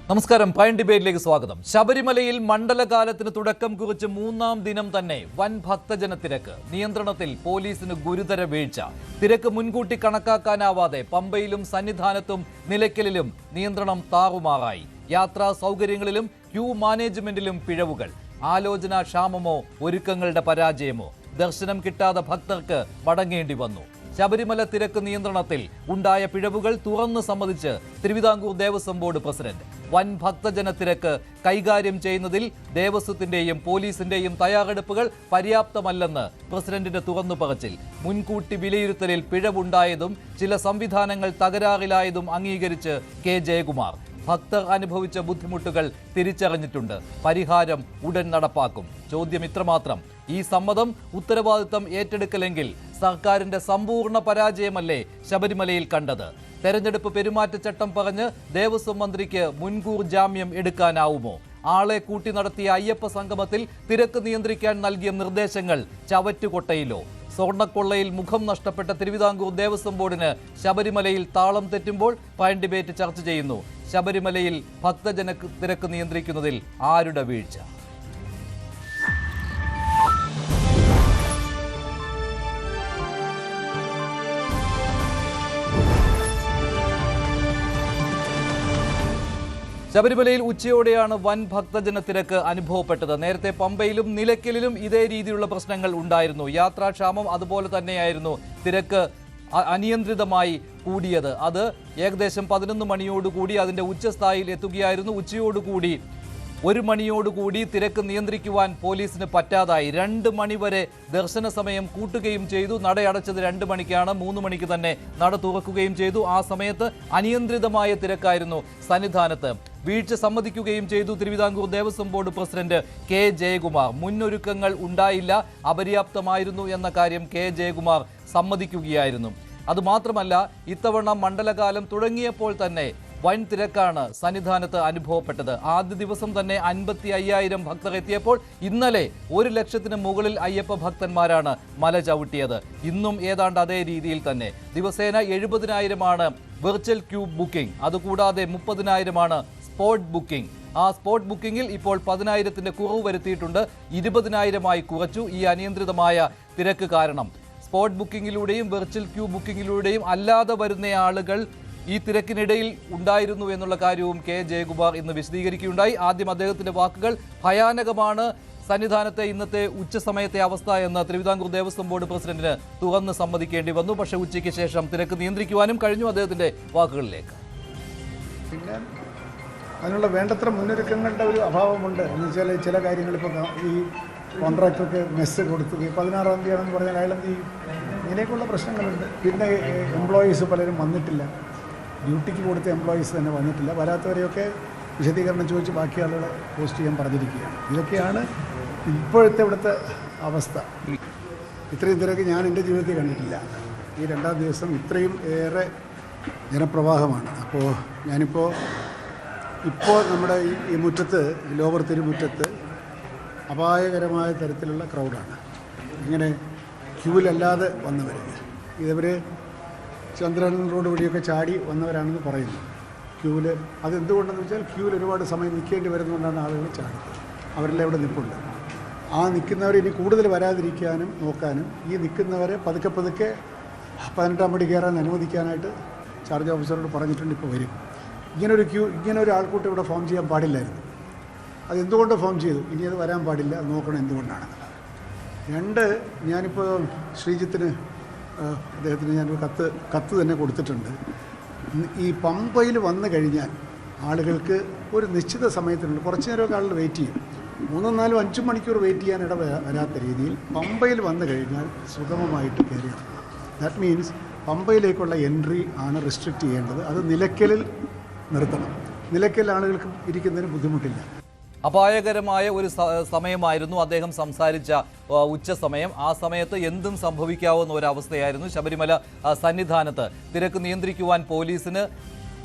നമസ്കാരം. പ്രൈം ഡിബേറ്റിലേക്ക് സ്വാഗതം. ശബരിമലയിൽ മണ്ഡലകാലത്തിന് തുടക്കം കുറിച്ച് മൂന്നാം ദിനം തന്നെ വൻ ഭക്തജന തിരക്ക്. നിയന്ത്രണത്തിൽ പോലീസിന് ഗുരുതര വീഴ്ച. തിരക്ക് മുൻകൂട്ടി കണക്കാക്കാനാവാതെ പമ്പയിലും സന്നിധാനത്തും നിലയ്ക്കലിലും നിയന്ത്രണം താറുമാറായി. യാത്രാ സൗകര്യങ്ങളിലും ക്യൂ മാനേജ്മെന്റിലും പിഴവുകൾ. ആലോചനാക്ഷാമമോ ഒരുക്കങ്ങളുടെ പരാജയമോ? ദർശനം കിട്ടാതെ ഭക്തർക്ക് മടങ്ങേണ്ടി വന്നു. ശബരിമല തിരക്ക് നിയന്ത്രണത്തിൽ ഉണ്ടായ പിഴവുകൾ തുറന്നു സമ്മതിച്ച് തിരുവിതാംകൂർ ദേവസ്വം ബോർഡ് പ്രസിഡന്റ്. വൻ ഭക്തജന തിരക്ക് കൈകാര്യം ചെയ്യുന്നതിൽ ദേവസ്വത്തിന്റെയും പോലീസിന്റെയും തയ്യാറെടുപ്പുകൾ പര്യാപ്തമല്ലെന്ന് പ്രസിഡന്റിന്റെ തുറന്നു പറച്ചിൽ. മുൻകൂട്ടി വിലയിരുത്തലിൽ പിഴവുണ്ടായതും ചില സംവിധാനങ്ങൾ തകരാറിലായതും അംഗീകരിച്ച് കെ ജയകുമാർ. ഭക്തർ അനുഭവിച്ച ബുദ്ധിമുട്ടുകൾ തിരിച്ചറിഞ്ഞിട്ടുണ്ട്. പരിഹാരം ഉടൻ നടപ്പാക്കും. ചോദ്യം ഇത്രമാത്രം: ഈ സമ്മതം, ഉത്തരവാദിത്തം ഏറ്റെടുക്കലെങ്കിൽ സർക്കാരിന്റെ സമ്പൂർണ്ണ പരാജയമല്ലേ ശബരിമലയിൽ കണ്ടത്? തെരഞ്ഞെടുപ്പ് പെരുമാറ്റച്ചട്ടം പറഞ്ഞ് ദേവസ്വം മന്ത്രിക്ക് മുൻകൂർ ജാമ്യം എടുക്കാനാവുമോ? ആളെ കൂട്ടി നടത്തിയ അയ്യപ്പ സംഗമത്തിൽ തിരക്ക് നിയന്ത്രിക്കാൻ നൽകിയ നിർദ്ദേശങ്ങൾ ചവറ്റുകൊട്ടയിലോ? സ്വർണ്ണക്കൊള്ളയിൽ മുഖം നഷ്ടപ്പെട്ട തിരുവിതാംകൂർ ദേവസ്വം ബോർഡിന് ശബരിമലയിൽ താളം തെറ്റുമ്പോൾ പ്രൈം ഡിബേറ്റ് ചർച്ച ചെയ്യുന്നു. ശബരിമലയിൽ ഭക്തജന തിരക്ക് നിയന്ത്രിക്കുന്നതിൽ ആരുടെ വീഴ്ച? ശബരിമലയിൽ ഉച്ചയോടെയാണ് വൻ ഭക്തജന തിരക്ക് അനുഭവപ്പെട്ടത്. നേരത്തെ പമ്പയിലും നിലയ്ക്കലിലും ഇതേ രീതിയിലുള്ള പ്രശ്നങ്ങൾ ഉണ്ടായിരുന്നു. യാത്രാക്ഷാമം അതുപോലെ തന്നെയായിരുന്നു. തിരക്ക് അനിയന്ത്രിതമായി കൂടിയത്. അത് ഏകദേശം 11 മണിയോടുകൂടി അതിൻ്റെ ഉച്ചസ്ഥായിയിൽ എത്തുകയായിരുന്നു. ഉച്ചയോടുകൂടി 1 മണിയോടുകൂടി തിരക്ക് നിയന്ത്രിക്കുവാൻ പോലീസിന് പറ്റാതായി. 2 മണിവരെ ദർശന സമയം കൂട്ടുകയും ചെയ്തു. നടയടച്ചത് 2 മണിക്കാണ്. 3 മണിക്ക് തന്നെ നട തുറക്കുകയും ചെയ്തു. ആ സമയത്ത് അനിയന്ത്രിതമായ തിരക്കായിരുന്നു സന്നിധാനത്ത്. വീഴ്ച സമ്മതിക്കുകയും ചെയ്തു Thiruvithamkoor Devaswom board president K Jayakumar. മുന്നൊരുക്കങ്ങൾ ഉണ്ടായില്ല, അപര്യാപ്തമായിരുന്നു എന്ന കാര്യം കെ ജയകുമാർ സമ്മതിക്കുകയായിരുന്നു. അതുമാത്രമല്ല, ഇത്തവണ മണ്ഡലകാലം തുടങ്ങിയപ്പോൾ തന്നെ വൻ തിരക്കാണ് സന്നിധാനത്ത് അനുഭവപ്പെട്ടത്. ആദ്യ ദിവസം തന്നെ 55,000 ഭക്തർ എത്തിയപ്പോൾ ഇന്നലെ 1,00,000-ന് മുകളിൽ അയ്യപ്പ ഭക്തന്മാരാണ് മല ചവിട്ടിയത്. ഇന്നും ഏതാണ്ട് അതേ രീതിയിൽ തന്നെ. ദിവസേന 70,000-ആണ് വെർച്വൽ ക്യൂ ബുക്കിംഗ്. അതുകൂടാതെ 30,000-ആണ് സ്പോട്ട് ബുക്കിംഗ്. ആ സ്പോട്ട് ബുക്കിംഗിൽ ഇപ്പോൾ 10,000-ന്റെ കുറവ് വരുത്തിയിട്ടുണ്ട്. 20,000-ആയി കുറച്ചു. ഈ അനിയന്ത്രിതമായ തിരക്ക് കാരണം സ്പോട്ട് ബുക്കിങ്ങിലൂടെയും വെർച്വൽ ക്യൂ ബുക്കിങ്ങിലൂടെയും അല്ലാതെ വരുന്ന ആളുകൾ ഈ തിരക്കിനിടയിൽ ഉണ്ടായിരുന്നു എന്നുള്ള കാര്യവും കെ ജയകുമാർ ഇന്ന് വിശദീകരിക്കുകയുണ്ടായി. ആദ്യം അദ്ദേഹത്തിന്റെ വാക്കുകൾ: ഭയാനകമാണ് സന്നിധാനത്തെ ഇന്നത്തെ ഉച്ചസമയത്തെ അവസ്ഥ എന്ന് തിരുവിതാംകൂർ ദേവസ്വം ബോർഡ് പ്രസിഡന്റിന് തുറന്ന് സമ്മതിക്കേണ്ടി വന്നു. പക്ഷേ ഉച്ചയ്ക്ക് ശേഷം തിരക്ക് നിയന്ത്രിക്കുവാനും കഴിഞ്ഞു. അദ്ദേഹത്തിന്റെ വാക്കുകളിലേക്ക്: പിന്നെ അതിനുള്ള വേണ്ടത്ര മുന്നൊരുക്കങ്ങളുടെ ഒരു അഭാവമുണ്ട്. എന്ന് വെച്ചാൽ ചില കാര്യങ്ങൾ ഇപ്പോൾ ഈ കോൺട്രാക്ടർക്ക് മെസ്സ് കൊടുത്തു 16-ാം തീയതിയാണെന്ന് പറഞ്ഞാൽ അയാളെന്ത് ചെയ്യും? ഇങ്ങനെയൊക്കെയുള്ള പ്രശ്നങ്ങളുണ്ട്. പിന്നെ എംപ്ലോയീസ് പലരും വന്നിട്ടില്ല. ഡ്യൂട്ടിക്ക് കൊടുത്ത എംപ്ലോയീസ് തന്നെ വന്നിട്ടില്ല. വരാത്തവരെയൊക്കെ വിശദീകരണം ചോദിച്ച് ബാക്കി ആളുകളെ പോസ്റ്റ് ചെയ്യാൻ പറഞ്ഞിരിക്കുകയാണ്. ഇതൊക്കെയാണ് ഇപ്പോഴത്തെ ഇവിടുത്തെ അവസ്ഥ. ഇത്രയും തിരക്ക് ഞാൻ എൻ്റെ ജീവിതത്തിൽ കണ്ടിട്ടില്ല. ഈ 2-ാം ദിവസം ഇത്രയും ഏറെ ജനപ്രവാഹമാണ്. അപ്പോൾ ഞാനിപ്പോൾ നമ്മുടെ ഈ മുറ്റത്ത്, ലോവർ തിരുമുറ്റത്ത് അപായകരമായ തരത്തിലുള്ള ക്രൗഡാണ്. ഇങ്ങനെ ക്യൂവിലല്ലാതെ വന്നവർ, ഇതവർ ചന്ദ്രൻ റോഡ് വഴിയൊക്കെ ചാടി വന്നവരാണെന്ന് പറയുന്നു. ക്യൂവിൽ അതെന്തുകൊണ്ടെന്ന് വെച്ചാൽ ക്യൂവിൽ ഒരുപാട് സമയം നിൽക്കേണ്ടി വരുന്നതുകൊണ്ടാണ് ആളുകൾ ചാടുന്നത്. അവരെല്ലാം ഇവിടെ നിൽപ്പുണ്ട്. ആ നിൽക്കുന്നവർ ഇനി കൂടുതൽ വരാതിരിക്കാനും നോക്കാനും ഈ നിൽക്കുന്നവരെ പതുക്കെ 18-ാം പടി കയറാൻ അനുവദിക്കാനായിട്ട് ചാർജ് ഓഫീസറോട് പറഞ്ഞിട്ടുണ്ട്. ഇപ്പോൾ വരും. ഇങ്ങനെ ഒരു ആൾക്കൂട്ടം ഇവിടെ ഫോം ചെയ്യാൻ പാടില്ലായിരുന്നു. അതെന്തുകൊണ്ട് ഫോം ചെയ്തു? ഇനി അത് വരാൻ പാടില്ല. അത് നോക്കണം എന്തുകൊണ്ടാണ്. 2, ഞാനിപ്പോൾ ശ്രീജിത്തിന്, അദ്ദേഹത്തിന് ഞാനൊരു കത്ത് തന്നെ കൊടുത്തിട്ടുണ്ട്. ഈ പമ്പയിൽ വന്നു കഴിഞ്ഞാൽ ആളുകൾക്ക് ഒരു നിശ്ചിത സമയത്തിനുള്ളിൽ, കുറച്ച് നേരമൊക്കെ ആളുകൾ വെയിറ്റ് ചെയ്യും. 3, 4, 5 മണിക്കൂർ വെയിറ്റ് ചെയ്യാൻ വരാത്ത രീതിയിൽ പമ്പയിൽ വന്നു കഴിഞ്ഞാൽ സുഗമമായിട്ട് കയറിയാണ്. ദാറ്റ് മീൻസ് പമ്പയിലേക്കുള്ള എൻട്രി ആണ് റെസ്ട്രിക്റ്റ് ചെയ്യേണ്ടത്. അത് നിലയ്ക്കലിൽ നിർത്തണം. നിലയ്ക്കൽ ആളുകൾക്ക് ഇരിക്കുന്നതിന് ബുദ്ധിമുട്ടില്ല. അപായകരമായ ഒരു സമയമായിരുന്നു അദ്ദേഹം സംസാരിച്ച ഉച്ച സമയം. ആ സമയത്ത് എന്തും സംഭവിക്കാവുന്ന ഒരവസ്ഥയായിരുന്നു ശബരിമല സന്നിധാനത്ത്. തിരക്ക് നിയന്ത്രിക്കുവാൻ പോലീസിന്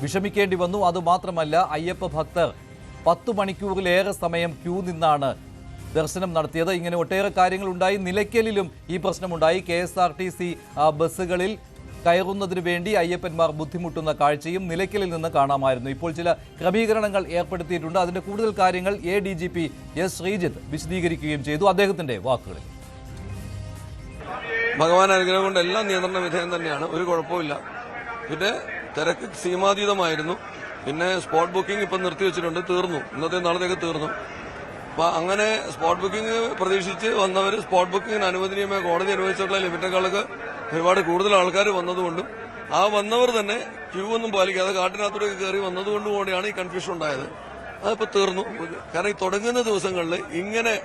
വിഷമിക്കേണ്ടി വന്നു. അതുമാത്രമല്ല, അയ്യപ്പ ഭക്തർ 10 മണിക്കൂറിലേറെ സമയം ക്യൂ നിന്നാണ് ദർശനം നടത്തിയത്. ഇങ്ങനെ ഒട്ടേറെ കാര്യങ്ങളുണ്ടായി. നിലയ്ക്കലിലും ഈ പ്രശ്നമുണ്ടായി. KSRTC ബസ്സുകളിൽ കയറുന്നതിന് വേണ്ടി അയ്യപ്പന്മാർ ബുദ്ധിമുട്ടുന്ന കാഴ്ചയും നിലയ്ക്കലിൽ നിന്ന് കാണാമായിരുന്നു. ഇപ്പോൾ ചില ക്രമീകരണങ്ങൾ ഏർപ്പെടുത്തിയിട്ടുണ്ട്. അതിന്റെ കൂടുതൽ കാര്യങ്ങൾ ADGP S. ശ്രീജിത്ത് വിശദീകരിക്കുകയും ചെയ്തു. അദ്ദേഹത്തിന്റെ വാക്കുകളിൽ. ഭഗവാൻ അനുഗ്രഹം കൊണ്ട് എല്ലാം നിയന്ത്രണ വിധേയം തന്നെയാണ്, ഒരു കുഴപ്പമില്ല. പിന്നെ തിരക്ക് സീമാതീതമായിരുന്നു. പിന്നെ സ്പോട്ട് ബുക്കിംഗ് ഇപ്പം നിർത്തിവെച്ചിട്ടുണ്ട്, തീർന്നു, ഇന്നത്തെ നാളത്തേക്ക് തീർന്നു. അപ്പൊ അങ്ങനെ സ്പോട്ട് ബുക്കിംഗ് പ്രതീക്ഷിച്ച് വന്നവർ സ്പോട്ട് ബുക്കിംഗിന് അനുവദനീയമായ കോടതി അനുവദിച്ചിട്ടുള്ള ലിമിറ്റേക്കാളൊക്കെ ഒരുപാട് കൂടുതൽ ആൾക്കാർ വന്നതുകൊണ്ടും ആ വന്നവർ തന്നെ ക്യൂ ഒന്നും പാലിക്കാതെ കാട്ടിനകത്തൂടെ കയറി വന്നതുകൊണ്ടും കൂടിയാണ് ഈ കൺഫ്യൂഷൻ ഉണ്ടായത്. അതിപ്പോ തീർന്നു. കാരണം ഈ തുടങ്ങുന്ന ദിവസങ്ങളിൽ ഇങ്ങനെ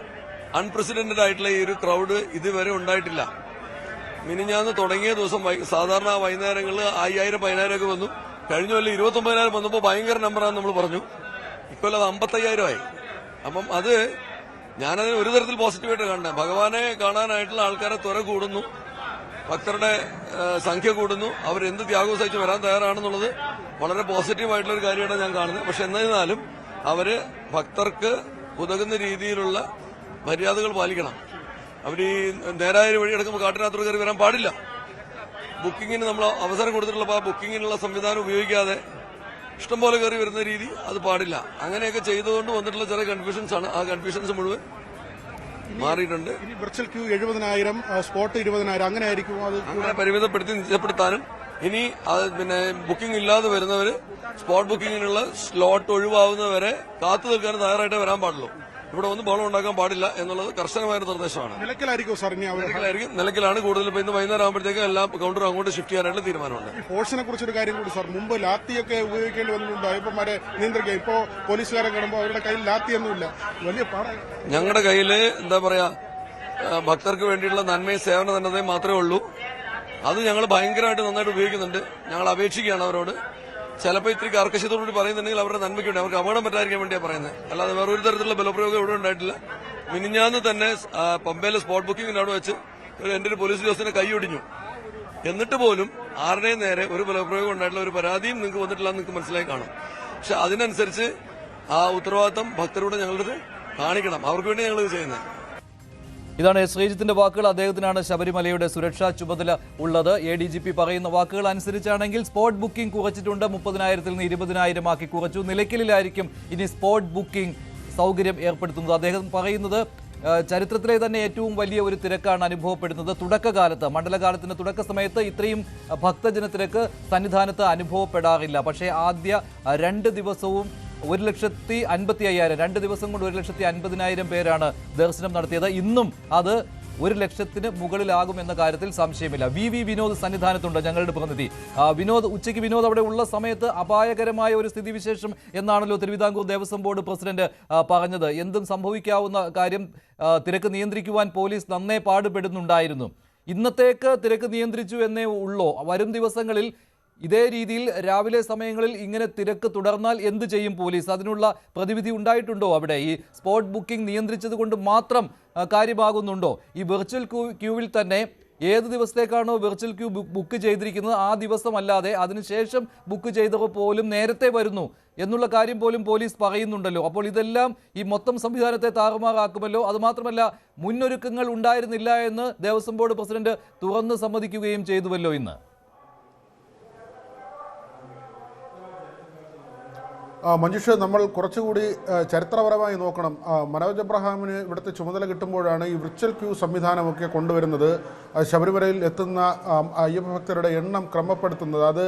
അൺപ്രസിഡന്റഡ് ആയിട്ടുള്ള ഈ ഒരു ക്രൗഡ് ഇതുവരെ ഉണ്ടായിട്ടില്ല. മിനിഞ്ഞാന്ന് തുടങ്ങിയ ദിവസം സാധാരണ വൈകുന്നേരങ്ങളിൽ 5000-10000 ഒക്കെ വന്നു. കഴിഞ്ഞ കൊല്ലം 29,000 വന്നപ്പോൾ ഭയങ്കര നമ്പറാണെന്ന് നമ്മൾ പറഞ്ഞു. ഇക്കൊല്ലം അത് 55,000 ആയി. അപ്പം അത് ഞാനതിന് ഒരു തരത്തിൽ പോസിറ്റീവായിട്ട് കാണുന്നത്. ഭഗവാനെ കാണാനായിട്ടുള്ള ആൾക്കാരെ ത്വര കൂടുന്നു, ഭക്തരുടെ സംഖ്യ കൂടുന്നു, അവരെന്ത് ത്യാഗവും സഹിച്ച് വരാൻ തയ്യാറാണെന്നുള്ളത് വളരെ പോസിറ്റീവായിട്ടുള്ള ഒരു കാര്യമാണ് ഞാൻ കാണുന്നത്. പക്ഷെ എന്നിരുന്നാലും അവര് ഭക്തർക്ക് ഉതകുന്ന രീതിയിലുള്ള മര്യാദകൾ പാലിക്കണം. അവർ ഈ നേരായ വഴി എടുക്കുമ്പോൾ കാട്ടിനകത്തോട് കയറി വരാൻ പാടില്ല. ബുക്കിങ്ങിന് നമ്മൾ അവസരം കൊടുത്തിട്ടുള്ള ആ ബുക്കിങ്ങിനുള്ള സംവിധാനം ഉപയോഗിക്കാതെ ഇഷ്ടംപോലെ കയറി വരുന്ന രീതി അത് പാടില്ല. അങ്ങനെയൊക്കെ ചെയ്തുകൊണ്ട് വന്നിട്ടുള്ള ചില കൺഫ്യൂഷൻസ് ആണ്. ആ കൺഫ്യൂഷൻസ് മുഴുവൻ മാറിയിട്ടുണ്ട്. വിർച്വൽ ക്യൂ 70,000, സ്പോട്ട് 20,000 അങ്ങനെ ആയിരിക്കും. അത് അങ്ങനെ പരിമിതപ്പെടുത്തി നിശ്ചയപ്പെടുത്താനും ഇനി പിന്നെ ബുക്കിംഗ് ഇല്ലാതെ വരുന്നവര് സ്പോട്ട് ബുക്കിങ്ങിനുള്ള സ്ലോട്ട് ഒഴിവാകുന്നവരെ കാത്തു നിൽക്കാനും തയ്യാറായിട്ടേ വരാൻ പാടുള്ളൂ. ഇവിടെ ഒന്നും ബഹളം ഉണ്ടാക്കാൻ പാടില്ല എന്നുള്ളത് കർശനമായ നിർദ്ദേശമാണ്. നിലയ്ക്കലായിരിക്കും സാർ ഇനി നിലയ്ക്കലാണ് കൂടുതൽ. ഇന്ന് വൈകുന്നേരം ആകുമ്പോഴത്തേക്ക് എല്ലാ കൗണ്ടറും അങ്ങോട്ട് ഷിഫ്റ്റ് ചെയ്യാനായിട്ടുള്ള തീരുമാനമുണ്ട്. ഫോഴ്സിനെ കുറിച്ചൊരു കാര്യം കൂടി സാർ, മുമ്പ് ലാത്തിയൊക്കെ ഉപയോഗിക്കേണ്ടി വന്നിട്ടുണ്ട് അയ്യപ്പന്മാരെ നിയന്ത്രിക്കുക. ഇപ്പോ പോലീസുകാരെ കാണുമ്പോൾ അവരുടെ കയ്യിൽ ലാത്തിയൊന്നുമില്ല, വലിയ പാടാണ്. ഞങ്ങളുടെ കയ്യില് എന്താ പറയാ, ഭക്തർക്ക് വേണ്ടിയിട്ടുള്ള നന്മയും സേവന നന്മതയും മാത്രമേ ഉള്ളൂ. അത് ഞങ്ങൾ ഭയങ്കരമായിട്ട് നന്നായിട്ട് ഉപയോഗിക്കുന്നുണ്ട്. ഞങ്ങൾ അപേക്ഷിക്കുകയാണ് അവരോട്. ചിലപ്പോൾ ഇത്തിരി കർക്കശത്തോടുകൂടി പറയുന്നുണ്ടെങ്കിൽ അവരുടെ നന്മയ്ക്ക് വേണ്ടി, അവർക്ക് അപകടം പറ്റാതിരിക്കാൻ വേണ്ടിയാണ് പറയുന്നത്. അല്ലാതെ വേറെ ഒരു തരത്തിലുള്ള ബലപ്രയോഗം ഇവിടെ ഉണ്ടായിട്ടില്ല. മിനിഞ്ഞാന്ന് തന്നെ പമ്പയിലെ സ്പോട്ട് ബുക്കിംഗിന് അവിടെ വെച്ച് എന്റെ ഒരു പോലീസ് ഉദ്യോഗസ്ഥനെ കൈയൊടിഞ്ഞു. എന്നിട്ട് പോലും ആരുടെയും നേരെ ഒരു ബലപ്രയോഗം ഉണ്ടായിട്ടുള്ള ഒരു പരാതിയും നിങ്ങൾക്ക് വന്നിട്ടില്ല എന്ന് നിങ്ങൾക്ക് മനസ്സിലായി കാണും. പക്ഷെ അതിനനുസരിച്ച് ആ ഉത്തരവാദിത്തം ഭക്തരോട് ഞങ്ങളിത് കാണിക്കണം. അവർക്ക് വേണ്ടി ഞങ്ങളിത് ചെയ്യുന്നത്. ഇതാണ് ശ്രീജിത്തിന്റെ വാക്കുകൾ. അദ്ദേഹത്തിനാണ് ശബരിമലയുടെ സുരക്ഷാ ചുമതല ഉള്ളത്. ADGP പറയുന്ന വാക്കുകൾ അനുസരിച്ചാണെങ്കിൽ സ്പോട്ട് ബുക്കിംഗ് കുറച്ചിട്ടുണ്ട്. 30,000-ൽ നിന്ന് 20,000 ആക്കി കുറച്ചു. നിലയ്ക്കലിലായിരിക്കും ഇനി സ്പോട്ട് ബുക്കിംഗ് സൗകര്യം ഏർപ്പെടുത്തുന്നത്. അദ്ദേഹം പറയുന്നത് ചരിത്രത്തിലെ തന്നെ ഏറ്റവും വലിയ ഒരു തിരക്കാണ് അനുഭവപ്പെടുന്നത്. തുടക്കകാലത്ത്, മണ്ഡലകാലത്തിന്റെ തുടക്ക സമയത്ത് ഇത്രയും ഭക്തജനത്തിരക്ക് സന്നിധാനത്ത് അനുഭവപ്പെടാറില്ല. പക്ഷേ ആദ്യ 2 ദിവസവും 1,50,000, 2 ദിവസം കൊണ്ട് 1,50,000 പേരാണ് ദർശനം നടത്തിയത്. ഇന്നും അത് 1,00,000-ന് മുകളിലാകും എന്ന കാര്യത്തിൽ സംശയമില്ല. VV വിനോദ് സന്നിധാനത്തുണ്ട്, ഞങ്ങളുടെ പ്രതിനിധി. വിനോദ്, ഉച്ചയ്ക്ക് വിനോദ് അവിടെ ഉള്ള സമയത്ത് അപായകരമായ ഒരു സ്ഥിതിവിശേഷം എന്നാണല്ലോ തിരുവിതാംകൂർ ദേവസ്വം ബോർഡ് പ്രസിഡന്റ് പറഞ്ഞത്. എന്തും സംഭവിക്കാവുന്ന കാര്യം. തിരക്ക് നിയന്ത്രിക്കുവാൻ പോലീസ് നന്നേ പാടുപെടുന്നുണ്ടായിരുന്നു. ഇന്നത്തേക്ക് തിരക്ക് നിയന്ത്രിച്ചു എന്നേ ഉള്ളോ? വരും ദിവസങ്ങളിൽ ഇതേ രീതിയിൽ രാവിലെ സമയങ്ങളിൽ ഇങ്ങനെ തിരക്ക് തുടർന്നാൽ എന്ത് ചെയ്യും പോലീസ്? അതിനുള്ള പ്രതിവിധി ഉണ്ടായിട്ടുണ്ടോ അവിടെ? ഈ സ്പോട്ട് ബുക്കിംഗ് നിയന്ത്രിച്ചത് കൊണ്ട് മാത്രം കാര്യമാകുന്നുണ്ടോ? ഈ വെർച്വൽ ക്യൂവിൽ തന്നെ ഏത് ദിവസത്തേക്കാണോ വെർച്വൽ ക്യൂ ബുക്ക് ചെയ്തിരിക്കുന്നത് ആ ദിവസമല്ലാതെ അതിനുശേഷം ബുക്ക് ചെയ്തവർ പോലും നേരത്തെ വരുന്നു എന്നുള്ള കാര്യം പോലും പോലീസ് പറയുന്നുണ്ടല്ലോ. അപ്പോൾ ഇതെല്ലാം ഈ മൊത്തം സംവിധാനത്തെ താറുമാറാക്കുമല്ലോ. അതുമാത്രമല്ല, മുന്നൊരുക്കങ്ങൾ ഉണ്ടായിരുന്നില്ല എന്ന് ദേവസ്വം ബോർഡ് പ്രസിഡന്റ് തുറന്ന് സമ്മതിക്കുകയും ചെയ്തുവല്ലോ ഇന്ന്. മഞ്ജുഷ, നമ്മൾ കുറച്ചുകൂടി ചരിത്രപരമായി നോക്കണം. മനോജ് എബ്രഹാമിന് ഇവിടുത്തെ ചുമതല കിട്ടുമ്പോഴാണ് ഈ വിർച്വൽ ക്യൂ സംവിധാനമൊക്കെ കൊണ്ടുവരുന്നത്. ശബരിമലയിൽ എത്തുന്ന അയ്യപ്പ ഭക്തരുടെ എണ്ണം ക്രമപ്പെടുത്തുന്നത്. അത്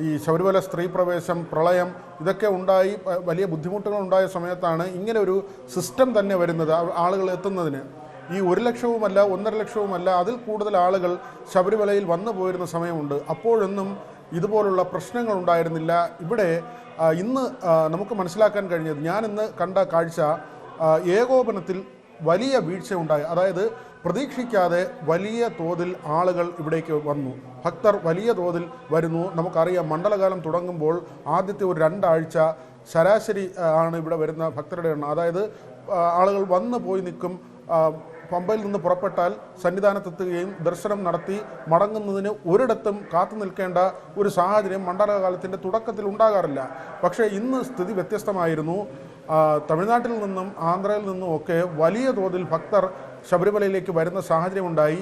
ഈ ശബരിമല സ്ത്രീ പ്രവേശം, പ്രളയം ഇതൊക്കെ ഉണ്ടായി വലിയ ബുദ്ധിമുട്ടുകൾ ഉണ്ടായ സമയത്താണ് ഇങ്ങനെ ഒരു സിസ്റ്റം തന്നെ വരുന്നത്. ആളുകൾ എത്തുന്നതിന് ഈ 1,00,000-ഉമല്ല 1,50,000-ഉമല്ല അതിൽ കൂടുതൽ ആളുകൾ ശബരിമലയിൽ വന്നു പോയിരുന്ന സമയമുണ്ട്. അപ്പോഴൊന്നും ഇതുപോലുള്ള പ്രശ്നങ്ങൾ ഉണ്ടായിരുന്നില്ല. ഇവിടെ ഇന്ന് നമുക്ക് മനസ്സിലാക്കാൻ കഴിഞ്ഞത്, ഞാനിന്ന് കണ്ട കാഴ്ച, ഏകോപനത്തിൽ വലിയ വീഴ്ച ഉണ്ടായി. അതായത് പ്രതീക്ഷിക്കാതെ വലിയ തോതിൽ ആളുകൾ ഇവിടേക്ക് വന്നു. ഭക്തർ വലിയ തോതിൽ വരുന്നു. നമുക്കറിയാം, മണ്ഡലകാലം തുടങ്ങുമ്പോൾ ആദ്യത്തെ ഒരു 2 ആഴ്ച ശരാശരി ആണ് ഇവിടെ വരുന്ന ഭക്തരുടെ എണ്ണം. അതായത് ആളുകൾ വന്നു പോയി നിൽക്കും. പമ്പയിൽ നിന്ന് പുറപ്പെട്ടാൽ സന്നിധാനത്തെത്തുകയും ദർശനം നടത്തി മടങ്ങുന്നതിന് ഒരിടത്തും കാത്തു നിൽക്കേണ്ട ഒരു സാഹചര്യം മണ്ഡലകാലത്തിൻ്റെ തുടക്കത്തിൽ ഉണ്ടാകാറില്ല. പക്ഷേ ഇന്ന് സ്ഥിതി വ്യത്യസ്തമായിരുന്നു. തമിഴ്നാട്ടിൽ നിന്നും ആന്ധ്രയിൽ നിന്നും ഒക്കെ വലിയ തോതിൽ ഭക്തർ ശബരിമലയിലേക്ക് വരുന്ന സാഹചര്യമുണ്ടായി.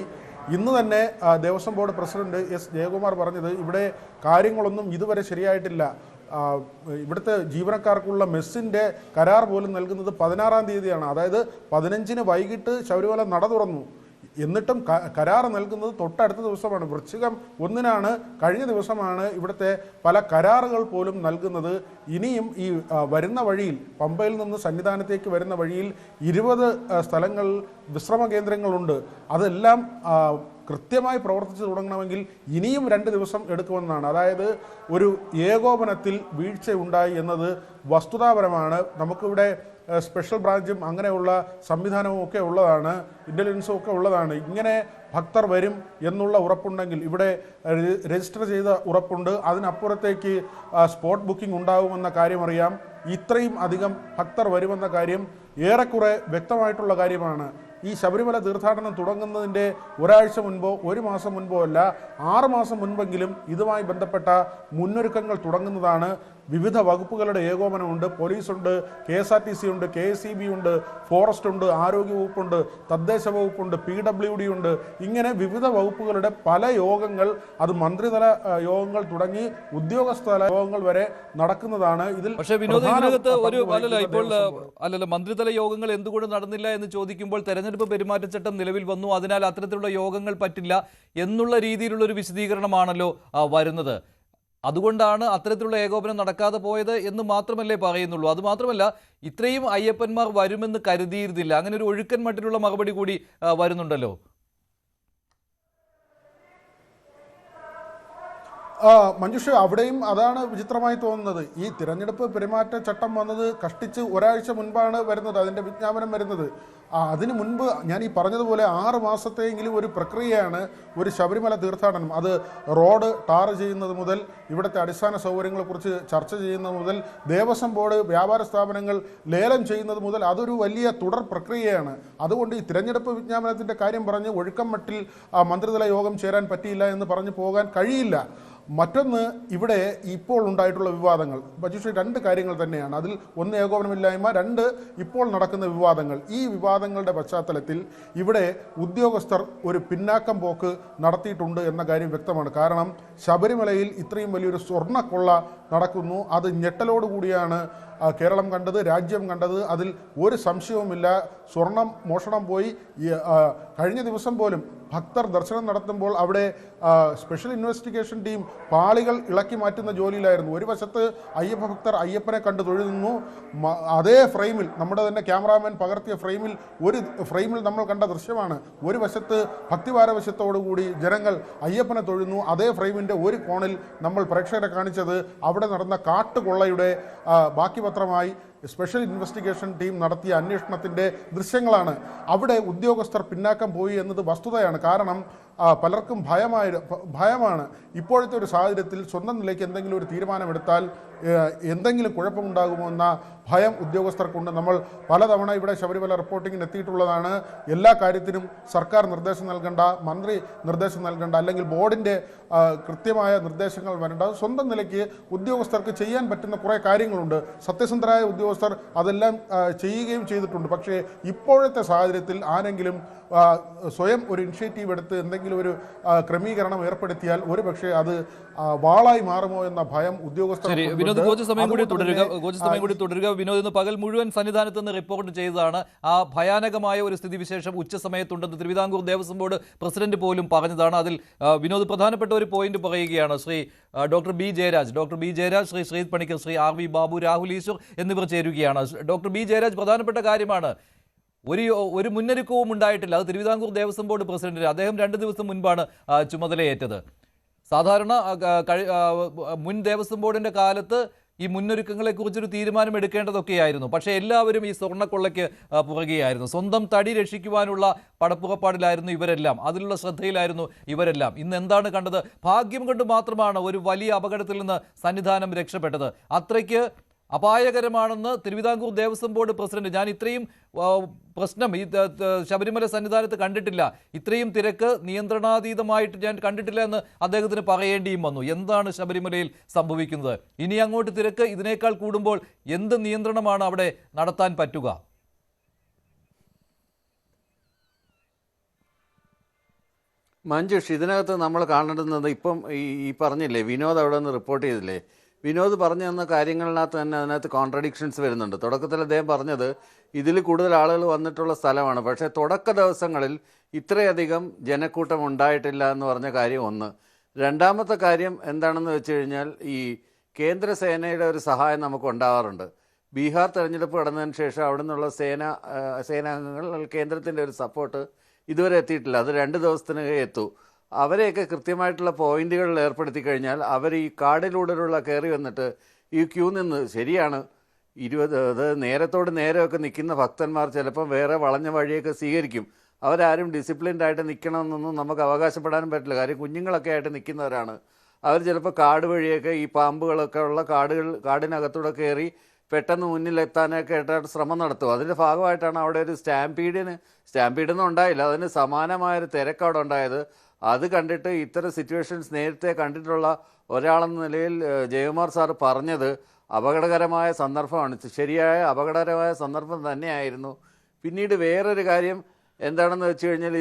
ഇന്ന് തന്നെ Devaswom board president S Jayakumar പറഞ്ഞത് ഇവിടെ കാര്യങ്ങളൊന്നും ഇതുവരെ ശരിയായിട്ടില്ല. ഇവിടുത്തെ ജീവനക്കാർക്കുള്ള മെസ്സിൻ്റെ കരാർ പോലും നൽകുന്നത് 16-ാം തീയതിയാണ്. അതായത് 15-ന് വൈകിട്ട് ശബരിമല നട തുറന്നു. എന്നിട്ടും കരാർ നൽകുന്നത് തൊട്ടടുത്ത ദിവസമാണ്. വൃശ്ചികം 1-നാണ്, കഴിഞ്ഞ ദിവസമാണ് ഇവിടുത്തെ പല കരാറുകൾ പോലും നൽകുന്നത്. ഇനിയും ഈ വരുന്ന വഴിയിൽ, പമ്പയിൽ നിന്ന് സന്നിധാനത്തേക്ക് വരുന്ന വഴിയിൽ 20 സ്ഥലങ്ങളിൽ വിശ്രമ കേന്ദ്രങ്ങളുണ്ട്. അതെല്ലാം കൃത്യമായി പ്രവർത്തിച്ചു തുടങ്ങണമെങ്കിൽ ഇനിയും 2 ദിവസം എടുക്കുമെന്നാണ്. അതായത് ഒരു ഏകോപനത്തിൽ വീഴ്ച ഉണ്ടായി എന്നത് വസ്തുതാപരമാണ്. നമുക്കിവിടെ സ്പെഷ്യൽ ബ്രാഞ്ചും അങ്ങനെയുള്ള സംവിധാനവും ഒക്കെ ഉള്ളതാണ്, ഇൻ്റലിജൻസും ഒക്കെ ഉള്ളതാണ്. ഇങ്ങനെ ഭക്തർ വരും എന്നുള്ള ഉറപ്പുണ്ടെങ്കിൽ, ഇവിടെ രജിസ്റ്റർ ചെയ്ത ഉറപ്പുണ്ട്, അതിനപ്പുറത്തേക്ക് സ്പോട്ട് ബുക്കിംഗ് ഉണ്ടാകുമെന്ന കാര്യം അറിയാം. ഇത്രയും അധികം ഭക്തർ വരുമെന്ന കാര്യം ഏറെക്കുറെ വ്യക്തമായിട്ടുള്ള കാര്യമാണ്. ഈ ശബരിമല തീർത്ഥാടനം തുടങ്ങുന്നതിൻ്റെ ഒരാഴ്ച മുൻപോ 1 മാസം മുൻപോ അല്ല, 6 മാസം മുൻപെങ്കിലും ഇതുമായി ബന്ധപ്പെട്ട മുന്നൊരുക്കങ്ങൾ തുടങ്ങുന്നതാണ്. വിവിധ വകുപ്പുകളുടെ ഏകോപനമുണ്ട്. പോലീസുണ്ട്, KSRTC ഉണ്ട്, KSEB ഉണ്ട്, ഫോറസ്റ്റ് ഉണ്ട്, ആരോഗ്യ വകുപ്പുണ്ട്, തദ്ദേശ വകുപ്പുണ്ട്, PWD ഉണ്ട്. ഇങ്ങനെ വിവിധ വകുപ്പുകളുടെ പല യോഗങ്ങൾ, അത് മന്ത്രിതല യോഗങ്ങൾ തുടങ്ങി ഉദ്യോഗസ്ഥതല യോഗങ്ങൾ വരെ നടക്കുന്നതാണ്. ഇതിൽ പക്ഷേ വിനോദ്, ഇതിനകത്ത് ഒരു മന്ത്രിതല യോഗങ്ങൾ എന്തുകൊണ്ട് നടന്നില്ല എന്ന് ചോദിക്കുമ്പോൾ തെരഞ്ഞെടുപ്പ് പെരുമാറ്റച്ചട്ടം നിലവിൽ വന്നു, അതിനാൽ അത്തരത്തിലുള്ള യോഗങ്ങൾ പറ്റില്ല എന്നുള്ള രീതിയിലുള്ള ഒരു വിശദീകരണമാണല്ലോ വരുന്നത്. അതുകൊണ്ടാണ് അത്തരത്തിലുള്ള ഏകോപനം നടക്കാതെ പോയത് എന്ന് മാത്രമല്ലേ പറയുന്നുള്ളൂ. അതുമാത്രമല്ല, ഇത്രയും അയ്യപ്പന്മാർ വരുമെന്ന് കരുതിയിരുന്നില്ല, അങ്ങനെ ഒരു ഒഴുക്കൻ മട്ടിലുള്ള മറുപടി കൂടി വരുന്നുണ്ടല്ലോ. മഞ്ജുഷ, അവിടെയും അതാണ് വിചിത്രമായി തോന്നുന്നത്. ഈ തിരഞ്ഞെടുപ്പ് പെരുമാറ്റച്ചട്ടം വന്നത് കഷ്ടിച്ച് ഒരാഴ്ച മുൻപാണ് വരുന്നത്, അതിൻ്റെ വിജ്ഞാപനം വരുന്നത്. അതിനു മുൻപ് ഞാൻ ഈ പറഞ്ഞതുപോലെ 6 മാസത്തെയെങ്കിലും ഒരു പ്രക്രിയയാണ് ഒരു ശബരിമല തീർത്ഥാടനം. അത് റോഡ് ടാർ ചെയ്യുന്നത് മുതൽ, ഇവിടുത്തെ അടിസ്ഥാന സൗകര്യങ്ങളെക്കുറിച്ച് ചർച്ച ചെയ്യുന്നത് മുതൽ, ദേവസ്വം ബോർഡ് വ്യാപാര സ്ഥാപനങ്ങൾ ലേലം ചെയ്യുന്നത് മുതൽ, അതൊരു വലിയ തുടർ പ്രക്രിയയാണ്. അതുകൊണ്ട് ഈ തിരഞ്ഞെടുപ്പ് വിജ്ഞാപനത്തിൻ്റെ കാര്യം പറഞ്ഞ് ഒഴുക്കം മട്ടിൽ മന്ത്രിതല യോഗം ചേരാൻ പറ്റിയില്ല എന്ന് പറഞ്ഞു പോകാൻ കഴിയില്ല. മറ്റൊന്ന്, ഇവിടെ ഇപ്പോൾ ഉണ്ടായിട്ടുള്ള വിവാദങ്ങൾ ബജുഷി 2 കാര്യങ്ങൾ തന്നെയാണ്. അതിൽ ഒന്ന് ഏകോപനമില്ലായ്മ, 2 ഇപ്പോൾ നടക്കുന്ന വിവാദങ്ങൾ. ഈ വിവാദങ്ങളുടെ പശ്ചാത്തലത്തിൽ ഇവിടെ ഉദ്യോഗസ്ഥർ ഒരു പിന്നാക്കം പോക്ക് നടത്തിയിട്ടുണ്ട് എന്ന കാര്യം വ്യക്തമാണ്. കാരണം ശബരിമലയിൽ ഇത്രയും വലിയൊരു സ്വർണ്ണക്കൊള്ള നടക്കുന്നു. അത് ഞെട്ടലോടുകൂടിയാണ് കേരളം കണ്ടത്, രാജ്യം കണ്ടത്. അതിൽ ഒരു സംശയവുമില്ല. സ്വർണം മോഷണം പോയി. കഴിഞ്ഞ ദിവസം പോലും ഭക്തർ ദർശനം നടത്തുമ്പോൾ അവിടെ സ്പെഷ്യൽ ഇൻവെസ്റ്റിഗേഷൻ ടീം പാളികൾ ഇളക്കി മാറ്റുന്ന ജോലിയിലായിരുന്നു. ഒരു വശത്ത് അയ്യപ്പ ഭക്തർ അയ്യപ്പനെ കണ്ടു തൊഴുതുന്നു. അതേ ഫ്രെയിമിൽ, നമ്മുടെ തന്നെ ക്യാമറാമാൻ പകർത്തിയ ഫ്രെയിമിൽ നമ്മൾ കണ്ട ദൃശ്യമാണ്. ഒരു വശത്ത് ഭക്തിപാരവശ്യത്തോടുകൂടി ജനങ്ങൾ അയ്യപ്പനെ തൊഴുന്നു. അതേ ഫ്രെയിമിൻ്റെ ഒരു കോണിൽ നമ്മൾ പ്രേക്ഷകരെ കാണിച്ചത് അവിടെ നടന്ന കാട്ടുകൊള്ളയുടെ ബാക്കി പത്രമായി സ്പെഷ്യൽ ഇൻവെസ്റ്റിഗേഷൻ ടീം നടത്തിയ അന്വേഷണത്തിൻ്റെ ദൃശ്യങ്ങളാണ്. അവിടെ ഉദ്യോഗസ്ഥർ പിന്നാക്കം പോയി എന്നത് വസ്തുതയാണ്. കാരണം പലർക്കും ഭയമാണ്. ഇപ്പോഴത്തെ ഒരു സാഹചര്യത്തിൽ സ്വന്തം നിലയ്ക്ക് എന്തെങ്കിലും ഒരു തീരുമാനമെടുത്താൽ എന്തെങ്കിലും കുഴപ്പമുണ്ടാകുമോ എന്ന ഭയം ഉദ്യോഗസ്ഥർക്കുണ്ട്. നമ്മൾ പലതവണ ഇവിടെ ശബരിമല റിപ്പോർട്ടിങ്ങിന് എത്തിയിട്ടുള്ളതാണ്. എല്ലാ കാര്യത്തിനും സർക്കാർ നിർദ്ദേശം നൽകേണ്ട, മന്ത്രി നിർദ്ദേശം നൽകേണ്ട, അല്ലെങ്കിൽ ബോർഡിൻ്റെ കൃത്യമായ നിർദ്ദേശങ്ങൾ വരേണ്ട. സ്വന്തം നിലയ്ക്ക് ഉദ്യോഗസ്ഥർക്ക് ചെയ്യാൻ പറ്റുന്ന കുറേ കാര്യങ്ങളുണ്ട്. സത്യസന്ധരായ ഉദ്യോഗസ്ഥർ അതെല്ലാം ചെയ്യുകയും ചെയ്തിട്ടുണ്ട്. പക്ഷേ ഇപ്പോഴത്തെ സാഹചര്യത്തിൽ ആരെങ്കിലും സ്വയം ഒരു ഇനിഷ്യേറ്റീവ് എടുത്ത് എന്തെങ്കിലും ഒരു ക്രമീകരണം ഏർപ്പെടുത്തിയാൽ ഒരുപക്ഷെ അത് വാളായി മാറുമോ എന്ന ഭയം ഉദ്യോഗസ്ഥർ. വിനോദ്, കുറച്ച് സമയം കൂടി തുടരുക. വിനോദ്, ഇന്ന് പകൽ മുഴുവൻ സന്നിധാനത്ത് നിന്ന് റിപ്പോർട്ട് ചെയ്തതാണ്. ആ ഭയാനകമായ ഒരു സ്ഥിതിവിശേഷം ഉച്ച സമയത്തുണ്ടെന്ന് തിരുവിതാംകൂർ ദേവസ്വം ബോർഡ് പ്രസിഡന്റ് പോലും പറഞ്ഞതാണ്. അതിൽ വിനോദ് പ്രധാനപ്പെട്ട ഒരു പോയിന്റ് പറയുകയാണ്. Shri doctor B Jayaraj, Shri Sreeth Panicker, Shri RV Babu, Rahul Eashwar എന്നിവർ ചേരുകയാണ്. ഡോക്ടർ ബി ജയരാജ്, പ്രധാനപ്പെട്ട കാര്യമാണ്, ഒരു മുന്നൊരുക്കവും ഉണ്ടായിട്ടില്ല. അത് തിരുവിതാംകൂർ ദേവസ്വം ബോർഡ് പ്രസിഡന്റ്, അദ്ദേഹം 2 ദിവസം മുൻപാണ് ചുമതലയേറ്റത്. സാധാരണ മുൻ ദേവസ്വം ബോർഡിന്റെ കാലത്ത് ഈ മുന്നൊരുക്കങ്ങളെക്കുറിച്ചൊരു തീരുമാനം എടുക്കേണ്ടതൊക്കെയായിരുന്നു. പക്ഷേ എല്ലാവരും ഈ സ്വർണ്ണക്കൊള്ളയ്ക്ക് പുറകെയായിരുന്നു. സ്വന്തം തടി രക്ഷിക്കുവാനുള്ള പടപ്പുറപ്പാടിലായിരുന്നു ഇവരെല്ലാം, അതിലുള്ള ശ്രദ്ധയിലായിരുന്നു ഇവരെല്ലാം. ഇന്ന് എന്താണ് കണ്ടത്? ഭാഗ്യം കൊണ്ട് മാത്രമാണ് ഒരു വലിയ അപകടത്തിൽ നിന്ന് സന്നിധാനം രക്ഷപ്പെട്ടത്. അത്രയ്ക്ക് അപായകരമാണെന്ന് തിരുവിതാംകൂർ ദേവസ്വം ബോർഡ് പ്രസിഡന്റ്, ഞാൻ ഇത്രയും പ്രശ്നം ഈ ശബരിമല സന്നിധാനത്ത് കണ്ടിട്ടില്ല, ഇത്രയും തിരക്ക് നിയന്ത്രണാതീതമായിട്ട് ഞാൻ കണ്ടിട്ടില്ല എന്ന് അദ്ദേഹത്തിന് പറയേണ്ടിയും വന്നു. എന്താണ് ശബരിമലയിൽ സംഭവിക്കുന്നത്? ഇനി അങ്ങോട്ട് തിരക്ക് ഇതിനേക്കാൾ കൂടുമ്പോൾ എന്ത് നിയന്ത്രണമാണ് അവിടെ നടത്താൻ പറ്റുക? മഞ്ജുഷ്, ഇതിനകത്ത് നമ്മൾ കാണേണ്ടുന്നത് ഇപ്പം ഈ പറഞ്ഞില്ലേ, വിനോദ് അവിടെ നിന്ന് റിപ്പോർട്ട് ചെയ്തില്ലേ, വിനോദ് പറഞ്ഞു തന്ന കാര്യങ്ങളിനകത്ത് തന്നെ അതിനകത്ത് കോൺട്രഡിക്ഷൻസ് വരുന്നുണ്ട്. തുടക്കത്തിൽ അദ്ദേഹം പറഞ്ഞത് ഇതിൽ കൂടുതൽ ആളുകൾ വന്നിട്ടുള്ള സ്ഥലമാണ്, പക്ഷേ തുടക്ക ദിവസങ്ങളിൽ ഇത്രയധികം ജനക്കൂട്ടം ഉണ്ടായിട്ടില്ല എന്ന് പറഞ്ഞ കാര്യം ഒന്ന്. രണ്ടാമത്തെ കാര്യം എന്താണെന്ന് വെച്ച് കഴിഞ്ഞാൽ ഈ കേന്ദ്ര സേനയുടെ ഒരു സഹായം നമുക്ക് ഉണ്ടാവാറുണ്ട്. ബീഹാർ തെരഞ്ഞെടുപ്പ് നടന്നതിന് ശേഷം അവിടെ നിന്നുള്ള സേനാംഗങ്ങൾ കേന്ദ്രത്തിൻ്റെ ഒരു സപ്പോർട്ട് ഇതുവരെ എത്തിയിട്ടില്ല. അത് 2 ദിവസത്തിനകം എത്തൂ. അവരെയൊക്കെ കൃത്യമായിട്ടുള്ള പോയിന്റുകളിൽ ഏർപ്പെടുത്തി കഴിഞ്ഞാൽ അവർ ഈ കാടിലൂടെയുള്ള കയറി വന്നിട്ട് ഈ ക്യൂ നിന്ന് ശരിയാണ് 20 നേരത്തോട് നേരമൊക്കെ നിൽക്കുന്ന ഭക്തന്മാർ ചിലപ്പം വേറെ വളഞ്ഞ വഴിയൊക്കെ സ്വീകരിക്കും. അവരാരും ഡിസിപ്ലിൻഡ് ആയിട്ട് നിൽക്കണമെന്നൊന്നും നമുക്ക് അവകാശപ്പെടാനും പറ്റില്ല. കാര്യം കുഞ്ഞുങ്ങളൊക്കെ ആയിട്ട് നിൽക്കുന്നവരാണ്. അവർ ചിലപ്പോൾ കാട് വഴിയൊക്കെ ഈ പാമ്പുകളൊക്കെ ഉള്ള കാടിനകത്തൂടെ കയറി പെട്ടെന്ന് മുന്നിലെത്താനൊക്കെ ആയിട്ട് ശ്രമം നടത്തും. അതിൻ്റെ ഭാഗമായിട്ടാണ് അവിടെ ഒരു സ്റ്റാമ്പീഡൊന്നും ഉണ്ടായില്ല, അതിന് സമാനമായൊരു തിരക്ക് അവിടെ ഉണ്ടായത്. അത് കണ്ടിട്ട് ഇത്തരം സിറ്റുവേഷൻസ് നേരത്തെ കണ്ടിട്ടുള്ള ഒരാളെന്ന നിലയിൽ ജയകുമാർ സാറ് പറഞ്ഞത് അപകടകരമായ സന്ദർഭമാണ്, ശരിയായ അപകടകരമായ സന്ദർഭം തന്നെയായിരുന്നു. പിന്നീട് വേറൊരു കാര്യം എന്താണെന്ന് വെച്ച് കഴിഞ്ഞാൽ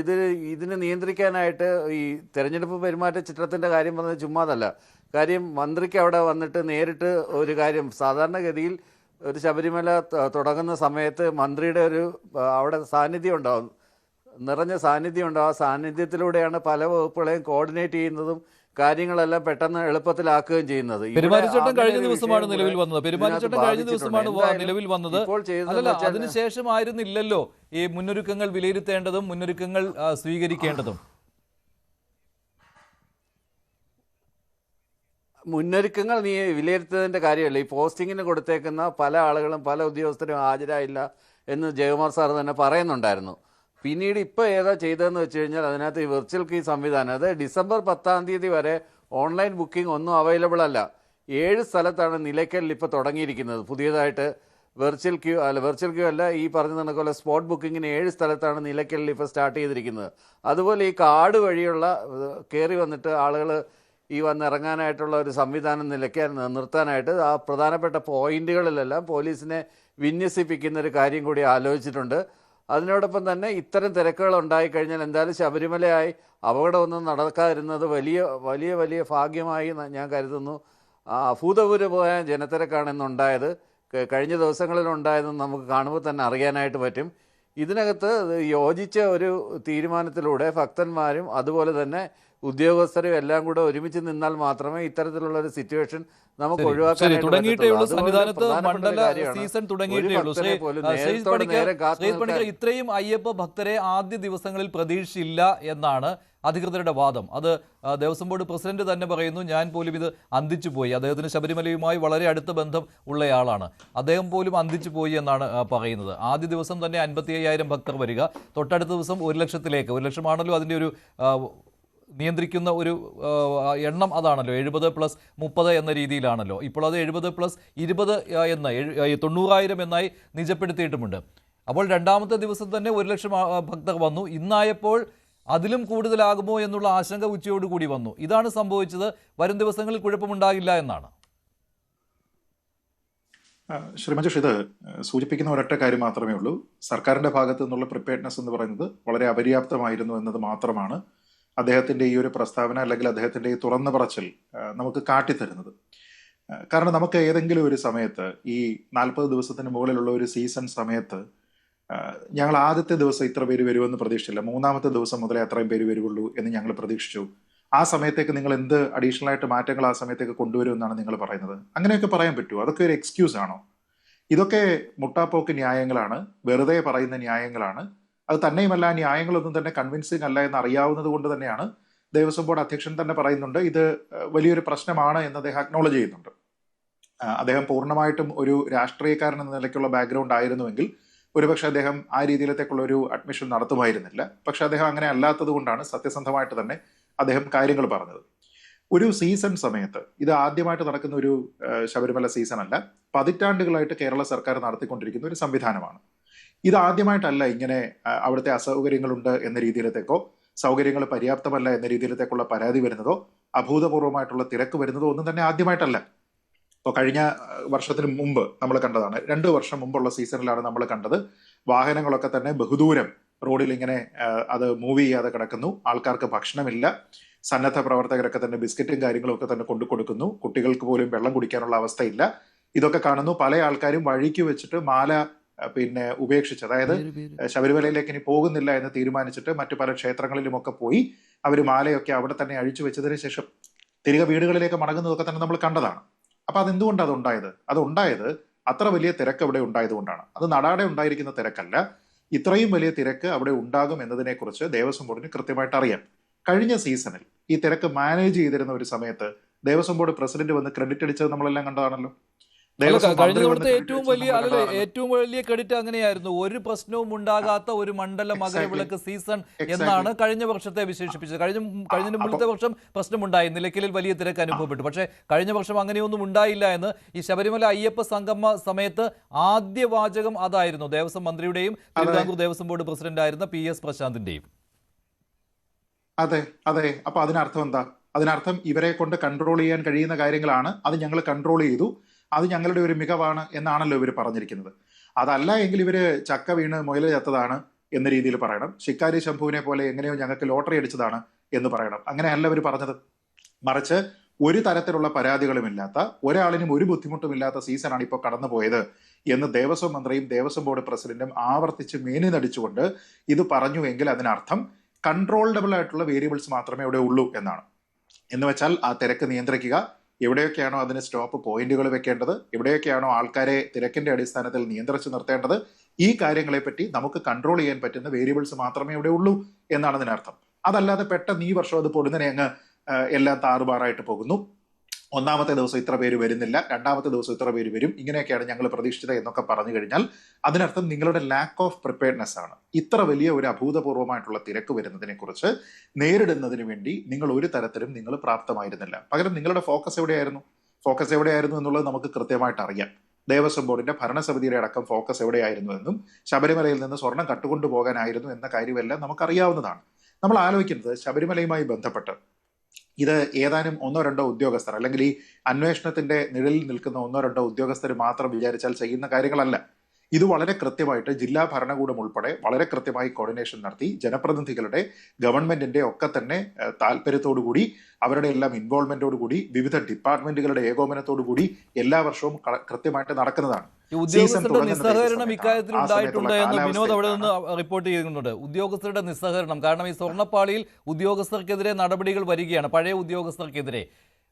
ഇതിനെ നിയന്ത്രിക്കാനായിട്ട് ഈ തെരഞ്ഞെടുപ്പ് പെരുമാറ്റച്ചട്ടത്തിൻ്റെ കാര്യം പറഞ്ഞത് ചുമ്മാതല്ല. കാര്യം മന്ത്രിക്ക് അവിടെ വന്നിട്ട് നേരിട്ട് ഒരു കാര്യം, സാധാരണഗതിയിൽ ഒരു ശബരിമല തുടങ്ങുന്ന സമയത്ത് മന്ത്രിയുടെ അവിടെ സാന്നിധ്യം ഉണ്ടാവും, നിറഞ്ഞ സാന്നിധ്യം ഉണ്ടാവും. ആ സാന്നിധ്യത്തിലൂടെയാണ് പല വകുപ്പുകളെയും കോർഡിനേറ്റ് ചെയ്യുന്നതും കാര്യങ്ങളെല്ലാം പെട്ടെന്ന് എളുപ്പത്തിലാക്കുകയും ചെയ്യുന്നത്. പെരുമാറ്റച്ചട്ടം കഴിഞ്ഞ ദിവസമാണ് നിലവിൽ വന്നത്. പെരുമാറ്റച്ചട്ടം കഴിഞ്ഞ ദിവസമാണ് നിലവിൽ വന്നത്. അല്ലല്ല, അതിനുശേഷം ആയിരുന്നില്ലല്ലോ ഈ മുന്നൊരുക്കങ്ങൾ വിലയിരുത്തേണ്ടതും മുന്നൊരുക്കങ്ങൾ സ്വീകരിക്കേണ്ടതും. മുന്നൊരുക്കങ്ങൾ വിലയിരുത്തുന്നതിൻ്റെ കാര്യമല്ല, ഈ പോസ്റ്റിങ്ങിന് കൊടുത്തേക്കുന്ന പല ആളുകളും പല ഉദ്യോഗസ്ഥരും ഹാജരായില്ല എന്ന് ജയകുമാർ സാർ തന്നെ പറയുന്നുണ്ടായിരുന്നു. പിന്നീട് ഇപ്പോൾ ഏതാ ചെയ്തതെന്ന് വെച്ച് കഴിഞ്ഞാൽ അതിനകത്ത് ഈ വെർച്വൽ ക്യൂ സംവിധാനം, അത് ഡിസംബർ 10-ാം തീയതി വരെ ഓൺലൈൻ ബുക്കിംഗ് ഒന്നും അവൈലബിൾ അല്ല. 7 സ്ഥലത്താണ് നിലയ്ക്കലിൽ ഇപ്പോൾ തുടങ്ങിയിരിക്കുന്നത് പുതിയതായിട്ട്. വെർച്വൽ ക്യൂ അല്ല, ഈ പറഞ്ഞ കണക്കുള്ള സ്പോട്ട് ബുക്കിങ്ങിന് 7 സ്ഥലത്താണ് നിലയ്ക്കലിൽ ഇപ്പോൾ സ്റ്റാർട്ട് ചെയ്തിരിക്കുന്നത്. അതുപോലെ ഈ കാട് വഴിയുള്ള കയറി വന്നിട്ട് ആളുകൾ ഈ വന്നിറങ്ങാനായിട്ടുള്ള ഒരു സംവിധാനം നിർത്താനായിട്ട് ആ പ്രധാനപ്പെട്ട പോയിന്റുകളിലെല്ലാം പോലീസിനെ വിന്യസിപ്പിക്കുന്നൊരു കാര്യം കൂടി ആലോചിച്ചിട്ടുണ്ട്. അതിനോടൊപ്പം തന്നെ ഇത്തരം തിരക്കുകൾ ഉണ്ടായിക്കഴിഞ്ഞാൽ എന്തായാലും ശബരിമലയായി അപകടമൊന്നും നടക്കാതിരുന്നത് വലിയ വലിയ വലിയ ഭാഗ്യമായി ഞാൻ കരുതുന്നു. അഭൂതപൂർവമായ ജനത്തിരക്കാണ് ഇന്നുണ്ടായത്, കഴിഞ്ഞ ദിവസങ്ങളിലുണ്ടായതെന്ന് നമുക്ക് കാണുമ്പോൾ തന്നെ അറിയാനായിട്ട് പറ്റും. ഇതിനകത്ത് യോജിച്ച ഒരു തീരുമാനത്തിലൂടെ ഭക്തന്മാരും അതുപോലെ തന്നെ ഉദ്യോഗസ്ഥരും എല്ലാം കൂടെ ഒരുമിച്ച് നിന്നാൽ മാത്രമേ ഇത്തരത്തിലുള്ള ഒരു സിറ്റുവേഷൻ നമുക്ക് ഒഴിവാക്കാൻ ഇത്രയും അയ്യപ്പ ഭക്തരെ ആദ്യ ദിവസങ്ങളിൽ പ്രതീക്ഷിച്ചില്ല എന്നാണ് അധികൃതരുടെ വാദം. അത് ദേവസ്വം ബോർഡ് പ്രസിഡന്റ് തന്നെ പറയുന്നു. ഞാൻ പോലും ഇത് അന്തിച്ചു പോയി, അദ്ദേഹത്തിന് ശബരിമലയുമായി വളരെ അടുത്ത ബന്ധം ഉള്ളയാളാണ്, അദ്ദേഹം പോലും അന്തിച്ചു പോയി എന്നാണ് പറയുന്നത്. ആദ്യ ദിവസം തന്നെ 55,000 ഭക്തർ വരിക, തൊട്ടടുത്ത ദിവസം 1 ലക്ഷത്തിലേക്ക്, 1 ലക്ഷമാണല്ലോ അതിൻ്റെ ഒരു നിയന്ത്രിക്കുന്ന ഒരു എണ്ണം, അതാണല്ലോ 70+30 എന്ന രീതിയിലാണല്ലോ. ഇപ്പോൾ അത് 70+20 എന്ന് 90,000 എന്നായി നിജപ്പെടുത്തിയിട്ടുമുണ്ട്. അപ്പോൾ രണ്ടാമത്തെ ദിവസം തന്നെ 1 ലക്ഷം ഭക്തർ വന്നു. ഇന്നായപ്പോൾ അതിലും കൂടുതലാകുമോ എന്നുള്ള ആശങ്ക ഉച്ചയോടുകൂടി വന്നു. ഇതാണ് സംഭവിച്ചത്. വരും ദിവസങ്ങളിൽ കുഴപ്പമുണ്ടാകില്ല എന്നാണ്. ശ്രീ മഞ്ജുഷ്, ഇത് സൂചിപ്പിക്കുന്ന ഒരൊറ്റ കാര്യം മാത്രമേ ഉള്ളൂ. സർക്കാരിന്റെ ഭാഗത്തു നിന്നുള്ള പ്രിപ്പയർഡ്നെസ് എന്ന് പറയുന്നത് വളരെ അപര്യാപ്തമായിരുന്നു എന്നത് മാത്രമാണ് അദ്ദേഹത്തിന്റെ ഈ ഒരു പ്രസ്താവന അല്ലെങ്കിൽ അദ്ദേഹത്തിന്റെ ഈ തുറന്നു പറച്ചിൽ നമുക്ക് കാട്ടിത്തരുന്നത്. കാരണം നമുക്ക് ഏതെങ്കിലും ഒരു സമയത്ത് ഈ 40 ദിവസത്തിന് മുകളിലുള്ള ഒരു സീസൺ സമയത്ത് ഞങ്ങൾ ആദ്യത്തെ ദിവസം ഇത്ര പേര് വരുമെന്ന് പ്രതീക്ഷിച്ചില്ല, 3-ാമത്തെ ദിവസം മുതലേ അത്രയും പേര് വരുള്ളൂ എന്ന് ഞങ്ങൾ പ്രതീക്ഷിച്ചു. ആ സമയത്തേക്ക് നിങ്ങൾ എന്ത് അഡീഷണൽ ആയിട്ട് മാറ്റങ്ങൾ ആ സമയത്തേക്ക് കൊണ്ടുവരുമെന്നാണ് നിങ്ങൾ പറയുന്നത്? അങ്ങനെയൊക്കെ പറയാൻ പറ്റുമോ? അതൊക്കെ ഒരു എക്സ്ക്യൂസ് ആണോ? ഇതൊക്കെ മുട്ടാപ്പോക്ക് ന്യായങ്ങളാണ്, വെറുതെ പറയുന്ന ന്യായങ്ങളാണ്. അത് തന്നെയുമല്ല, ന്യായങ്ങളൊന്നും തന്നെ കൺവിൻസിങ് അല്ല എന്ന് അറിയാവുന്നത് കൊണ്ട് തന്നെയാണ് ദേവസ്വം ബോർഡ് അധ്യക്ഷൻ തന്നെ പറയുന്നുണ്ട് ഇത് വലിയൊരു പ്രശ്നമാണ് എന്ന് അദ്ദേഹം അക്നോളജ് ചെയ്യുന്നുണ്ട്. അദ്ദേഹം പൂർണ്ണമായിട്ടും ഒരു രാഷ്ട്രീയക്കാരൻ എന്ന നിലയ്ക്കുള്ള ബാക്ക്ഗ്രൗണ്ട് ആയിരുന്നുവെങ്കിൽ ഒരുപക്ഷെ അദ്ദേഹം ആ രീതിയിലത്തേക്കുള്ള ഒരു അഡ്മിഷൻ നടത്തുമായിരുന്നില്ല. പക്ഷെ അദ്ദേഹം അങ്ങനെ അല്ലാത്തത് കൊണ്ടാണ് സത്യസന്ധമായിട്ട് തന്നെ അദ്ദേഹം കാര്യങ്ങൾ പറഞ്ഞത്. ഒരു സീസൺ സമയത്ത്, ഇത് ആദ്യമായിട്ട് നടക്കുന്ന ഒരു ശബരിമല സീസൺ അല്ല, പതിറ്റാണ്ടുകളായിട്ട് കേരള സർക്കാർ നടത്തിക്കൊണ്ടിരിക്കുന്ന ഒരു സംവിധാനമാണ്. ഇത് ആദ്യമായിട്ടല്ല ഇങ്ങനെ അവിടുത്തെ അസൗകര്യങ്ങളുണ്ട് എന്ന രീതിയിലത്തേക്കോ സൗകര്യങ്ങൾ പര്യാപ്തമല്ല എന്ന രീതിയിലത്തേക്കുള്ള പരാതി വരുന്നതോ അഭൂതപൂർവമായിട്ടുള്ള തിരക്ക് വരുന്നതോ ഒന്നും തന്നെ ആദ്യമായിട്ടല്ല. ഇപ്പോൾ കഴിഞ്ഞ വർഷത്തിന് മുമ്പ് നമ്മൾ കണ്ടതാണ്, 2 വർഷം മുമ്പുള്ള സീസണിലാണ് നമ്മൾ കണ്ടത് വാഹനങ്ങളൊക്കെ തന്നെ ബഹുദൂരം റോഡിൽ ഇങ്ങനെ അത് മൂവ് ചെയ്യാതെ കിടക്കുന്നു. ആൾക്കാർക്ക് ഭക്ഷണമില്ല. സന്നദ്ധ പ്രവർത്തകരൊക്കെ തന്നെ ബിസ്ക്കറ്റും കാര്യങ്ങളും ഒക്കെ തന്നെ കൊണ്ടു കൊടുക്കുന്നു. കുട്ടികൾക്ക് പോലും വെള്ളം കുടിക്കാനുള്ള അവസ്ഥയില്ല. ഇതൊക്കെ കാണുന്നു. പല ആൾക്കാരും വഴിക്ക് വെച്ചിട്ട് മാല ഉപേക്ഷിച്ച്, അതായത് ശബരിമലയിലേക്ക് ഇനി പോകുന്നില്ല എന്ന് തീരുമാനിച്ചിട്ട് മറ്റു പല ക്ഷേത്രങ്ങളിലുമൊക്കെ പോയി അവർ മാലയൊക്കെ അവിടെ തന്നെ അഴിച്ചു വെച്ചതിന് ശേഷം തിരികെ വീടുകളിലേക്ക് മടങ്ങുന്നതൊക്കെ തന്നെ നമ്മൾ കണ്ടതാണ്. അപ്പൊ അതെന്തുകൊണ്ടാണ് അതുണ്ടായത് അത്ര വലിയ തിരക്ക് അവിടെ ഉണ്ടായതുകൊണ്ടാണ്. അത് നടാടെ ഉണ്ടായിരിക്കുന്ന തിരക്കല്ല. ഇത്രയും വലിയ തിരക്ക് അവിടെ ഉണ്ടാകും എന്നതിനെ കുറിച്ച് ദേവസ്വം ബോർഡിന് കൃത്യമായിട്ട് അറിയാം. കഴിഞ്ഞ സീസണിൽ ഈ തിരക്ക് മാനേജ് ചെയ്തിരുന്ന ഒരു സമയത്ത് ദേവസ്വം ബോർഡ് പ്രസിഡന്റ് വന്ന് ക്രെഡിറ്റ് അടിച്ചത് നമ്മളെല്ലാം കണ്ടതാണല്ലോ. കഴിഞ്ഞ തവണത്തെ ഏറ്റവും വലിയ ക്രെഡിറ്റ് അങ്ങനെയായിരുന്നു. ഒരു പ്രശ്നവും ഉണ്ടാകാത്ത ഒരു മണ്ഡല മകരവിളക്ക് സീസൺ എന്നാണ് കഴിഞ്ഞ വർഷത്തെ വിശേഷിപ്പിച്ചത്. കഴിഞ്ഞ മുമ്പത്തെ വർഷം പ്രശ്നമുണ്ടായി, നിലയ്ക്കലിൽ വലിയ തിരക്ക് അനുഭവപ്പെട്ടു. പക്ഷേ കഴിഞ്ഞ വർഷം അങ്ങനെയൊന്നും ഉണ്ടായില്ല എന്ന് ഈ ശബരിമല അയ്യപ്പ സംഗമ സമയത്ത് ആദ്യ വാചകം അതായിരുന്നു, ദേവസ്വം മന്ത്രിയുടെയും തിരുവിതാംകൂർ ദേവസ്വം ബോർഡ് പ്രസിഡന്റായിരുന്ന PS പ്രശാന്തിന്റെയും. അതെ. അപ്പൊ അതിനർത്ഥം എന്താ? അതിനർത്ഥം ഇവരെ കൊണ്ട് കൺട്രോൾ ചെയ്യാൻ കഴിയുന്ന കാര്യങ്ങളാണ്, അത് ഞങ്ങൾ കൺട്രോൾ ചെയ്തു, അത് ഞങ്ങളുടെ ഒരു മികവാണ് എന്നാണല്ലോ ഇവർ പറഞ്ഞിരിക്കുന്നത്. അതല്ല എങ്കിൽ ഇവര് ചക്ക വീണ് മുയല് ചത്തതാണ് എന്ന രീതിയിൽ പറയണം. ശിക്കാരി ശംഭുവിനെ പോലെ എങ്ങനെയോ ഞങ്ങൾക്ക് ലോട്ടറി അടിച്ചതാണ് എന്ന് പറയണം. അങ്ങനെയല്ല ഇവർ പറഞ്ഞത്. മറിച്ച് ഒരു തരത്തിലുള്ള പരാതികളുമില്ലാത്ത, ഒരാളിനും ഒരു ബുദ്ധിമുട്ടുമില്ലാത്ത സീസണാണ് ഇപ്പോൾ കടന്നുപോയത് എന്ന് ദേവസ്വം മന്ത്രിയും ദേവസ്വം ബോർഡ് പ്രസിഡന്റും ആവർത്തിച്ച് മേനി നടിച്ചുകൊണ്ട് ഇത് പറഞ്ഞു എങ്കിൽ അതിനർത്ഥം കൺട്രോളബിൾ ആയിട്ടുള്ള വേരിയബിൾസ് മാത്രമേ അവിടെ ഉള്ളൂ എന്നാണ്. എന്ന് വെച്ചാൽ ആ തിരക്ക് നിയന്ത്രിക്കുക, എവിടെയൊക്കെയാണോ അതിന് സ്റ്റോപ്പ് പോയിന്റുകൾ വെക്കേണ്ടത്, എവിടെയൊക്കെയാണോ ആൾക്കാരെ തിരക്കിന്റെ അടിസ്ഥാനത്തിൽ നിയന്ത്രിച്ച് നിർത്തേണ്ടത്, ഈ കാര്യങ്ങളെപ്പറ്റി നമുക്ക് കൺട്രോൾ ചെയ്യാൻ പറ്റുന്ന വേരിയബിൾസ് മാത്രമേ ഇവിടെ ഉള്ളൂ എന്നാണ് അതിനർത്ഥം. അതല്ലാതെ പെട്ടെന്ന് ഈ വർഷം അത് പൊടുന്നനെ അങ്ങ് എല്ലാം താറുമാറായിട്ട് പോകുന്നു. ഒന്നാമത്തെ ദിവസം ഇത്ര പേര് വരുന്നില്ല, രണ്ടാമത്തെ ദിവസം ഇത്ര പേര് വരും, ഇങ്ങനെയൊക്കെയാണ് ഞങ്ങൾ പ്രതീക്ഷിച്ചത് എന്നൊക്കെ പറഞ്ഞു കഴിഞ്ഞാൽ അതിനർത്ഥം നിങ്ങളുടെ ലാക്ക് ഓഫ് പ്രിപ്പയർനെസ് ആണ്. ഇത്ര വലിയ ഒരു അഭൂതപൂർവമായിട്ടുള്ള തിരക്ക് വരുന്നതിനെ കുറിച്ച് നേരിടുന്നതിന് വേണ്ടി നിങ്ങൾ ഒരു തരത്തിലും നിങ്ങൾ പ്രാപ്തമായിരുന്നില്ല. പകരം നിങ്ങളുടെ ഫോക്കസ് എവിടെയായിരുന്നു എന്നുള്ളത് നമുക്ക് കൃത്യമായിട്ട് അറിയാം. ദേവസ്വം ബോർഡിന്റെ ഭരണസമിതിയുടെ അടക്കം ഫോക്കസ് എവിടെയായിരുന്നു എന്നും ശബരിമലയിൽ നിന്ന് സ്വർണം കട്ടുകൊണ്ടു പോകാനായിരുന്നു എന്ന കാര്യമെല്ലാം നമുക്കറിയാവുന്നതാണ്. നമ്മൾ ആലോചിക്കുന്നത് ശബരിമലയുമായി ബന്ധപ്പെട്ട് ഇത് ഏതാനും ഒന്നോ രണ്ടോ ഉദ്യോഗസ്ഥർ, അല്ലെങ്കിൽ ഈ അന്വേഷണത്തിന്റെ നിഴലിൽ നിൽക്കുന്ന ഒന്നോ രണ്ടോ ഉദ്യോഗസ്ഥർ മാത്രം വിചാരിച്ചാൽ ചെയ്യുന്ന കാര്യങ്ങളല്ല. ഇത് വളരെ കൃത്യമായിട്ട് ജില്ലാ ഭരണകൂടം ഉൾപ്പെടെ വളരെ കൃത്യമായി കോർഡിനേഷൻ നടത്തി ജനപ്രതിനിധികളുടെ, ഗവൺമെന്റിന്റെ ഒക്കെ തന്നെ താല്പര്യത്തോടുകൂടി, അവരുടെ എല്ലാം ഇൻവോൾവ്മെന്റോടുകൂടി, വിവിധ ഡിപ്പാർട്ട്മെന്റുകളുടെ ഏകോപനത്തോടുകൂടി എല്ലാ വർഷവും കൃത്യമായിട്ട് നടക്കുന്നതാണ്. ഉദ്യോഗസ്ഥരുടെ നിസ്സഹകരണം ഇക്കാര്യത്തിൽ ഉണ്ടായിട്ടുണ്ട് എന്ന് വിനോദ് അവിടെ നിന്ന് റിപ്പോർട്ട് ചെയ്യുന്നുണ്ട്. ഉദ്യോഗസ്ഥരുടെ നിസ്സഹകരണം കാരണം ഈ സ്വർണ്ണപ്പാളിയിൽ ഉദ്യോഗസ്ഥർക്കെതിരെ നടപടികൾ വരികയാണ്, പഴയ ഉദ്യോഗസ്ഥർക്കെതിരെ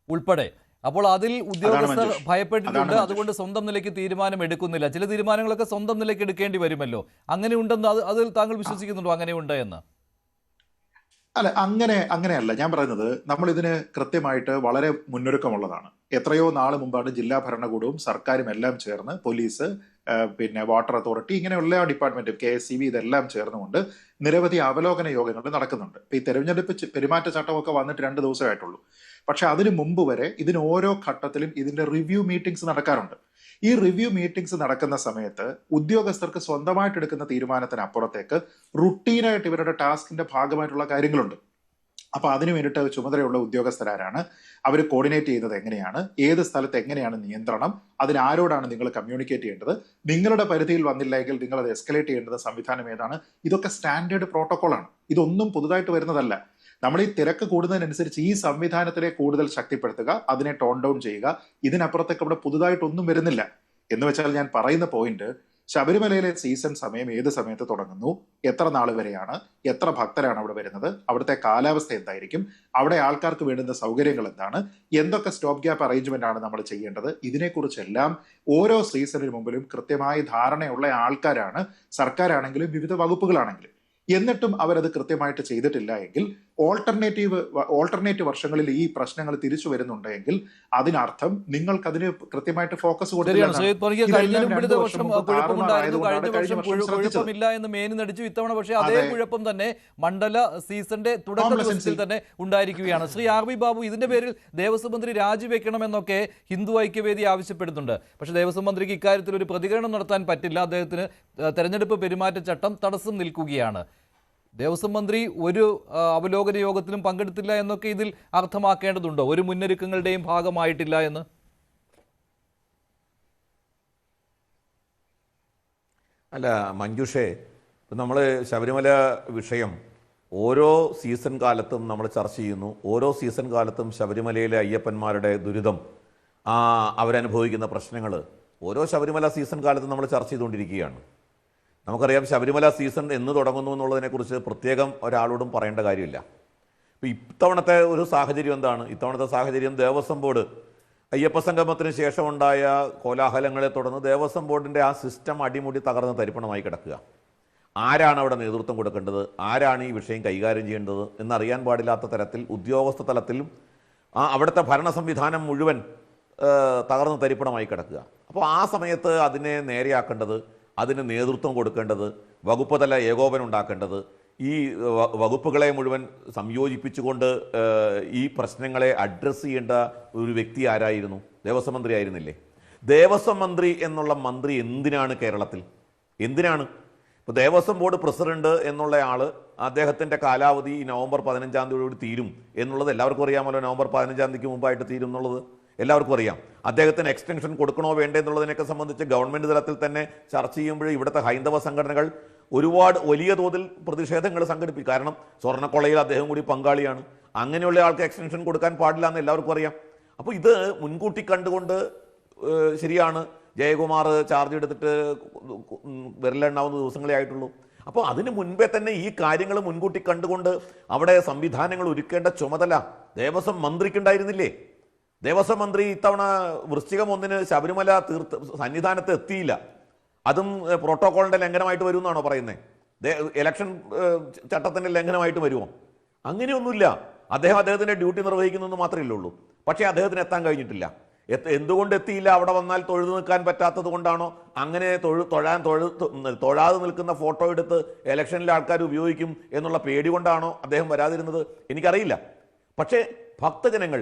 ഉൾപ്പെടെ. അപ്പോൾ അതിൽ ഉദ്യോഗസ്ഥർ ഭയപ്പെട്ടിട്ടുണ്ട്, അതുകൊണ്ട് സ്വന്തം നിലയ്ക്ക് തീരുമാനം എടുക്കുന്നില്ല. ചില തീരുമാനങ്ങളൊക്കെ സ്വന്തം നിലയ്ക്ക് എടുക്കേണ്ടി വരുമല്ലോ. അങ്ങനെ ഉണ്ടെന്ന് അതിൽ താങ്കൾ വിശ്വസിക്കുന്നുണ്ടോ? അങ്ങനെ ഉണ്ട് എന്ന്? അല്ല, അങ്ങനെയല്ല ഞാൻ പറയുന്നത്. നമ്മൾ ഇതിന് കൃത്യമായിട്ട് വളരെ മുന്നൊരുക്കമുള്ളതാണ്. എത്രയോ നാൾ മുമ്പാണ് ജില്ലാ ഭരണകൂടവും സർക്കാരും എല്ലാം ചേർന്ന്, പോലീസ്, വാട്ടർ അതോറിറ്റി, ഇങ്ങനെയുള്ള ഡിപ്പാർട്ട്മെന്റും KSCB ഇതെല്ലാം ചേർന്നുകൊണ്ട് നിരവധി അവലോകന യോഗങ്ങൾ നടക്കുന്നുണ്ട്. ഈ തെരഞ്ഞെടുപ്പ് പെരുമാറ്റച്ചട്ടമൊക്കെ വന്നിട്ട് 2 ദിവസമായിട്ടുള്ളൂ. പക്ഷെ അതിനു മുമ്പ് വരെ ഇതിന് ഓരോ ഘട്ടത്തിലും ഇതിന്റെ റിവ്യൂ മീറ്റിംഗ്സ് നടക്കാറുണ്ട്. ഈ റിവ്യൂ മീറ്റിംഗ്സ് നടക്കുന്ന സമയത്ത് ഉദ്യോഗസ്ഥർക്ക് സ്വന്തമായിട്ട് എടുക്കുന്ന തീരുമാനത്തിനപ്പുറത്തേക്ക് റുട്ടീനായിട്ട് ഇവരുടെ ടാസ്കിന്റെ ഭാഗമായിട്ടുള്ള കാര്യങ്ങളുണ്ട്. അപ്പൊ അതിനു വേണ്ടിയിട്ട് ചുമതലയുള്ള ഉദ്യോഗസ്ഥരാരാണ്, അവർ കോർഡിനേറ്റ് ചെയ്യുന്നത് എങ്ങനെയാണ്, ഏത് സ്ഥലത്ത് എങ്ങനെയാണ് നിയന്ത്രണം, അതിനാരോടാണ് നിങ്ങൾ കമ്മ്യൂണിക്കേറ്റ് ചെയ്യേണ്ടത്, നിങ്ങളുടെ പരിധിയിൽ വന്നില്ല എങ്കിൽ നിങ്ങൾ അത് എസ്കലേറ്റ് ചെയ്യേണ്ടത് സംവിധാനം ഏതാണ്, ഇതൊക്കെ സ്റ്റാൻഡേർഡ് പ്രോട്ടോകോളാണ്. ഇതൊന്നും പുതുതായിട്ട് വരുന്നതല്ല. നമ്മൾ ഈ തിരക്ക് കൂടുന്നതിനനുസരിച്ച് ഈ സംവിധാനത്തിലെ കൂടുതൽ ശക്തിപ്പെടുത്തുക, അതിനെ ടോൺ ഡൗൺ ചെയ്യുക. ഇതിനപ്പുറത്തേക്ക് അവിടെ പുതുതായിട്ടൊന്നും വരുന്നില്ല. എന്ന് വെച്ചാൽ ഞാൻ പറയുന്ന പോയിന്റ്, ശബരിമലയിലെ സീസൺ സമയം ഏത് സമയത്ത് തുടങ്ങുന്നു, എത്ര നാൾ വരെയാണ്, എത്ര ഭക്തരാണ് അവിടെ വരുന്നത്, അവിടുത്തെ കാലാവസ്ഥ എന്തായിരിക്കും, അവിടെ ആൾക്കാർക്ക് വേണ്ടുന്ന സൗകര്യങ്ങൾ എന്താണ്, എന്തൊക്കെ സ്റ്റോപ്പ് ഗ്യാപ്പ് അറേഞ്ച്മെന്റ് ആണ് നമ്മൾ ചെയ്യേണ്ടത്, ഇതിനെക്കുറിച്ചെല്ലാം ഓരോ സീസണിന് മുമ്പിലും കൃത്യമായി ധാരണയുള്ള ആൾക്കാരാണ് സർക്കാരാണെങ്കിലും വിവിധ വകുപ്പുകളാണെങ്കിലും. എന്നിട്ടും അവരത് കൃത്യമായിട്ട് ചെയ്തിട്ടില്ല എങ്കിൽ, ഓൾട്ടർനേറ്റ് വർഷങ്ങളിൽ ഈ പ്രശ്നങ്ങൾ തിരിച്ചു വരുന്നുണ്ടെങ്കിൽ അതിനർത്ഥം നിങ്ങൾക്ക് അതിന് കൃത്യമായിട്ട് ഫോക്കസ് കുഴപ്പമില്ല എന്ന് മേനി നടിച്ചു ഇത്തവണ. പക്ഷേ അതേ കുഴപ്പം തന്നെ മണ്ഡല സീസന്റെ തുടക്കത്തിൽ തന്നെ ഉണ്ടായിരിക്കുകയാണ്. ശ്രീ RB ബാബു, ഇതിന്റെ പേരിൽ ദേവസ്വം മന്ത്രി രാജിവെക്കണമെന്നൊക്കെ ഹിന്ദു ഐക്യവേദി ആവശ്യപ്പെടുന്നുണ്ട്. പക്ഷേ ദേവസ്വം മന്ത്രിക്ക് ഇക്കാര്യത്തിൽ ഒരു പ്രതികരണം നടത്താൻ പറ്റില്ല. അദ്ദേഹത്തിന് തെരഞ്ഞെടുപ്പ് പെരുമാറ്റച്ചട്ടം തടസ്സം നിൽക്കുകയാണ്. ദേവസ്വം മന്ത്രി ഒരു അവലോകന യോഗത്തിലും പങ്കെടുത്തില്ല എന്നൊക്കെ ഇതിൽ അർത്ഥമാക്കേണ്ടതുണ്ടോ? ഒരു മുന്നൊരുക്കങ്ങളുടെയും ഭാഗമായിട്ടില്ല എന്ന്? അല്ല മഞ്ജുഷേ, നമ്മൾ ശബരിമല വിഷയം ഓരോ സീസൺ കാലത്തും നമ്മൾ ചർച്ച ചെയ്യുന്നു. ഓരോ സീസൺ കാലത്തും ശബരിമലയിലെ അയ്യപ്പന്മാരുടെ ദുരിതം, അവരനുഭവിക്കുന്ന പ്രശ്നങ്ങൾ ഓരോ ശബരിമല സീസൺ കാലത്തും നമ്മൾ ചർച്ച ചെയ്തുകൊണ്ടിരിക്കുകയാണ്. നമുക്കറിയാം ശബരിമല സീസൺ എന്ന് തുടങ്ങുന്നു എന്നുള്ളതിനെക്കുറിച്ച് പ്രത്യേകം ഒരാളോടും പറയേണ്ട കാര്യമില്ല. ഇപ്പോൾ ഇത്തവണത്തെ ഒരു സാഹചര്യം എന്താണ്? ഇത്തവണത്തെ സാഹചര്യം ദേവസ്വം ബോർഡ് അയ്യപ്പ സംഗമത്തിന് ശേഷമുണ്ടായ കോലാഹലങ്ങളെ തുടർന്ന് ദേവസ്വം ബോർഡിൻ്റെ ആ സിസ്റ്റം അടിമുടി തകർന്ന് തരിപ്പണമായി കിടക്കുക. ആരാണ് അവിടെ നേതൃത്വം കൊടുക്കേണ്ടത്, ആരാണ് ഈ വിഷയം കൈകാര്യം ചെയ്യേണ്ടത് എന്നറിയാൻ പാടില്ലാത്ത തരത്തിൽ ഉദ്യോഗസ്ഥ തലത്തിലും അവിടുത്തെ ഭരണ സംവിധാനം മുഴുവൻ തകർന്ന് തരിപ്പണമായി കിടക്കുക. അപ്പോൾ ആ സമയത്ത് അതിനെ നേരെയാക്കേണ്ടത്, അതിന് നേതൃത്വം കൊടുക്കേണ്ടത്, വകുപ്പ് തല ഏകോപനം ഉണ്ടാക്കേണ്ടത്, ഈ വകുപ്പുകളെ മുഴുവൻ സംയോജിപ്പിച്ചുകൊണ്ട് ഈ പ്രശ്നങ്ങളെ അഡ്രസ്സ് ചെയ്യേണ്ട ഒരു വ്യക്തി ആരായിരുന്നു? ദേവസ്വം മന്ത്രി ആയിരുന്നില്ലേ? ദേവസ്വം മന്ത്രി എന്നുള്ള മന്ത്രി എന്തിനാണ് കേരളത്തിൽ? എന്തിനാണ്? ഇപ്പോൾ ദേവസ്വം ബോർഡ് പ്രസിഡന്റ് എന്നുള്ള ആൾ, അദ്ദേഹത്തിൻ്റെ കാലാവധി നവംബർ 15-ാം തീയതിയോട് തീരും എന്നുള്ളത് എല്ലാവർക്കും അറിയാമല്ലോ. നവംബർ 15-ാം തീയതിക്ക് മുമ്പായിട്ട് തീരും എന്നുള്ളത് എല്ലാവർക്കും അറിയാം. അദ്ദേഹത്തിന് എക്സ്റ്റൻഷൻ കൊടുക്കണോ വേണ്ടേ എന്നുള്ളതിനൊക്കെ സംബന്ധിച്ച് ഗവൺമെൻറ് തലത്തിൽ തന്നെ ചർച്ച ചെയ്യുമ്പോൾ ഇവിടുത്തെ ഹൈന്ദവ സംഘടനകൾ ഒരുപാട് വലിയ തോതിൽ പ്രതിഷേധങ്ങൾ സംഘടിപ്പിക്കും. കാരണം സ്വർണ്ണക്കൊള്ളയിൽ അദ്ദേഹം കൂടി പങ്കാളിയാണ്. അങ്ങനെയുള്ള ആൾക്ക് എക്സ്റ്റൻഷൻ കൊടുക്കാൻ പാടില്ല എന്ന് എല്ലാവർക്കും അറിയാം. അപ്പോൾ ഇത് മുൻകൂട്ടി കണ്ടുകൊണ്ട് ശരിയാണ്, ജയകുമാർ ചാർജ് എടുത്തിട്ട് വിരലെണ്ണാവുന്ന ദിവസങ്ങളേ ആയിട്ടുള്ളൂ. അപ്പോൾ അതിന് മുൻപേ തന്നെ ഈ കാര്യങ്ങൾ മുൻകൂട്ടി കണ്ടുകൊണ്ട് അവിടെ സംവിധാനങ്ങൾ ഒരുക്കേണ്ട ചുമതല ദേവസ്വം മന്ത്രിക്കുണ്ടായിരുന്നില്ലേ? ദേവസ്വം മന്ത്രി ഇത്തവണ വൃശ്ചികം 1-ന് ശബരിമല സന്നിധാനത്ത് എത്തിയില്ല. അതും പ്രോട്ടോക്കോളിൻ്റെ ലംഘനമായിട്ട് വരുമെന്നാണോ പറയുന്നത്? ഇലക്ഷൻ ചട്ടത്തിൻ്റെ ലംഘനമായിട്ട് വരുമോ? അങ്ങനെയൊന്നുമില്ല. അദ്ദേഹത്തിൻ്റെ ഡ്യൂട്ടി നിർവഹിക്കുന്നതെന്ന് മാത്രമേ ഉള്ളൂ. പക്ഷേ അദ്ദേഹത്തിന് എത്താൻ കഴിഞ്ഞിട്ടില്ല. എന്തുകൊണ്ട് എത്തിയില്ല? അവിടെ വന്നാൽ തൊഴുതു നിൽക്കാൻ പറ്റാത്തത് കൊണ്ടാണോ? അങ്ങനെ തൊഴാതെ നിൽക്കുന്ന ഫോട്ടോ എടുത്ത് ഇലക്ഷനിലെ ആൾക്കാർ ഉപയോഗിക്കും എന്നുള്ള പേടി കൊണ്ടാണോ അദ്ദേഹം വരാതിരുന്നത്? എനിക്കറിയില്ല. പക്ഷേ ഭക്തജനങ്ങൾ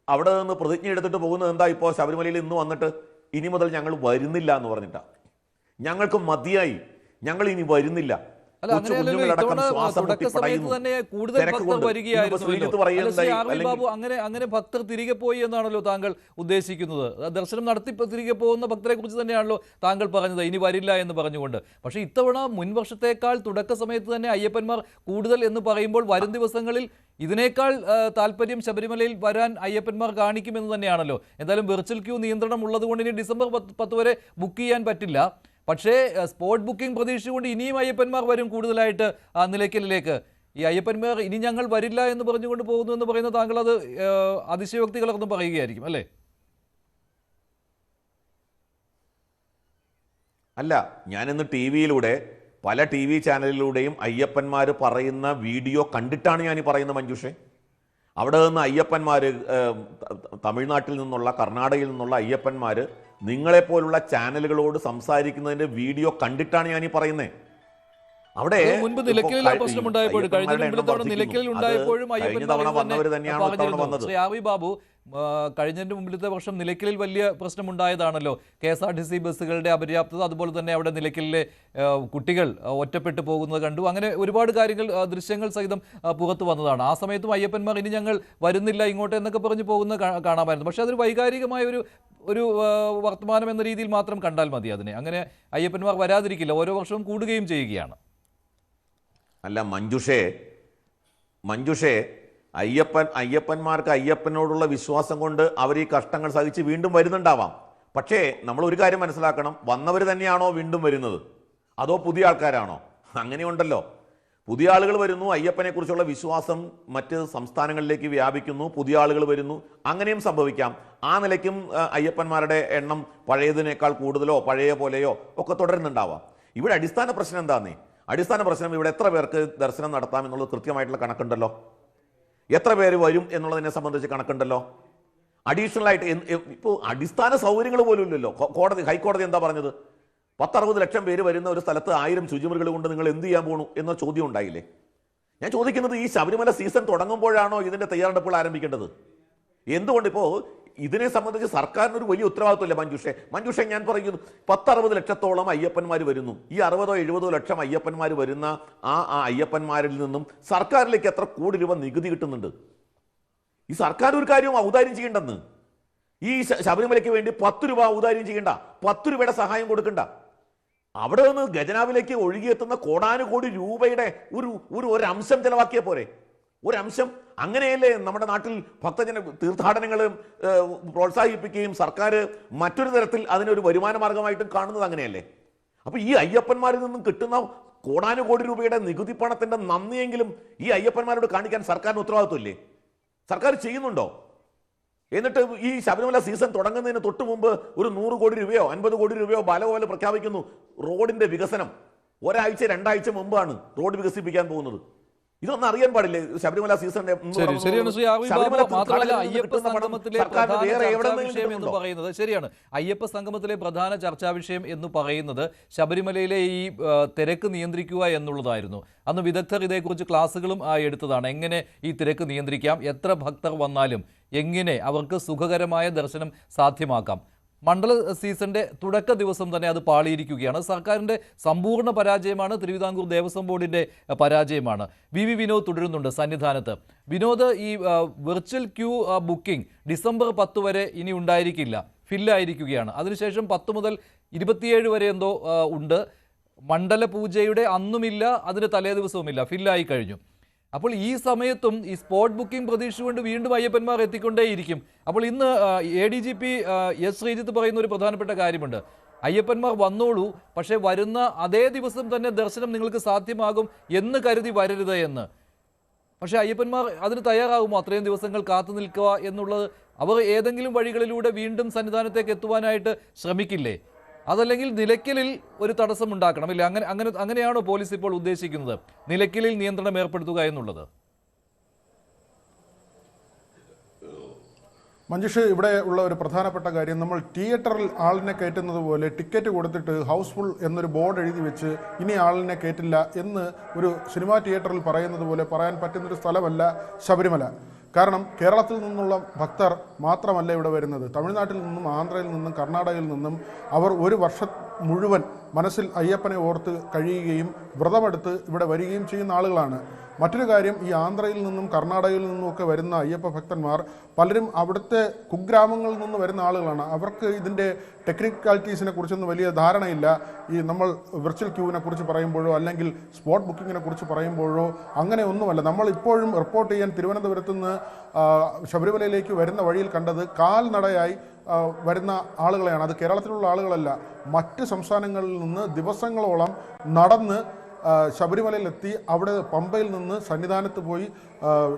അവിടെ നിന്ന് പ്രതിജ്ഞ എടുത്തിട്ട് പോകുന്നത് എന്താ? ഇപ്പോൾ ശബരിമലയിൽ ഇന്ന് വന്നിട്ട് ഇനി മുതൽ ഞങ്ങൾ വരുന്നില്ല എന്ന് പറഞ്ഞിട്ടാ. ഞങ്ങൾക്ക് മതിയായി, ഞങ്ങൾ ഇനി വരുന്നില്ല. അങ്ങനെ ഭക്തർ തിരികെ പോയി എന്നാണല്ലോ താങ്കൾ ഉദ്ദേശിക്കുന്നത്? ദർശനം നടത്തി തിരികെ പോകുന്ന ഭക്തരെ കുറിച്ച് തന്നെയാണല്ലോ താങ്കൾ പറഞ്ഞത്, ഇനി വരില്ല എന്ന് പറഞ്ഞുകൊണ്ട്. പക്ഷേ ഇത്തവണ മുൻവർഷത്തേക്കാൾ തുടക്ക സമയത്ത് തന്നെ അയ്യപ്പന്മാർ കൂടുതൽ എന്ന് പറയുമ്പോൾ വരും ദിവസങ്ങളിൽ ഇതിനേക്കാൾ താല്പര്യം ശബരിമലയിൽ വരാൻ അയ്യപ്പന്മാർ കാണിക്കുമെന്ന് തന്നെയാണല്ലോ. എന്തായാലും വെർച്വൽ ക്യൂ നിയന്ത്രണം ഉള്ളതുകൊണ്ട് ഇനി ഡിസംബർ 10 വരെ ബുക്ക് ചെയ്യാൻ പറ്റില്ല. പക്ഷേ സ്പോട്ട് ബുക്കിംഗ് പ്രതീക്ഷിച്ചുകൊണ്ട് ഇനിയും അയ്യപ്പന്മാർ വരും കൂടുതലായിട്ട് നിലയ്ക്കലിലേക്ക്. ഈ അയ്യപ്പന്മാർ ഇനി ഞങ്ങൾ വരില്ല എന്ന് പറഞ്ഞുകൊണ്ട് പോകുന്നു എന്ന് പറയുന്ന താങ്കൾ അത് അതിശയോക്തി കലർന്നും പറയുകയായിരിക്കും അല്ലേ? അല്ല, ഞാനിന്ന് ടി വിയിലൂടെ പല ടി വി ചാനലിലൂടെയും അയ്യപ്പന്മാർ പറയുന്ന വീഡിയോ കണ്ടിട്ടാണ് ഞാൻ ഈ പറയുന്നത് മഞ്ജുഷേ. അവിടെ നിന്ന് അയ്യപ്പന്മാർ, തമിഴ്നാട്ടിൽ നിന്നുള്ള, കർണാടകയിൽ നിന്നുള്ള അയ്യപ്പന്മാർ നിങ്ങളെപ്പോലുള്ള ചാനലുകളോട് സംസാരിക്കുന്നതിൻ്റെ വീഡിയോ കണ്ടിട്ടാണ് ഞാൻ ഈ പറയുന്നത്. അവിടെ മുൻപ് നിലയ്ക്കലിൽ പ്രശ്നമുണ്ടായപ്പോഴും കഴിഞ്ഞ തവണ വന്നവർ തന്നെയാണ് വന്നത്. ശ്രീ ആർ വി ബാബു, കഴിഞ്ഞതിൻ്റെ മുമ്പിലത്തെ വർഷം നിലയ്ക്കലിൽ വലിയ പ്രശ്നമുണ്ടായതാണല്ലോ. KSRTC ബസ്സുകളുടെ അപര്യാപ്തത, അതുപോലെ തന്നെ അവിടെ നിലയ്ക്കലിലെ കുട്ടികൾ ഒറ്റപ്പെട്ടു പോകുന്നത് കണ്ടു. അങ്ങനെ ഒരുപാട് കാര്യങ്ങൾ ദൃശ്യങ്ങൾ സഹിതം പുറത്തു വന്നതാണ്. ആ സമയത്തും അയ്യപ്പന്മാർ ഇനി ഞങ്ങൾ വരുന്നില്ല ഇങ്ങോട്ട് എന്നൊക്കെ പറഞ്ഞ് പോകുന്നത് കാണാമായിരുന്നു. പക്ഷേ അതൊരു വൈകാരികമായ ഒരു വർത്തമാനം എന്ന രീതിയിൽ മാത്രം കണ്ടാൽ മതി അതിനെ. അങ്ങനെ അയ്യപ്പന്മാർ വരാതിരിക്കില്ല, ഓരോ വർഷവും കൂടുകയും ചെയ്യുകയാണ്. അല്ല മഞ്ജുഷേ അയ്യപ്പന്മാർക്ക് അയ്യപ്പനോടുള്ള വിശ്വാസം കൊണ്ട് അവർ ഈ കഷ്ടങ്ങൾ സഹിച്ച് വീണ്ടും വരുന്നുണ്ടാവാം. പക്ഷേ നമ്മൾ ഒരു കാര്യം മനസ്സിലാക്കണം, വന്നവർ തന്നെയാണോ വീണ്ടും വരുന്നത്, അതോ പുതിയ ആൾക്കാരാണോ? അങ്ങനെയുണ്ടല്ലോ. പുതിയ ആളുകൾ വരുന്നു, അയ്യപ്പനെക്കുറിച്ചുള്ള വിശ്വാസം മറ്റ് സംസ്ഥാനങ്ങളിലേക്ക് വ്യാപിക്കുന്നു, പുതിയ ആളുകൾ വരുന്നു, അങ്ങനെയും സംഭവിക്കാം. ആ നിലയ്ക്കും അയ്യപ്പന്മാരുടെ എണ്ണം പഴയതിനേക്കാൾ കൂടുതലോ പഴയ പോലെയോ ഒക്കെ തുടരുന്നുണ്ടാവാം. ഇവിടെ അടിസ്ഥാന പ്രശ്നം എന്താന്നേ? അടിസ്ഥാന പ്രശ്നം ഇവിടെ എത്ര പേർക്ക് ദർശനം നടത്താം എന്നുള്ളത് കൃത്യമായിട്ടുള്ള കണക്കുണ്ടല്ലോ. എത്ര പേര് വരും എന്നുള്ളതിനെ സംബന്ധിച്ച് കണക്കുണ്ടല്ലോ. അഡീഷണൽ ആയിട്ട് ഇപ്പോൾ അടിസ്ഥാന സൗകര്യങ്ങൾ പോലും ഇല്ലല്ലോ. ഹൈക്കോടതി എന്താ പറഞ്ഞത്? 10-60 ലക്ഷം പേര് വരുന്ന ഒരു സ്ഥലത്ത് 1000 ശുചിമുറികൾ കൊണ്ട് നിങ്ങൾ എന്ത് ചെയ്യാൻ പോകണു എന്ന ചോദ്യം ഉണ്ടായില്ലേ? ഞാൻ ചോദിക്കുന്നത്, ഈ ശബരിമല സീസൺ തുടങ്ങുമ്പോഴാണോ ഇതിൻ്റെ തയ്യാറെടുപ്പുകൾ ആരംഭിക്കേണ്ടത്? എന്തുകൊണ്ട് ഇപ്പോൾ ഇതിനെ സംബന്ധിച്ച് സർക്കാരിന് ഒരു വലിയ ഉത്തരവാദിത്വമില്ല മഞ്ജുഷേ ഞാൻ പറയുന്നു, 10-60 ലക്ഷത്തോളം അയ്യപ്പന്മാർ വരുന്നു. ഈ 60-70 ലക്ഷം അയ്യപ്പന്മാർ വരുന്ന ആ അയ്യപ്പന്മാരിൽ നിന്നും സർക്കാരിലേക്ക് എത്ര കോടി രൂപ നികുതി കിട്ടുന്നുണ്ട്? ഈ സർക്കാർ ഒരു കാര്യവും ഔദാര്യം ചെയ്യേണ്ടെന്ന്. ഈ ശബരിമലയ്ക്ക് വേണ്ടി 10 രൂപ ഔദാര്യം ചെയ്യണ്ട, 10 രൂപയുടെ സഹായം കൊടുക്കണ്ട. അവിടെ നിന്ന് ഖജനാവിലേക്ക് ഒഴുകിയെത്തുന്ന കോടാനുകോടി രൂപയുടെ ഒരു അംശം ചെലവാക്കിയ പോരെ? ഒരംശം. അങ്ങനെയല്ലേ നമ്മുടെ നാട്ടിൽ ഭക്തജന തീർത്ഥാടനങ്ങൾ പ്രോത്സാഹിപ്പിക്കുകയും സർക്കാർ മറ്റൊരു തരത്തിൽ അതിനൊരു വരുമാന മാർഗമായിട്ടും കാണുന്നത് അങ്ങനെയല്ലേ? അപ്പൊ ഈ അയ്യപ്പന്മാരിൽ നിന്നും കിട്ടുന്ന കോടാനുകോടി രൂപയുടെ നികുതി പണത്തിന്റെ നന്ദിയെങ്കിലും ഈ അയ്യപ്പന്മാരോട് കാണിക്കാൻ സർക്കാരിന് ഉത്തരവാദിത്വമില്ലേ? സർക്കാർ ചെയ്യുന്നുണ്ടോ? എന്നിട്ട് ഈ ശബരിമല സീസൺ തുടങ്ങുന്നതിന് തൊട്ട് മുമ്പ് ഒരു 100 കോടി രൂപയോ 50 കോടി രൂപയോ പോലെ പ്രഖ്യാപിക്കുന്നു. റോഡിന്റെ വികസനം ഒരാഴ്ച 2 ആഴ്ച മുമ്പാണ് റോഡ് വികസിപ്പിക്കാൻ പോകുന്നത്. ഇതൊന്നും അറിയാൻ പാടില്ലേ? ശബരിമല സീസണിന്റെ ശരിയാണ് ശ്രീ ആർ വി ബാബു. മാത്രമല്ല അയ്യപ്പ സംഗമത്തിലെ പ്രധാന ചർച്ചാ വിഷയം എന്ന് പറയുന്നത് ശരിയാണ്. അയ്യപ്പ സംഗമത്തിലെ പ്രധാന ചർച്ചാ വിഷയം എന്ന് പറയുന്നത് ശബരിമലയിലെ ഈ തിരക്ക് നിയന്ത്രിക്കുക എന്നുള്ളതായിരുന്നു. അന്ന് വിദഗ്ധർ ഇതേക്കുറിച്ച് ക്ലാസ്സുകളും എടുത്തതാണ്. എങ്ങനെ ഈ തിരക്ക് നിയന്ത്രിക്കാം, എത്ര ഭക്തർ വന്നാലും എങ്ങനെ അവർക്ക് സുഖകരമായ ദർശനം സാധ്യമാക്കാം. മണ്ഡല സീസണിന്റെ തുടക്ക ദിവസം തന്നെ അത് പാളിയിരിക്കുകയാണ്. സർക്കാരിന്റെ സമ്പൂർണ്ണ പരാജയമാണ്, തിരുവിതാംകൂർ ദേവസ്വം ബോർഡിന്റെ പരാജയമാണ്. വി വിനോദ് തുടരുന്നുണ്ട് സന്നിധാനത്ത്. വിനോദ്, ഈ വെർച്വൽ ക്യൂ ബുക്കിംഗ് ഡിസംബർ 10 വരെ ഇനി ഉണ്ടായിരിക്കില്ല, ഫില്ലായിരിക്കുകയാണ്. അതിനുശേഷം 10 മുതൽ 27 വരെ എന്തോ ഉണ്ട്. മണ്ഡല പൂജയുടെ അന്നുമില്ല, അതിന് തലേ ദിവസവുമില്ല, ഫില്ലായി കഴിഞ്ഞു. അപ്പോൾ ഈ സമയത്തും ഈ സ്പോട്ട് ബുക്കിംഗ് പ്രതീക്ഷിച്ചുകൊണ്ട് വീണ്ടും അയ്യപ്പന്മാർ എത്തിക്കൊണ്ടേയിരിക്കും. അപ്പോൾ ഇന്ന് ADGP എസ് ശ്രീജിത്ത് പറയുന്ന ഒരു പ്രധാനപ്പെട്ട കാര്യമുണ്ട്. അയ്യപ്പന്മാർ വന്നോളൂ, പക്ഷേ വരുന്ന അതേ ദിവസം തന്നെ ദർശനം നിങ്ങൾക്ക് സാധ്യമാകും എന്ന് കരുതി വരരുത് എന്ന്. പക്ഷേ അയ്യപ്പന്മാർ അതിന് തയ്യാറാകുമോ? അത്രയും ദിവസങ്ങൾ കാത്തു നിൽക്കുക എന്നുള്ളത്, അവർ ഏതെങ്കിലും വഴികളിലൂടെ വീണ്ടും സന്നിധാനത്തേക്ക് എത്തുവാനായിട്ട് ശ്രമിക്കില്ലേ? അതല്ലെങ്കിൽ നിലയ്ക്കലിൽ ഒരു തടസ്സം ഉണ്ടാക്കണം, ഇല്ല? അങ്ങനെയാണോ പോലീസ് ഇപ്പോൾ ഉദ്ദേശിക്കുന്നത്, നിലയ്ക്കലിൽ നിയന്ത്രണം ഏർപ്പെടുത്തുക എന്നുള്ളത്? മഞ്ജുഷ്, ഇവിടെ ഉള്ള ഒരു പ്രധാനപ്പെട്ട കാര്യം, നമ്മൾ തിയേറ്ററിൽ ആളിനെ കയറ്റുന്നത് പോലെ ടിക്കറ്റ് കൊടുത്തിട്ട് ഹൗസ്ഫുൾ എന്നൊരു ബോർഡ് എഴുതി വെച്ച് ഇനി ആളിനെ കയറ്റില്ല എന്ന് ഒരു സിനിമാ തിയേറ്ററിൽ പറയുന്നത് പോലെ പറയാൻ പറ്റുന്നൊരു സ്ഥലമല്ല ശബരിമല. കാരണം കേരളത്തിൽ നിന്നുള്ള ഭക്തർ മാത്രമല്ല ഇവിടെ വരുന്നത്. തമിഴ്നാട്ടിൽ നിന്നും, ആന്ധ്രയിൽ നിന്നും, കർണാടകയിൽ നിന്നും അവർ ഒരു വർഷം മുഴുവൻ മനസ്സിൽ അയ്യപ്പനെ ഓർത്ത് കഴിയുകയും വ്രതമെടുത്ത് ഇവിടെ വരികയും ചെയ്യുന്ന ആളുകളാണ്. മറ്റൊരു കാര്യം, ഈ ആന്ധ്രയിൽ നിന്നും കർണാടകയിൽ നിന്നുമൊക്കെ വരുന്ന അയ്യപ്പ ഭക്തന്മാർ പലരും അവിടുത്തെ കുഗ്രാമങ്ങളിൽ നിന്ന് വരുന്ന ആളുകളാണ്. അവർക്ക് ഇതിൻ്റെ ടെക്നിക്കാലിറ്റീസിനെ കുറിച്ചൊന്നും വലിയ ധാരണയില്ല. ഈ നമ്മൾ വിർച്വൽ ക്യൂവിനെ കുറിച്ച് പറയുമ്പോഴോ അല്ലെങ്കിൽ സ്പോട്ട് ബുക്കിങ്ങിനെ കുറിച്ച് പറയുമ്പോഴോ അങ്ങനെ ഒന്നുമല്ല. നമ്മൾ ഇപ്പോഴും റിപ്പോർട്ട് ചെയ്യാൻ തിരുവനന്തപുരത്ത് നിന്ന് ശബരിമലയിലേക്ക് വരുന്ന വഴിയിൽ കണ്ടത് കാൽനടയായി വരുന്ന ആളുകളെയാണ്. അത് കേരളത്തിലുള്ള ആളുകളല്ല, മറ്റ് സംസ്ഥാനങ്ങളിൽ നിന്ന് ദിവസങ്ങളോളം നടന്ന് ശബരിമലയിലെത്തി അവിടെ പമ്പയിൽ നിന്ന് സന്നിധാനത്ത് പോയി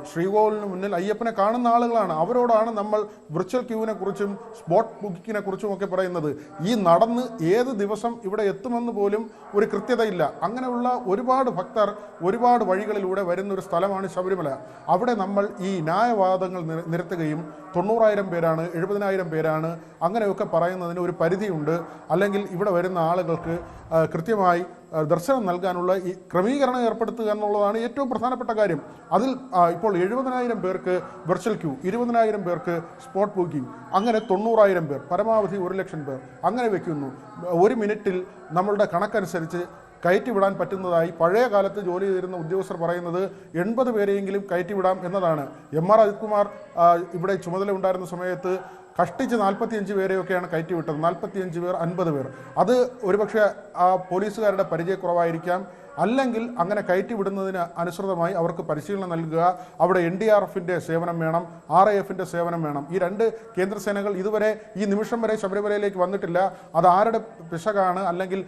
ശ്രീകോവിലിന് മുന്നിൽ അയ്യപ്പനെ കാണുന്ന ആളുകളാണ്. അവരോടാണ് നമ്മൾ വിർച്വൽ ക്യൂവിനെ കുറിച്ചും സ്പോട്ട് ബുക്കിങ്ങിനെ കുറിച്ചും ഒക്കെ പറയുന്നത്. ഈ നടന്ന് ഏത് ദിവസം ഇവിടെ എത്തുമെന്ന് പോലും ഒരു കൃത്യതയില്ല. അങ്ങനെയുള്ള ഒരുപാട് ഭക്തർ ഒരുപാട് വഴികളിലൂടെ വരുന്നൊരു സ്ഥലമാണ് ശബരിമല. അവിടെ നമ്മൾ ഈ ന്യായവാദങ്ങൾ നിരത്തുകയും 90,000 പേരാണ്, 70,000 പേരാണ്, അങ്ങനെയൊക്കെ പറയുന്നതിന് ഒരു പരിധിയുണ്ട്. അല്ലെങ്കിൽ ഇവിടെ വരുന്ന ആളുകൾക്ക് കൃത്യമായി ദർശനം നൽകാനുള്ള ഈ ക്രമീകരണം ഏർപ്പെടുത്തുക എന്നുള്ളതാണ് ഏറ്റവും പ്രധാനപ്പെട്ട കാര്യം. അതിൽ ഇപ്പോൾ 70,000 പേർക്ക് വിർച്വൽ ക്യൂ, 20,000 പേർക്ക് സ്പോട്ട് ബുക്കിംഗ്, അങ്ങനെ 90,000 പേർ, പരമാവധി 1,00,000 പേർ അങ്ങനെ വെക്കുന്നു. ഒരു മിനിറ്റിൽ നമ്മളുടെ കണക്കനുസരിച്ച് കയറ്റിവിടാൻ പറ്റുന്നതായി പഴയ കാലത്ത് ജോലി ചെയ്തിരുന്ന ഉദ്യോഗസ്ഥർ പറയുന്നത് 80 പേരെയെങ്കിലും കയറ്റിവിടാം എന്നതാണ്. MR അജിത്കുമാർ ഇവിടെ ചുമതല ഉണ്ടായിരുന്ന സമയത്ത് കഷ്ടിച്ച് 45 പേരെയൊക്കെയാണ് കയറ്റിവിട്ടത്. 45 പേർ, 50 പേർ. അത് ഒരുപക്ഷെ ആ പോലീസുകാരുടെ പരിചയക്കുറവായിരിക്കാം. അല്ലെങ്കിൽ അങ്ങനെ കയറ്റിവിടുന്നതിന് അനുസൃതമായി അവർക്ക് പരിശീലനം നൽകുക. അവിടെ NDRFിൻ്റെ സേവനം വേണം, RAFിൻ്റെ സേവനം വേണം. ഈ 2 കേന്ദ്രസേനകൾ ഇതുവരെ ഈ നിമിഷം വരെ ശബരിമലയിലേക്ക് വന്നിട്ടില്ല. അത് ആരുടെ പിശകാണ് അല്ലെങ്കിൽ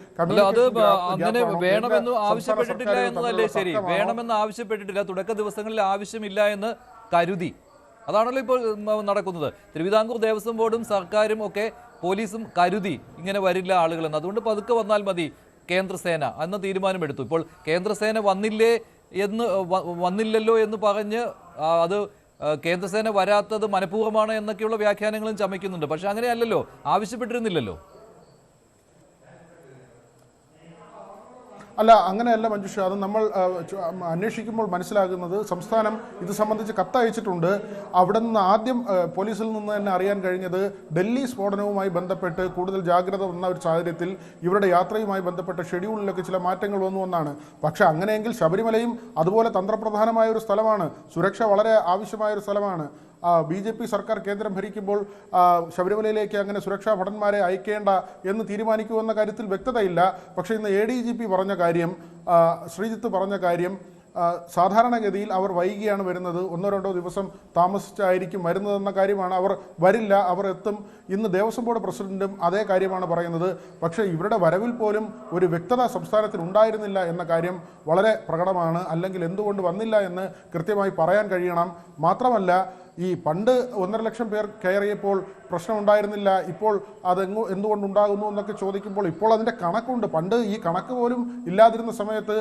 അങ്ങനെ വേണമെന്ന് ആവശ്യപ്പെട്ടിട്ടില്ല എന്നതല്ലേ ശരി? വേണമെന്ന് ആവശ്യപ്പെട്ടിട്ടില്ല, തുടക്ക ദിവസങ്ങളിൽ ആവശ്യമില്ല എന്ന് കരുതി. അതാണല്ലോ ഇപ്പോൾ നടക്കുന്നത്. തിരുവിതാംകൂർ ദേവസ്വം ബോർഡും സർക്കാരും ഒക്കെ പോലീസും കരുതി ഇങ്ങനെ വരില്ല ആളുകളെന്ന്. അതുകൊണ്ട് പതുക്കെ വന്നാൽ മതി കേന്ദ്രസേന എന്ന തീരുമാനമെടുത്തു. ഇപ്പോൾ കേന്ദ്രസേന വന്നില്ലല്ലോ എന്ന് പറഞ്ഞ് അത് കേന്ദ്രസേന വരാത്തത് മനഃപൂർവ്വമാണ് എന്നൊക്കെയുള്ള വ്യാഖ്യാനങ്ങളും ചമയ്ക്കുന്നുണ്ട്. പക്ഷെ അങ്ങനെയല്ലല്ലോ, ആവശ്യപ്പെട്ടിരുന്നില്ലല്ലോ. അല്ല, അങ്ങനെയല്ല മഞ്ജുഷ. അത് നമ്മൾ അന്വേഷിക്കുമ്പോൾ മനസ്സിലാകുന്നത് സംസ്ഥാനം ഇത് സംബന്ധിച്ച് കത്തയച്ചിട്ടുണ്ട്. അവിടെ നിന്ന് ആദ്യം പോലീസിൽ നിന്ന് തന്നെ അറിയാൻ കഴിഞ്ഞത് ഡൽഹി സ്ഫോടനവുമായി ബന്ധപ്പെട്ട് കൂടുതൽ ജാഗ്രത വന്ന ഒരു സാഹചര്യത്തിൽ ഇവരുടെ യാത്രയുമായി ബന്ധപ്പെട്ട ഷെഡ്യൂളിലൊക്കെ ചില മാറ്റങ്ങൾ വന്നു എന്നാണ്. പക്ഷേ അങ്ങനെയെങ്കിൽ ശബരിമലയും അതുപോലെ തന്ത്രപ്രധാനമായ ഒരു സ്ഥലമാണ്, സുരക്ഷ വളരെ ആവശ്യമായ ഒരു സ്ഥലമാണ്. BJP സർക്കാർ കേന്ദ്രം ഭരിക്കുമ്പോൾ ശബരിമലയിലേക്ക് അങ്ങനെ സുരക്ഷാ ഭടന്മാരെ അയക്കേണ്ട എന്ന് തീരുമാനിക്കുമെന്ന കാര്യത്തിൽ വ്യക്തതയില്ല. പക്ഷേ ഇന്ന് ADGP പറഞ്ഞ കാര്യം, ശ്രീജിത്ത് പറഞ്ഞ കാര്യം, സാധാരണഗതിയിൽ അവർ വൈകിയാണ് വരുന്നത്, 1-2 ദിവസം താമസിച്ചായിരിക്കും വരുന്നതെന്ന കാര്യമാണ്. അവർ വരില്ല, അവർ എത്തും. ഇന്ന് ദേവസ്വം ബോർഡ് പ്രസിഡന്റും അതേ കാര്യമാണ് പറയുന്നത്. പക്ഷേ ഇവരുടെ വരവിൽ പോലും ഒരു വ്യക്തത സംസ്ഥാനത്തിൽ ഉണ്ടായിരുന്നില്ല എന്ന കാര്യം വളരെ പ്രകടമാണ്. അല്ലെങ്കിൽ എന്തുകൊണ്ട് വന്നില്ല എന്ന് കൃത്യമായി പറയാൻ കഴിയണം. മാത്രമല്ല, ഈ പണ്ട് 1.5 ലക്ഷം പേർ കയറിയപ്പോൾ പ്രശ്നമുണ്ടായിരുന്നില്ല, ഇപ്പോൾ എന്തുകൊണ്ടുണ്ടാകുന്നു എന്നൊക്കെ ചോദിക്കുമ്പോൾ ഇപ്പോൾ അതിൻ്റെ കണക്കുണ്ട്. പണ്ട് ഈ കണക്ക് പോലും ഇല്ലാതിരുന്ന സമയത്ത്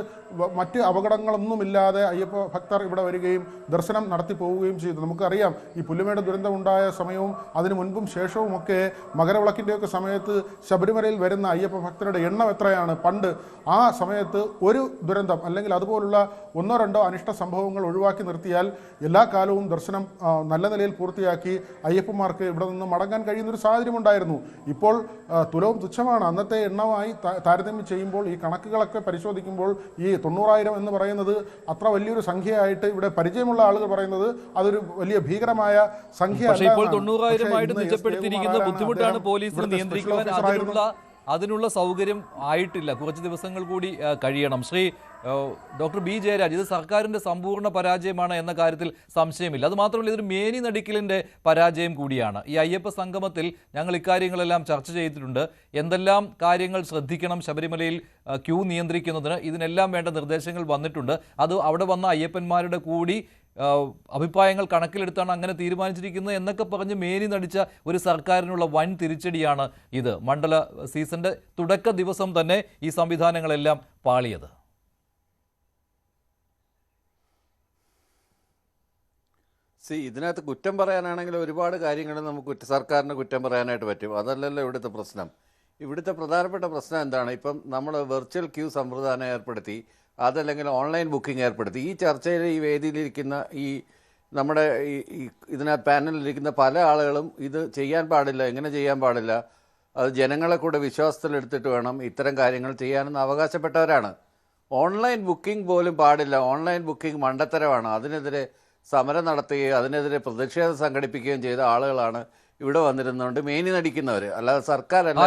മറ്റ് അപകടങ്ങളൊന്നുമില്ലാതെ അയ്യപ്പ ഭക്തർ ഇവിടെ വരികയും ദർശനം നടത്തി പോവുകയും ചെയ്തു. നമുക്കറിയാം, ഈ പുല്ലുമേട് ദുരന്തമുണ്ടായ സമയവും അതിനു മുൻപും ശേഷവുമൊക്കെ മകരവിളക്കിൻ്റെയൊക്കെ സമയത്ത് ശബരിമലയിൽ വരുന്ന അയ്യപ്പ ഭക്തരുടെ എണ്ണം എത്രയാണ്. പണ്ട് ആ സമയത്ത് ഒരു ദുരന്തം അല്ലെങ്കിൽ അതുപോലുള്ള 1-2 അനിഷ്ട സംഭവങ്ങൾ ഒഴിവാക്കി നിർത്തിയാൽ എല്ലാ കാലവും ദർശനം നല്ല നിലയിൽ പൂർത്തിയാക്കി അയ്യപ്പന്മാർക്ക് ഇവിടെ നിന്ന് മടങ്ങാൻ കഴിയുന്നൊരു സാഹചര്യം ഉണ്ടായിരുന്നു. ഇപ്പോൾ തുലവും തുച്ഛമാണ്. അന്നത്തെ എണ്ണമായി താരതമ്യം ചെയ്യുമ്പോൾ ഈ കണക്കുകളൊക്കെ പരിശോധിക്കുമ്പോൾ ഈ 90,000 എന്ന് പറയുന്നത് അത്ര വലിയൊരു സംഖ്യയായിട്ട് ഇവിടെ പരിചയമുള്ള ആളുകൾ പറയുന്നത് അതൊരു വലിയ ഭീകരമായ സംഖ്യ. പക്ഷേ ഇപ്പോൾ 90,000 നിജപ്പെടുത്തിയിരിക്കുന്ന ബുദ്ധിമുട്ടാണ് പോലീസിന് നിയന്ത്രിക്കുവാൻ. അതിനുള്ള സൗകര്യം ആയിട്ടില്ല. കുറച്ച് ദിവസങ്ങൾ കൂടി കഴിയണം. Shri doctor B. ജയരാജ്, ഇത് സർക്കാരിൻ്റെ സമ്പൂർണ്ണ പരാജയമാണ് എന്ന കാര്യത്തിൽ സംശയമില്ല. അത് മാത്രമല്ല, ഇതൊരു മേനി നടിക്കലിൻ്റെ പരാജയം കൂടിയാണ്. ഈ അയ്യപ്പ സംഗമത്തിൽ ഞങ്ങൾ ഇക്കാര്യങ്ങളെല്ലാം ചർച്ച ചെയ്തിട്ടുണ്ട്. എന്തെല്ലാം കാര്യങ്ങൾ ശ്രദ്ധിക്കണം ശബരിമലയിൽ ക്യൂ നിയന്ത്രിക്കുന്നതിന്, ഇതിനെല്ലാം വേണ്ട നിർദ്ദേശങ്ങൾ വന്നിട്ടുണ്ട്. അത് അവിടെ വന്ന അയ്യപ്പന്മാരുടെ കൂടി അഭിപ്രായങ്ങൾ കണക്കിലെടുത്താണ് അങ്ങനെ തീരുമാനിച്ചിരിക്കുന്നത് എന്നൊക്കെ പറഞ്ഞ് മേനി നടിച്ച ഒരു സർക്കാരിനുള്ള വൻ തിരിച്ചടിയാണ് ഇത്. മണ്ഡല സീസണിൻ്റെ തുടക്ക ദിവസം തന്നെ ഈ സംവിധാനങ്ങളെല്ലാം പാളിയത്. ഇതിനകത്ത് കുറ്റം പറയാനാണെങ്കിൽ ഒരുപാട് കാര്യങ്ങൾ നമുക്ക് സർക്കാരിന് കുറ്റം പറയാനായിട്ട് പറ്റും. അതല്ലല്ലോ ഇവിടുത്തെ പ്രശ്നം. ഇവിടുത്തെ പ്രധാനപ്പെട്ട പ്രശ്നം എന്താണ്? ഇപ്പം നമ്മൾ വെർച്വൽ ക്യൂ സംവിധാനം ഏർപ്പെടുത്തി, അതല്ലെങ്കിൽ ഓൺലൈൻ ബുക്കിംഗ് ഏർപ്പെടുത്തി. ഈ ചർച്ചയിൽ ഈ വേദിയിലിരിക്കുന്ന ഈ നമ്മുടെ ഇതിനകത്ത് പാനലിലിരിക്കുന്ന പല ആളുകളും ഇത് ചെയ്യാൻ പാടില്ല, എങ്ങനെ ചെയ്യാൻ പാടില്ല, അത് ജനങ്ങളെ കൂടെ വിശ്വാസത്തിലെടുത്തിട്ട് വേണം ഇത്തരം കാര്യങ്ങൾ ചെയ്യാനെന്ന് അവകാശപ്പെട്ടവരാണ്. ഓൺലൈൻ ബുക്കിംഗ് പോലും പാടില്ല, ഓൺലൈൻ ബുക്കിംഗ് മണ്ടത്തരമാണ്, അതിനെതിരെ സമരം നടത്തുകയും അതിനെതിരെ പ്രതിഷേധം സംഘടിപ്പിക്കുകയും ചെയ്ത ആളുകളാണ് ഇവിടെ വന്നിരുന്നുകൊണ്ട് മേനി നടിക്കുന്നവർ. അല്ലാതെ സർക്കാരല്ല.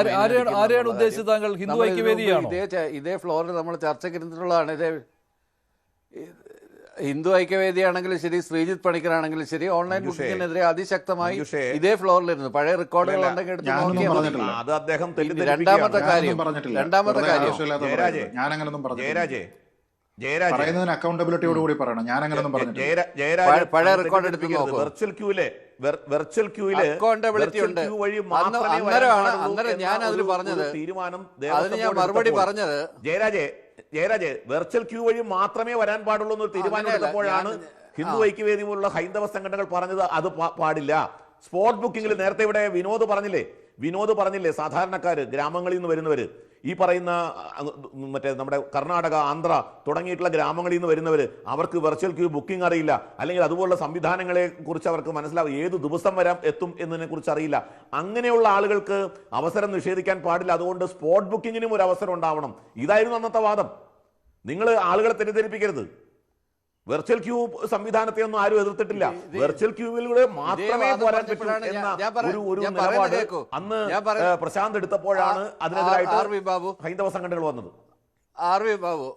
ഇതേ ഫ്ലോറിൽ നമ്മൾ ചർച്ചയ്ക്കിരുന്നിട്ടുള്ളതാണ്. ഹിന്ദു ഐക്യവേദിയാണെങ്കിലും ശരി, ശ്രീജിത്ത് പണിക്കറാണെങ്കിലും ശരി, ഓൺലൈൻ ബുക്കിങ്ങിനെതിരെ അതിശക്തമായി ഇതേ ഫ്ലോറിലിരുന്നു. പഴയ റെക്കോർഡുകൾ ഉണ്ടെങ്കിൽ എടുത്ത് നോക്കിയാൽ. രണ്ടാമത്തെ കാര്യം പറയുന്നതിന് അക്കൗണ്ടബിലിറ്റിയോട് കൂടി പറയണം. ഞാൻ അങ്ങനെയൊന്നും പഴയ റെക്കോർഡ് എടുത്ത് നോക്കും. വെർച്വൽ ക്യൂവില് അക്കൗണ്ടബിലിറ്റി ഉണ്ട്. അന്നേരം ഞാൻ അതിൽ പറഞ്ഞത്, അതിന് ഞാൻ മറുപടി പറഞ്ഞത്, ജയരാജെ വെർച്വൽ ക്യൂ വഴി മാത്രമേ വരാൻ പാടുള്ളൂ എന്നൊരു തീരുമാനം എടുത്തപ്പോഴാണ് ഹിന്ദു ഐക്യവേദി പോലുള്ള ഹൈന്ദവ സംഘടനകൾ പറഞ്ഞത് അത് പാടില്ല. സ്പോട്ട് ബുക്കിംഗിൽ നേരത്തെ ഇവിടെ വിനോദ് പറഞ്ഞില്ലേ സാധാരണക്കാര്, ഗ്രാമങ്ങളിൽ നിന്ന് വരുന്നവര്, ഈ പറയുന്ന മറ്റേ നമ്മുടെ കർണാടക, ആന്ധ്ര തുടങ്ങിയിട്ടുള്ള ഗ്രാമങ്ങളിൽ നിന്ന് വരുന്നവർ, അവർക്ക് വെർച്വൽ ക്യൂ ബുക്കിംഗ് അറിയില്ല, അല്ലെങ്കിൽ അതുപോലുള്ള സംവിധാനങ്ങളെ കുറിച്ച് അവർക്ക് മനസ്സിലാവും, ഏത് ദിവസം എത്തും എന്നതിനെ കുറിച്ച് അറിയില്ല. അങ്ങനെയുള്ള ആളുകൾക്ക് അവസരം നിഷേധിക്കാൻ പാടില്ല. അതുകൊണ്ട് സ്പോട്ട് ബുക്കിങ്ങിനും ഒരു അവസരം ഉണ്ടാവണം. ഇതായിരുന്നു അന്നത്തെ വാദം. നിങ്ങൾ ആളുകളെ തെറ്റിദ്ധരിപ്പിക്കരുത്. വെർച്വൽ ക്യൂ സംവിധാനത്തെ ഒന്നും ആരും എതിർത്തിട്ടില്ല. വെർച്വൽ ക്യൂവിലൂടെ മാത്രമേ പോരാൻ പറ്റൂ എന്ന ഒരു നിലപാട് അന്ന് പ്രശാന്ത് എടുത്തപ്പോഴാണ് അതിനെതിരായിട്ട് ഹൈന്ദവ സംഘടനകൾ വന്നത്. ആർ.വി. ബാബു,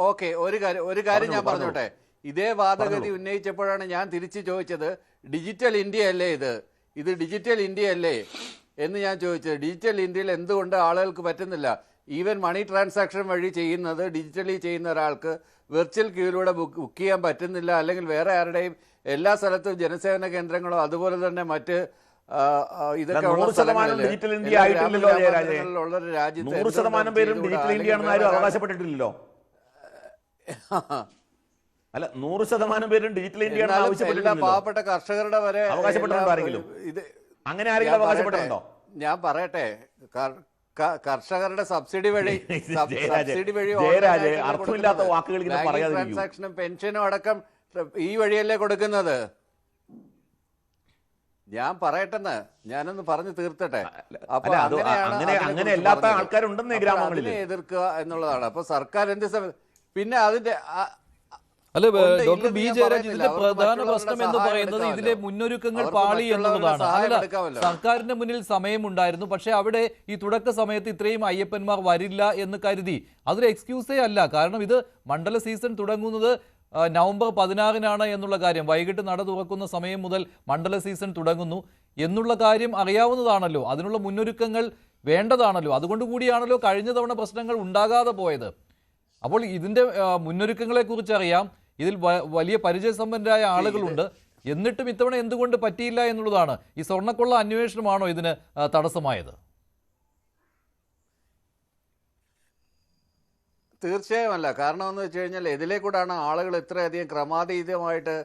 ഓക്കെ, ഒരു കാര്യം ഞാൻ പറഞ്ഞോട്ടെ. ഇതേ വാദഗതി ഉന്നയിച്ചപ്പോഴാണ് ഞാൻ തിരിച്ചു ചോദിച്ചത്, ഡിജിറ്റൽ ഇന്ത്യ അല്ലേ ഇത് ഡിജിറ്റൽ ഇന്ത്യ അല്ലേ എന്ന് ഞാൻ ചോദിച്ചത്. ഡിജിറ്റൽ ഇന്ത്യയിൽ എന്തുകൊണ്ട് ആളുകൾക്ക് പറ്റുന്നില്ല? ഈവൻ മണി ട്രാൻസാക്ഷൻ വഴി ചെയ്യുന്നത്, ഡിജിറ്റലി ചെയ്യുന്ന ഒരാൾക്ക് വെർച്വൽ ക്യൂവിലൂടെ ബുക്ക് ചെയ്യാൻ പറ്റുന്നില്ല, അല്ലെങ്കിൽ വേറെ ആരുടെയും എല്ലാ സ്ഥലത്തും ജനസേവന കേന്ദ്രങ്ങളോ അതുപോലെ തന്നെ മറ്റ് ഇതൊക്കെ ഉള്ള സ്ഥലങ്ങളിൽ ഡിജിറ്റൽ ഇന്ത്യ ആയിട്ടില്ലല്ലോ ഉള്ളൊരു രാജ്യത്ത് 100% പേരും ഡിജിറ്റൽ ഇന്ത്യ ആണെന്ന് ആരും അവകാശപ്പെട്ടിട്ടില്ലല്ലോ. അല്ല, 100% പേരും ഡിജിറ്റൽ ഇന്ത്യ ആവശ്യപ്പെട്ടിട്ടില്ല. പാവപ്പെട്ട കർഷകരുടെ വരെ അവകാശപ്പെട്ടിട്ടുണ്ടോ? ഇത് അങ്ങനെ ആരെങ്കിലും അവകാശപ്പെട്ടിട്ടുണ്ടോ? ഞാൻ പറയട്ടെ, കർഷകരുടെ സബ്സിഡി വഴി അർത്ഥമില്ലാത്ത വാക്കുകൾ ട്രാൻസാക്ഷനും പെൻഷനും അടക്കം ഈ വഴിയല്ലേ കൊടുക്കുന്നത്. ഞാൻ പറയട്ടെന്ന്, ഞാനൊന്ന് പറഞ്ഞു തീർത്തട്ടെ. അപ്പൊ അങ്ങനെ അല്ലാത്ത ആൾക്കാരുണ്ടെന്നേ ഗ്രാമങ്ങളിൽ എതിർക്കുക എന്നുള്ളതാണ്. അപ്പൊ സർക്കാർ എന്ത് പിന്നെ അതിന്റെ അല്ല ഉണ്ട്, ഡോക്ടർ ഇല്ലെന്ന് ബി ഞാൻ ജയരാജ്, പറയുന്നില്ല. ഇതിന്റെ അവർക്ക് പ്രധാന മറ്റുള്ളവരുടെ പ്രശ്നം എന്ന് സഹായം പറയുന്നത് എടുക്കാമല്ലോ. ഇതിലെ മുന്നൊരുക്കങ്ങൾ അവർക്ക് പാളി മറ്റുള്ളവരുടെ എന്നുള്ളതാണ്. സഹായം അതല്ല, എടുക്കാമല്ലോ. സർക്കാരിന്റെ മുന്നിൽ സമയമുണ്ടായിരുന്നു, പക്ഷേ അവിടെ ഈ തുടക്ക സമയത്ത് ഇത്രയും അയ്യപ്പന്മാർ വരില്ല എന്ന് കരുതി. അതൊരു എക്സ്ക്യൂസേ അല്ല. കാരണം ഇത് മണ്ഡല സീസൺ തുടങ്ങുന്നത് നവംബർ 16-നാണ് എന്നുള്ള കാര്യം, വൈകിട്ട് നട തുറക്കുന്ന സമയം മുതൽ മണ്ഡല സീസൺ തുടങ്ങുന്നു എന്നുള്ള കാര്യം അറിയാവുന്നതാണല്ലോ. അതിനുള്ള മുന്നൊരുക്കങ്ങൾ വേണ്ടതാണല്ലോ. അതുകൊണ്ട് കൂടിയാണല്ലോ കഴിഞ്ഞ തവണ പ്രശ്നങ്ങൾ ഉണ്ടാകാതെ പോയത്. അപ്പോൾ ഇതിന്റെ മുന്നൊരുക്കങ്ങളെ കുറിച്ച് അറിയാം, ഇതിൽ വലിയ പരിചയസമ്പന്നരായ ആളുകളുണ്ട്. എന്നിട്ടും ഇത്തവണ എന്തുകൊണ്ട് പറ്റിയില്ല എന്നുള്ളതാണ്. ഈ സ്വർണ്ണക്കൊള്ള അന്വേഷണമാണോ ഇതിന് തടസ്സമായത്? തീർച്ചയായും അല്ല. കാരണം എന്ന് വെച്ച് കഴിഞ്ഞാൽ ഇതിലെ കൂടാണ് ആളുകൾ ഇത്രയധികം ക്രമാതീതമായിട്ട്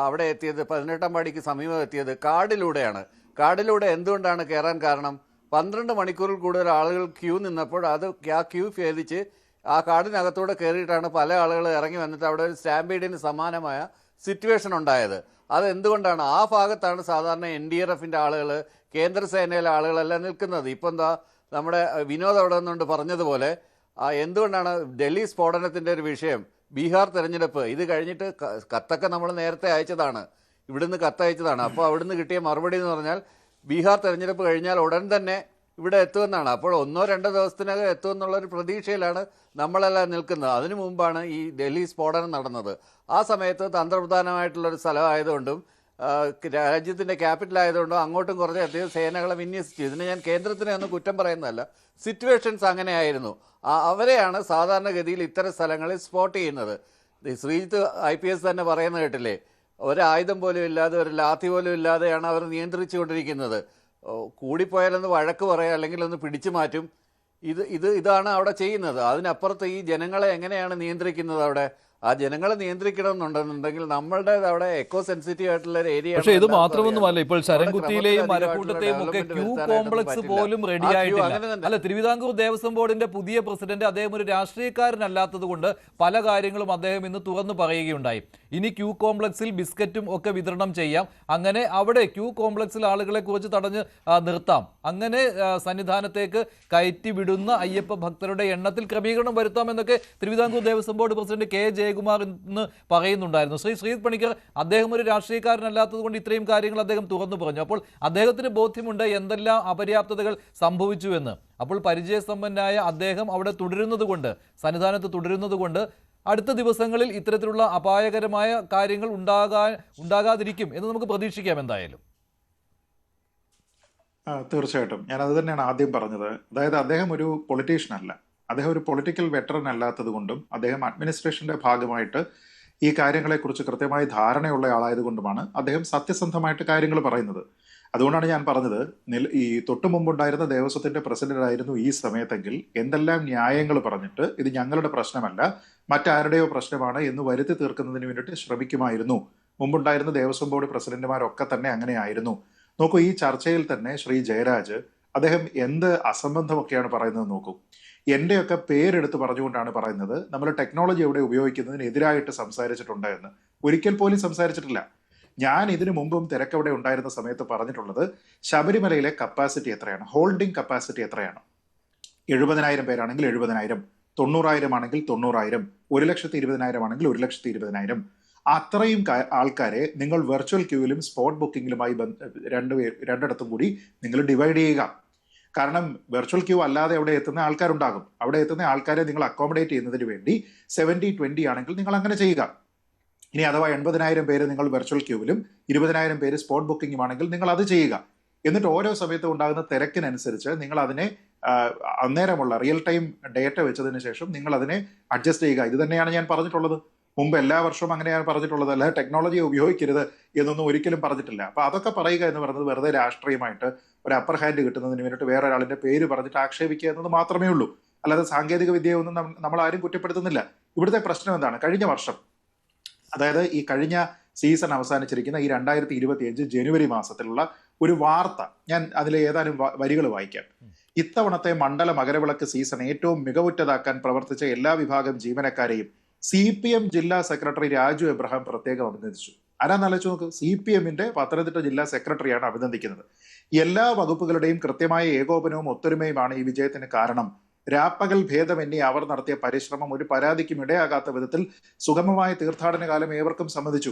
അവിടെ എത്തിയത്. 18-ാം പടിക്ക് സമീപം എത്തിയത് കാടിലൂടെയാണ്. കാടിലൂടെ എന്തുകൊണ്ടാണ് കയറാൻ കാരണം? 12 മണിക്കൂറിൽ കൂടുതൽ ആളുകൾ ക്യൂ നിന്നപ്പോൾ ആ ക്യൂ ഭേദിച്ച് ആ കാടിനകത്തൂടെ കയറിയിട്ടാണ് പല ആളുകൾ ഇറങ്ങി വന്നിട്ട് അവിടെ ഒരു സ്റ്റാമ്പീഡിന് സമാനമായ സിറ്റുവേഷൻ ഉണ്ടായത്. അതെന്തുകൊണ്ടാണ്? ആ ഭാഗത്താണ് സാധാരണ NDRFിൻ്റെ ആളുകൾ, കേന്ദ്രസേനയിലെ ആളുകളെല്ലാം നിൽക്കുന്നത്. ഇപ്പം എന്താ നമ്മുടെ വിനോദ് അവിടെ നിന്നുകൊണ്ട് പറഞ്ഞതുപോലെ എന്തുകൊണ്ടാണ് ഡൽഹി സ്ഫോടനത്തിൻ്റെ ഒരു വിഷയം, ബീഹാർ തെരഞ്ഞെടുപ്പ്, ഇത് കഴിഞ്ഞിട്ട് കത്തൊക്കെ നമ്മൾ നേരത്തെ അയച്ചതാണ്, ഇവിടുന്ന് കത്തയച്ചതാണ്. അപ്പോൾ അവിടുന്ന് കിട്ടിയ മറുപടി എന്ന് പറഞ്ഞാൽ ബീഹാർ തെരഞ്ഞെടുപ്പ് കഴിഞ്ഞാൽ ഉടൻ തന്നെ ഇവിടെ എത്തുമെന്നാണ്. അപ്പോൾ 1-2 ദിവസത്തിനകം എത്തുമെന്നുള്ളൊരു പ്രതീക്ഷയിലാണ് നമ്മളെല്ലാം നിൽക്കുന്നത്. അതിനു മുമ്പാണ് ഈ ഡൽഹി സ്ഫോടനം നടന്നത്. ആ സമയത്ത് തന്ത്രപ്രധാനമായിട്ടുള്ളൊരു സ്ഥലമായതുകൊണ്ടും രാജ്യത്തിൻ്റെ ക്യാപിറ്റൽ ആയതുകൊണ്ടും അങ്ങോട്ടും കുറച്ചധികം സേനകളെ വിന്യസിച്ചു. ഇതിന് ഞാൻ കേന്ദ്രത്തിനെ ഒന്നും കുറ്റം പറയുന്നതല്ല, സിറ്റുവേഷൻസ് അങ്ങനെയായിരുന്നു. അവരെയാണ് സാധാരണഗതിയിൽ ഇത്തരം സ്ഥലങ്ങളിൽ സ്പോട്ട് ചെയ്യുന്നത്. ശ്രീജിത്ത് IPS തന്നെ പറയുന്നത് കേട്ടില്ലേ, ഒരായുധം പോലും ഇല്ലാതെ, ഒരു ലാത്തി പോലും ഇല്ലാതെയാണ് അവർ നിയന്ത്രിച്ചു കൊണ്ടിരിക്കുന്നത്. കൂടിപ്പോയാലൊന്ന് വഴക്ക് പറയുക, അല്ലെങ്കിൽ ഒന്ന് പിടിച്ചു മാറ്റും. ഇതാണ് അവിടെ ചെയ്യുന്നത്. അതിനപ്പുറത്ത് ഈ ജനങ്ങളെ എങ്ങനെയാണ് നിയന്ത്രിക്കുന്നത്? അവിടെ ആ ജനങ്ങളെ നിയന്ത്രിക്കണമെന്നുണ്ടെന്നുണ്ടെങ്കിൽ നമ്മളുടെ അവിടെ എക്കോ സെൻസിറ്റീവ് ആയിട്ടുള്ള ഒരു ഏരിയ. പക്ഷേ ഇത് മാത്രമൊന്നുമല്ല, ഇപ്പോൾ ശരംകുത്തിയിലെയും മരക്കൂട്ടത്തെയും ഒക്കെ ക്യൂ കോംപ്ലക്സ് പോലും റെഡി ആയിട്ടില്ല. അല്ല, തിരുവിതാംകൂർ ദേവസ്വം ബോർഡിന്റെ പുതിയ പ്രസിഡന്റ് അദ്ദേഹം ഒരു രാഷ്ട്രീയക്കാരനല്ലാത്തത് കൊണ്ട് പല കാര്യങ്ങളും അദ്ദേഹം ഇന്ന് തുറന്നു പറയുകയുണ്ടായി. ഇനി ക്യൂ കോംപ്ലക്സിൽ ബിസ്ക്കറ്റും ഒക്കെ വിതരണം ചെയ്യാം, അങ്ങനെ അവിടെ ക്യൂ കോംപ്ലക്സിൽ ആളുകളെ കുറിച്ച് തടഞ്ഞ് നിർത്താം, അങ്ങനെ സന്നിധാനത്തേക്ക് കയറ്റി വിടുന്ന അയ്യപ്പ ഭക്തരുടെ എണ്ണത്തിൽ ക്രമീകരണം വരുത്താമെന്നൊക്കെ Travancore Devaswom board president K. Jayakumar ഇന്ന് പറയുന്നുണ്ടായിരുന്നു. ശ്രീജിത്ത് പണിക്കർ അദ്ദേഹം ഒരു രാഷ്ട്രീയക്കാരനല്ലാത്തത് കൊണ്ട് ഇത്രയും കാര്യങ്ങൾ അദ്ദേഹം തുറന്നു പറഞ്ഞു. അപ്പോൾ അദ്ദേഹത്തിന് ബോധ്യമുണ്ട് എന്തെല്ലാം അപര്യാപ്തതകൾ സംഭവിച്ചു എന്ന്. അപ്പോൾ പരിചയസമ്പന്നനായ അദ്ദേഹം അവിടെ തുടരുന്നത് കൊണ്ട്, സന്നിധാനത്ത് തുടരുന്നത് കൊണ്ട് അടുത്ത ദിവസങ്ങളിൽ ഇത്തരത്തിലുള്ള അപായകരമായ കാര്യങ്ങൾ ഉണ്ടാകാതിരിക്കും എന്ന് നമുക്ക് പ്രതീക്ഷിക്കാം. എന്തായാലും തീർച്ചയായിട്ടും ഞാൻ അത് തന്നെയാണ് ആദ്യം പറഞ്ഞത്. അതായത് അദ്ദേഹം ഒരു പൊളിറ്റീഷ്യൻ അല്ല, അദ്ദേഹം ഒരു പൊളിറ്റിക്കൽ വെറ്ററൻ അല്ലാത്തത് കൊണ്ടും അദ്ദേഹം അഡ്മിനിസ്ട്രേഷന്റെ ഭാഗമായിട്ട് ഈ കാര്യങ്ങളെക്കുറിച്ച് കൃത്യമായി ധാരണയുള്ള ആളായതുകൊണ്ടുമാണ് അദ്ദേഹം സത്യസന്ധമായിട്ട് കാര്യങ്ങൾ പറയുന്നത്. അതുകൊണ്ടാണ് ഞാൻ പറഞ്ഞത്, ഈ തൊട്ടു മുമ്പുണ്ടായിരുന്ന ദേവസ്വത്തിന്റെ പ്രസിഡന്റ് ആയിരുന്നു ഈ സമയത്തെങ്കിൽ എന്തെല്ലാം ന്യായങ്ങൾ പറഞ്ഞിട്ട് ഇത് ഞങ്ങളുടെ പ്രശ്നമല്ല മറ്റാരുടെയോ പ്രശ്നമാണ് എന്ന് വരുത്തി തീർക്കുന്നതിന് വേണ്ടിയിട്ട് ശ്രമിക്കുമായിരുന്നു. മുമ്പുണ്ടായിരുന്ന ദേവസ്വം ബോർഡ് പ്രസിഡന്റുമാരൊക്കെ തന്നെ അങ്ങനെയായിരുന്നു. നോക്കൂ, ഈ ചർച്ചയിൽ തന്നെ ശ്രീ ജയരാജ് അദ്ദേഹം എന്ത് അസംബന്ധമൊക്കെയാണ് പറയുന്നത് നോക്കൂ. എന്റെയൊക്കെ പേരെടുത്ത് പറഞ്ഞുകൊണ്ടാണ് പറയുന്നത് നമ്മൾ ടെക്നോളജി എവിടെ ഉപയോഗിക്കുന്നതിനെതിരായിട്ട് സംസാരിച്ചിട്ടുണ്ട് എന്ന്. ഒരിക്കൽ പോലും സംസാരിച്ചിട്ടില്ല. ഞാൻ ഇതിനു മുമ്പും തിരക്കവിടെ ഉണ്ടായിരുന്ന സമയത്ത് പറഞ്ഞിട്ടുള്ളത് ശബരിമലയിലെ കപ്പാസിറ്റി എത്രയാണ്, ഹോൾഡിംഗ് കപ്പാസിറ്റി എത്രയാണ്. 70,000 പേരാണെങ്കിൽ 70,000, 90,000 ആണെങ്കിൽ 90,000, 1,20,000 ആണെങ്കിൽ 1,20,000. അത്രയും ആൾക്കാരെ നിങ്ങൾ വെർച്വൽ ക്യൂവിലും സ്പോട്ട് ബുക്കിങ്ങിലുമായി രണ്ടിടത്തും കൂടി നിങ്ങൾ ഡിവൈഡ് ചെയ്യുക. കാരണം വെർച്വൽ ക്യൂ അല്ലാതെ അവിടെ എത്തുന്ന ആൾക്കാരുണ്ടാകും. അവിടെ എത്തുന്ന ആൾക്കാരെ നിങ്ങൾ അക്കോമഡേറ്റ് ചെയ്യുന്നതിന് വേണ്ടി 70-20 ആണെങ്കിൽ നിങ്ങൾ അങ്ങനെ ചെയ്യുക. ഇനി അഥവാ 80,000 പേര് നിങ്ങൾ വെർച്വൽ ക്യൂവിലും 20,000 പേര് സ്പോട്ട് ബുക്കിങ്ങുമാണെങ്കിൽ നിങ്ങൾ അത് ചെയ്യുക. എന്നിട്ട് ഓരോ സമയത്തും ഉണ്ടാകുന്ന തിരക്കിനനുസരിച്ച് നിങ്ങൾ അതിനെ അന്നേരമുള്ള റിയൽ ടൈം ഡേറ്റ വെച്ചതിന് ശേഷം നിങ്ങൾ അതിനെ അഡ്ജസ്റ്റ് ചെയ്യുക. ഇത് തന്നെയാണ് ഞാൻ പറഞ്ഞിട്ടുള്ളത്. മുമ്പ് എല്ലാ വർഷവും അങ്ങനെയാണ് പറഞ്ഞിട്ടുള്ളത്. അല്ലാതെ ടെക്നോളജി ഉപയോഗിക്കരുത് എന്നൊന്നും ഒരിക്കലും പറഞ്ഞിട്ടില്ല. അപ്പൊ അതൊക്കെ പറയുക എന്ന് പറയുന്നത് വെറുതെ രാഷ്ട്രീയമായിട്ട് ഒരു അപ്പർ ഹാൻഡ് കിട്ടുന്നതിന് വേണ്ടിയിട്ട് വേറെ ഒരാളിന്റെ പേര് പറഞ്ഞിട്ട് ആക്ഷേപിക്കുക എന്നത് മാത്രമേ ഉള്ളൂ. അല്ലാതെ സാങ്കേതിക വിദ്യയൊന്നും നമ്മൾ ആരും കുറ്റപ്പെടുത്തുന്നില്ല. ഇവിടുത്തെ പ്രശ്നം എന്താണ്? കഴിഞ്ഞ വർഷം, അതായത് ഈ കഴിഞ്ഞ സീസൺ അവസാനിച്ചിരിക്കുന്ന ഈ 2025 ജനുവരി മാസത്തിലുള്ള ഒരു വാർത്ത, ഞാൻ അതിലെ ഏതാനും വരികൾ വായിക്കാം. ഇത്തവണത്തെ മണ്ഡല മകരവിളക്ക് സീസൺ ഏറ്റവും മികവുറ്റതാക്കാൻ പ്രവർത്തിച്ച എല്ലാ വിഭാഗം ജീവനക്കാരെയും CPM ജില്ലാ സെക്രട്ടറി രാജു എബ്രഹാം പ്രത്യേകം അഭിനന്ദിച്ചു. ആരാന്നാലോചിച്ച് നോക്ക്, CPMന്റെ പത്തനംതിട്ട ജില്ലാ സെക്രട്ടറിയാണ് അഭിനന്ദിക്കുന്നത്. എല്ലാ വകുപ്പുകളുടെയും കൃത്യമായ ഏകോപനവും ഒത്തൊരുമയുമാണ് ഈ വിജയത്തിന് കാരണം. രാപ്പകൽ ഭേദമന്യേ അവർ നടത്തിയ പരിശ്രമം ഒരു പരാതിക്കും ഇടയാകാത്ത വിധത്തിൽ സുഗമമായ തീർത്ഥാടന കാലം ഏവർക്കും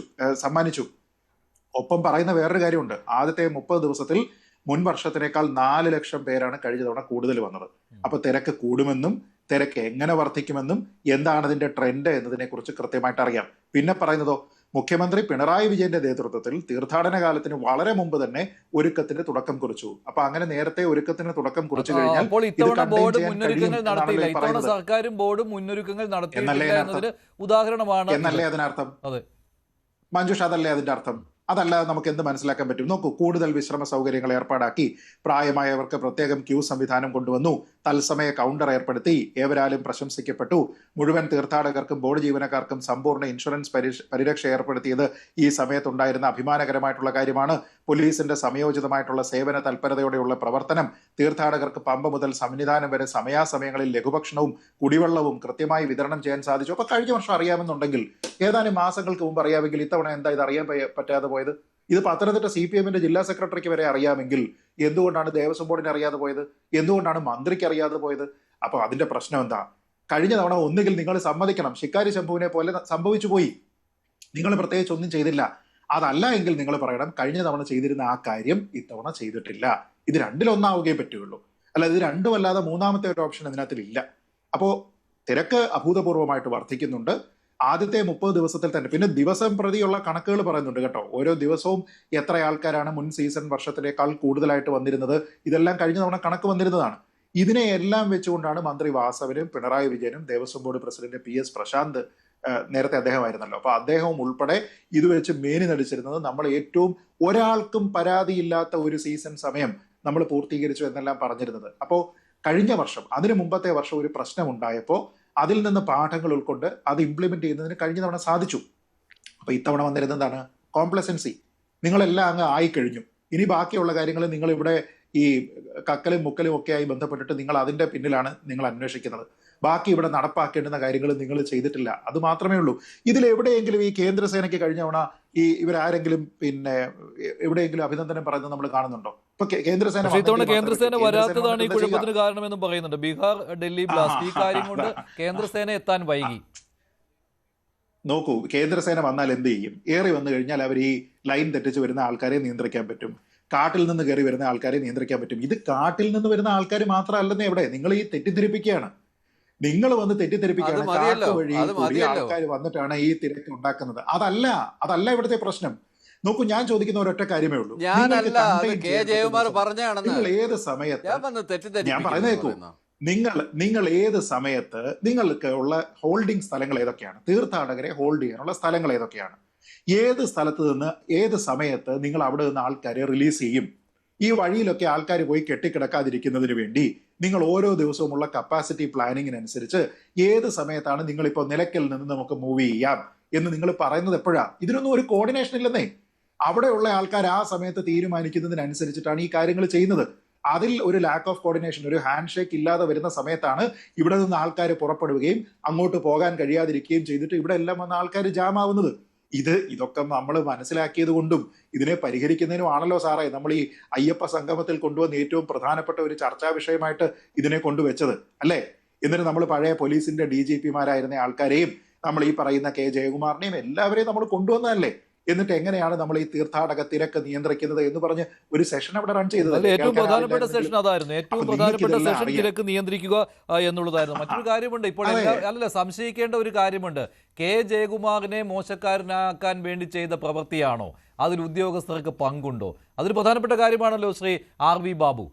സമ്മാനിച്ചു. ഒപ്പം പറയുന്ന വേറൊരു കാര്യമുണ്ട്. ആദ്യത്തെ 30 ദിവസത്തിൽ മുൻ വർഷത്തിനേക്കാൾ 4 ലക്ഷം പേരാണ് കഴിഞ്ഞ തവണ കൂടുതൽ വന്നത്. അപ്പൊ തിരക്ക് കൂടുമെന്നും തിരക്ക് എങ്ങനെ വർദ്ധിക്കുമെന്നും എന്താണ് അതിന്റെ ട്രെൻഡ് എന്നതിനെ കുറിച്ച് കൃത്യമായിട്ട് അറിയാം. പിന്നെ പറയുന്നതോ, മുഖ്യമന്ത്രി പിണറായി വിജയന്റെ നേതൃത്വത്തിൽ തീർത്ഥാടന കാലത്തിന് വളരെ മുമ്പ് തന്നെ ഒരുക്കത്തിന് തുടക്കം കുറിച്ചു. അപ്പൊ അങ്ങനെ നേരത്തെ ഒരുക്കത്തിന് തുടക്കം കുറിച്ചു കഴിഞ്ഞാൽ സർക്കാരും ബോർഡും മുന്നൊരുക്കങ്ങൾ നടത്തിയിട്ടില്ല ഉദാഹരണമാണ് എന്നല്ലേ അതിനർത്ഥം? മഞ്ജുഷ, അതല്ലേ അതിന്റെ അർത്ഥം? അതല്ലാതെ നമുക്ക് എന്ത് മനസ്സിലാക്കാൻ പറ്റും? നോക്കൂ, കൂടുതൽ വിശ്രമ സൗകര്യങ്ങൾ ഏർപ്പാടാക്കി, പ്രായമായവർക്ക് പ്രത്യേകം ക്യൂ സംവിധാനം കൊണ്ടുവന്നു, തത്സമയ കൗണ്ടർ ഏർപ്പെടുത്തി, ഏവരാലും പ്രശംസിക്കപ്പെട്ടു. മുഴുവൻ തീർത്ഥാടകർക്കും ബോർഡ് ജീവനക്കാർക്കും സമ്പൂർണ്ണ ഇൻഷുറൻസ് പരിരക്ഷ ഏർപ്പെടുത്തിയത് ഈ സമയത്തുണ്ടായിരുന്ന അഭിമാനകരമായിട്ടുള്ള കാര്യമാണ്. പോലീസിന്റെ സമയോചിതമായിട്ടുള്ള സേവന തൽപരതയോടെയുള്ള പ്രവർത്തനം, തീർത്ഥാടകർക്ക് പമ്പ മുതൽ സന്നിധാനം വരെ സമയാസമയങ്ങളിൽ ലഘുഭക്ഷണവും കുടിവെള്ളവും കൃത്യമായി വിതരണം ചെയ്യാൻ സാധിച്ചു. അപ്പൊ കഴിഞ്ഞ വർഷം അറിയാമെന്നുണ്ടെങ്കിൽ, ഏതാനും മാസങ്ങൾക്ക് മുമ്പ് അറിയാമെങ്കിൽ, ഇത്തവണ എന്താ ഇത് അറിയാൻ പറ്റാതെ പോയത്? ഇത് പത്തനംതിട്ട CPM-ന്റെ ജില്ലാ സെക്രട്ടറിക്ക് വരെ അറിയാമെങ്കിൽ എന്തുകൊണ്ടാണ് ദേവസ്വം ബോർഡിന് അറിയാതെ പോയത്? എന്തുകൊണ്ടാണ് മന്ത്രിക്ക് അറിയാതെ പോയത്? അപ്പൊ അതിന്റെ പ്രശ്നം എന്താ? കഴിഞ്ഞ തവണ ഒന്നുകിൽ നിങ്ങൾ സമ്മതിക്കണം, ശിക്കാരി ശംഭുവിനെ പോലെ സംഭവിച്ചു പോയി, നിങ്ങൾ പ്രത്യേകിച്ച് ഒന്നും ചെയ്തില്ല. അതല്ല എങ്കിൽ നിങ്ങൾ പറയണം, കഴിഞ്ഞ തവണ ചെയ്തിരുന്ന ആ കാര്യം ഇത്തവണ ചെയ്തിട്ടില്ല. ഇത് രണ്ടിലൊന്നാവുകയേ പറ്റുകയുള്ളൂ. അല്ല, ഇത് രണ്ടുമല്ലാതെ മൂന്നാമത്തെ ഒരു ഓപ്ഷൻ ഇതിനകത്തിലില്ല. അപ്പോ തിരക്ക് അഭൂതപൂർവമായിട്ട് വർദ്ധിക്കുന്നുണ്ട്. ആദ്യത്തെ 30 ദിവസത്തിൽ തന്നെ. പിന്നെ ദിവസം പ്രതിയുള്ള കണക്കുകൾ പറയുന്നുണ്ട് കേട്ടോ. ഓരോ ദിവസവും എത്ര ആൾക്കാരാണ് മുൻ സീസൺ വർഷത്തിനേക്കാൾ കൂടുതലായിട്ട് വന്നിരുന്നത്, ഇതെല്ലാം കഴിഞ്ഞ തവണ കണക്ക് വന്നിരുന്നതാണ്. ഇതിനെ എല്ലാം വെച്ചുകൊണ്ടാണ് മന്ത്രി വാസവനും പിണറായി വിജയനും Devaswom board president PS Prashanth, നേരത്തെ അദ്ദേഹമായിരുന്നല്ലോ, അപ്പൊ അദ്ദേഹവും ഉൾപ്പെടെ ഇത് വെച്ച് മേനി നടിച്ചിരുന്നത് നമ്മൾ ഏറ്റവും ഒരാൾക്കും പരാതിയില്ലാത്ത ഒരു സീസൺ സമയം നമ്മൾ പൂർത്തീകരിച്ചു എന്നെല്ലാം പറഞ്ഞിരുന്നത്. അപ്പോൾ കഴിഞ്ഞ വർഷം, അതിനു മുമ്പത്തെ വർഷം ഒരു പ്രശ്നം ഉണ്ടായപ്പോൾ അതിൽ നിന്ന് പാഠങ്ങൾ ഉൾക്കൊണ്ട് അത് ഇംപ്ലിമെന്റ് ചെയ്യുന്നതിന് കഴിഞ്ഞ തവണ സാധിച്ചു. അപ്പൊ ഇത്തവണ വന്നിരുന്നത് എന്താണ്? കോംപ്ലസൻസി. നിങ്ങളെല്ലാം അങ്ങ് ആയിക്കഴിഞ്ഞു. ഇനി ബാക്കിയുള്ള കാര്യങ്ങൾ നിങ്ങൾ ഇവിടെ ഈ കക്കലും മുക്കലും ഒക്കെ ആയി ബന്ധപ്പെട്ടിട്ട് നിങ്ങൾ അതിന്റെ പിന്നിലാണ് നിങ്ങൾ അന്വേഷിക്കുന്നത്. ബാക്കി ഇവിടെ നടപ്പാക്കേണ്ടുന്ന കാര്യങ്ങൾ നിങ്ങൾ ചെയ്തിട്ടില്ല. അത് മാത്രമേ ഉള്ളൂ. ഇതിൽ എവിടെയെങ്കിലും ഈ കേന്ദ്രസേനയ്ക്ക് കഴിഞ്ഞ തവണ ഇവരാരെങ്കിലും പിന്നെ എവിടെയെങ്കിലും അഭിനന്ദനം പറയുന്നത് നമ്മൾ കാണുന്നുണ്ടോ? ഇപ്പൊ കേന്ദ്രസേന വരാത്തതാണ് ഈ കുഴപ്പത്തിന് കാരണമെന്നും പറയുന്നുണ്ട്. ബീഹാർ, ഡൽഹി ബ്ലാസ്റ്റ്, ഈ കാര്യം കൊണ്ട് കേന്ദ്രസേന എത്താൻ വൈകി. നോക്കൂ, കേന്ദ്രസേന വന്നാൽ എന്ത് ചെയ്യും? ഏറി വന്നു കഴിഞ്ഞാൽ അവർ ഈ ലൈൻ തെറ്റിച്ച് വരുന്ന ആൾക്കാരെ നിയന്ത്രിക്കാൻ പറ്റും. കാട്ടിൽ നിന്ന് കയറി വരുന്ന ആൾക്കാരെ നിയന്ത്രിക്കാൻ പറ്റും. ഇത് കാട്ടിൽ നിന്ന് വരുന്ന ആൾക്കാർ മാത്രമല്ലെന്നേ എവിടെ നിങ്ങൾ ഈ തെറ്റിദ്ധരിപ്പിക്കുകയാണ്. നിങ്ങൾ വന്ന് തെറ്റിദ്ധരിപ്പിക്കുകയാണ്. കാട്ട് വഴി കൂടി ആൾക്കാർ വന്നിട്ടാണ് ഈ തിരക്ക് ഉണ്ടാക്കുന്നത്. അതല്ല ഇവിടുത്തെ പ്രശ്നം. നോക്കൂ, ഞാൻ ചോദിക്കുന്ന ഒരൊറ്റ കാര്യമേ ഉള്ളൂ. നിങ്ങൾ ഏത് സമയത്ത്, ഞാൻ പറയുന്നത് കേൾക്കൂ, നിങ്ങൾ ഏത് സമയത്ത് നിങ്ങൾക്ക് ഉള്ള ഹോൾഡിംഗ് സ്ഥലങ്ങൾ ഏതൊക്കെയാണ്? തീർത്ഥാടകരെ ഹോൾഡ് ചെയ്യാനുള്ള സ്ഥലങ്ങൾ ഏതൊക്കെയാണ്? ഏത് സ്ഥലത്ത് നിന്ന് ഏത് സമയത്ത് നിങ്ങൾ അവിടെ നിന്ന് ആൾക്കാരെ റിലീസ് ചെയ്യും? ഈ വഴിയിലൊക്കെ ആൾക്കാർ പോയി കെട്ടിക്കിടക്കാതിരിക്കുന്നതിന് വേണ്ടി നിങ്ങൾ ഓരോ ദിവസവുമുള്ള കപ്പാസിറ്റി പ്ലാനിങ്ങിനനുസരിച്ച് ഏത് സമയത്താണ് നിങ്ങളിപ്പോൾ നിലയ്ക്കൽ നിന്ന് നമുക്ക് മൂവ് ചെയ്യാം എന്ന് നിങ്ങൾ പറയുന്നത് എപ്പോഴാ? ഇതിനൊന്നും ഒരു കോർഡിനേഷൻ ഇല്ലെന്നേ. അവിടെയുള്ള ആൾക്കാർ ആ സമയത്ത് തീരുമാനിക്കുന്നതിനനുസരിച്ചിട്ടാണ് ഈ കാര്യങ്ങൾ ചെയ്യുന്നത്. അതിൽ ഒരു ലാക്ക് ഓഫ് കോർഡിനേഷൻ, ഒരു ഹാൻഡ് ഷേക്ക് ഇല്ലാതെ വരുന്ന സമയത്താണ് ഇവിടെ നിന്ന് ആൾക്കാർ പുറപ്പെടുകയും അങ്ങോട്ട് പോകാൻ കഴിയാതിരിക്കുകയും ചെയ്തിട്ട് ഇവിടെ എല്ലാം വന്ന ആൾക്കാർ ജാം ആവുന്നത്. ഇതൊക്കെ നമ്മൾ മനസ്സിലാക്കിയത് കൊണ്ടും ഇതിനെ പരിഹരിക്കുന്നതിനുമാണല്ലോ സാറേ നമ്മൾ ഈ അയ്യപ്പ സംഗമത്തിൽ കൊണ്ടുവന്ന് ഏറ്റവും പ്രധാനപ്പെട്ട ഒരു ചർച്ചാ വിഷയമായിട്ട് ഇതിനെ കൊണ്ടുവച്ചത് അല്ലേ? എന്നിട്ട് നമ്മൾ പഴയ പോലീസിന്റെ DGP-മാരായിരുന്ന ആൾക്കാരെയും നമ്മൾ ഈ പറയുന്ന K. ജയകുമാറിനെയും എല്ലാവരെയും നമ്മൾ കൊണ്ടുവന്നതല്ലേ? എന്നിട്ട് എങ്ങനെയാണ് നമ്മൾ ഈ തീർത്ഥാടക തിരക്ക് നിയന്ത്രിക്കുന്നത് എന്ന് പറഞ്ഞ് ഒരു സെഷൻ അവിടെ റൺ ചെയ്തത്. ഏറ്റവും പ്രധാനപ്പെട്ട സെഷൻ അതായിരുന്നു. ഏറ്റവും പ്രധാനപ്പെട്ട സെഷൻ തിരക്ക് നിയന്ത്രിക്കുക എന്നുള്ളതായിരുന്നു. മറ്റൊരു കാര്യമുണ്ട്, ഇപ്പോൾ സംശയിക്കേണ്ട ഒരു കാര്യമുണ്ട്. K. ജയകുമാറിനെ മോശക്കാരനാക്കാൻ വേണ്ടി ചെയ്ത പ്രവൃത്തിയാണോ? അതിൽ ഉദ്യോഗസ്ഥർക്ക് പങ്കുണ്ടോ? അതൊരു പ്രധാനപ്പെട്ട കാര്യമാണല്ലോ ശ്രീ RV ബാബു.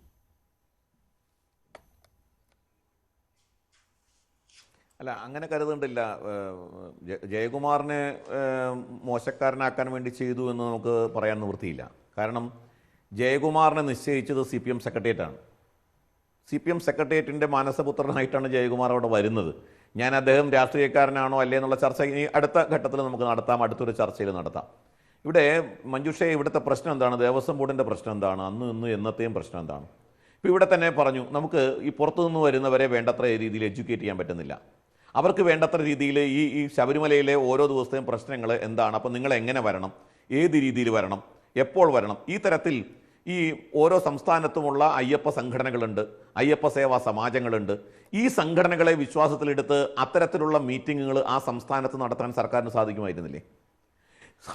അല്ല, അങ്ങനെ കരുതണ്ടില്ല. ജയകുമാറിനെ മോശക്കാരനാക്കാൻ വേണ്ടി ചെയ്തു എന്ന് നമുക്ക് പറയാൻ നിവൃത്തിയില്ല. കാരണം ജയകുമാറിനെ നിശ്ചയിച്ചത് CPM സെക്രട്ടേറിയറ്റാണ്. CPM സെക്രട്ടേറിയറ്റിൻ്റെ മാനസപുത്രനായിട്ടാണ് ജയകുമാർ അവിടെ വരുന്നത്. ഞാൻ അദ്ദേഹം രാഷ്ട്രീയക്കാരനാണോ അല്ലേ എന്നുള്ള ചർച്ച ഇനി അടുത്ത ഘട്ടത്തിൽ നമുക്ക് നടത്താം, അടുത്തൊരു ചർച്ചയിൽ നടത്താം. ഇവിടെ മഞ്ജുഷയെ, ഇവിടുത്തെ പ്രശ്നം എന്താണ്? ദേവസ്വം ബോർഡിൻ്റെ പ്രശ്നം എന്താണ്? അന്ന് ഇന്ന് എന്നത്തെയും പ്രശ്നം എന്താണ്? ഇപ്പോൾ ഇവിടെ തന്നെ പറഞ്ഞു, നമുക്ക് ഈ പുറത്തുനിന്ന് വരുന്നവരെ വേണ്ടത്ര രീതിയിൽ എഡ്യൂക്കേറ്റ് ചെയ്യാൻ പറ്റുന്നില്ല. അവർക്ക് വേണ്ടത്ര രീതിയിൽ ഈ ശബരിമലയിലെ ഓരോ ദിവസത്തെയും പ്രശ്നങ്ങൾ എന്താണ്, അപ്പോൾ നിങ്ങൾ എങ്ങനെ വരണം, ഏത് രീതിയിൽ വരണം, എപ്പോൾ വരണം, ഈ തരത്തിൽ ഈ ഓരോ സംസ്ഥാനത്തുമുള്ള അയ്യപ്പ സംഘടനകളുണ്ട്, അയ്യപ്പ സേവാ സമാജങ്ങളുണ്ട്. ഈ സംഘടനകളെ വിശ്വാസത്തിലെടുത്ത് അത്തരത്തിലുള്ള മീറ്റിങ്ങുകൾ ആ സംസ്ഥാനത്ത് നടത്താൻ സർക്കാരിന് സാധിക്കുമായിരുന്നില്ലേ?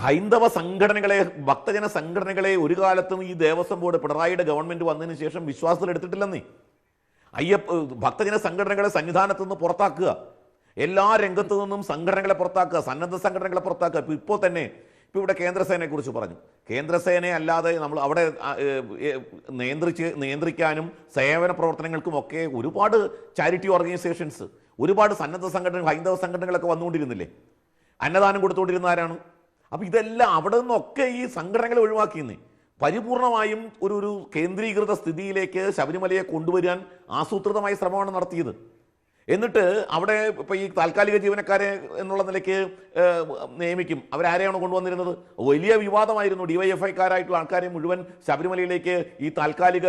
ഹൈന്ദവ സംഘടനകളെ, ഭക്തജന സംഘടനകളെ ഒരു കാലത്തും ഈ ദേവസ്വം ബോർഡ്, പിണറായിയുടെ ഗവൺമെന്റ് വന്നതിന് ശേഷം വിശ്വാസത്തിലെടുത്തിട്ടില്ലെന്നേ. ഭക്തജന സംഘടനകളെ സന്നിധാനത്ത് നിന്ന് പുറത്താക്കുക, എല്ലാ രംഗത്തു നിന്നും സംഘടനകളെ പുറത്താക്കുക, സന്നദ്ധ സംഘടനകളെ പുറത്താക്കുക. ഇപ്പോൾ തന്നെ ഇവിടെ കേന്ദ്രസേനയെ കുറിച്ച് പറഞ്ഞു. കേന്ദ്രസേനയെ അല്ലാതെ നമ്മൾ അവിടെ നിയന്ത്രിക്കാനും സേവന പ്രവർത്തനങ്ങൾക്കുമൊക്കെ ഒരുപാട് ചാരിറ്റി ഓർഗനൈസേഷൻസ്, ഒരുപാട് സന്നദ്ധ സംഘടനകൾ, ഹൈന്ദവ സംഘടനകളൊക്കെ വന്നുകൊണ്ടിരുന്നില്ലേ? അന്നദാനം കൊടുത്തുകൊണ്ടിരുന്ന ആരാണ്? അപ്പോൾ ഇതെല്ലാം അവിടെ നിന്നൊക്കെ ഈ സംഘടനകളെ ഒഴിവാക്കിയെന്നേ. പരിപൂർണമായും ഒരു കേന്ദ്രീകൃത സ്ഥിതിയിലേക്ക് ശബരിമലയെ കൊണ്ടുവരാൻ ആസൂത്രിതമായ ശ്രമമാണ് നടത്തിയത്. എന്നിട്ട് അവിടെ ഇപ്പോൾ ഈ താൽക്കാലിക ജീവനക്കാരെ എന്നുള്ള നിലയ്ക്ക് നിയമിക്കും. അവരാരെയാണ് കൊണ്ടുവന്നിരുന്നത്? വലിയ വിവാദമായിരുന്നു. DYFIക്കാരായിട്ടുള്ള ആൾക്കാരെ മുഴുവൻ ശബരിമലയിലേക്ക് ഈ താൽക്കാലിക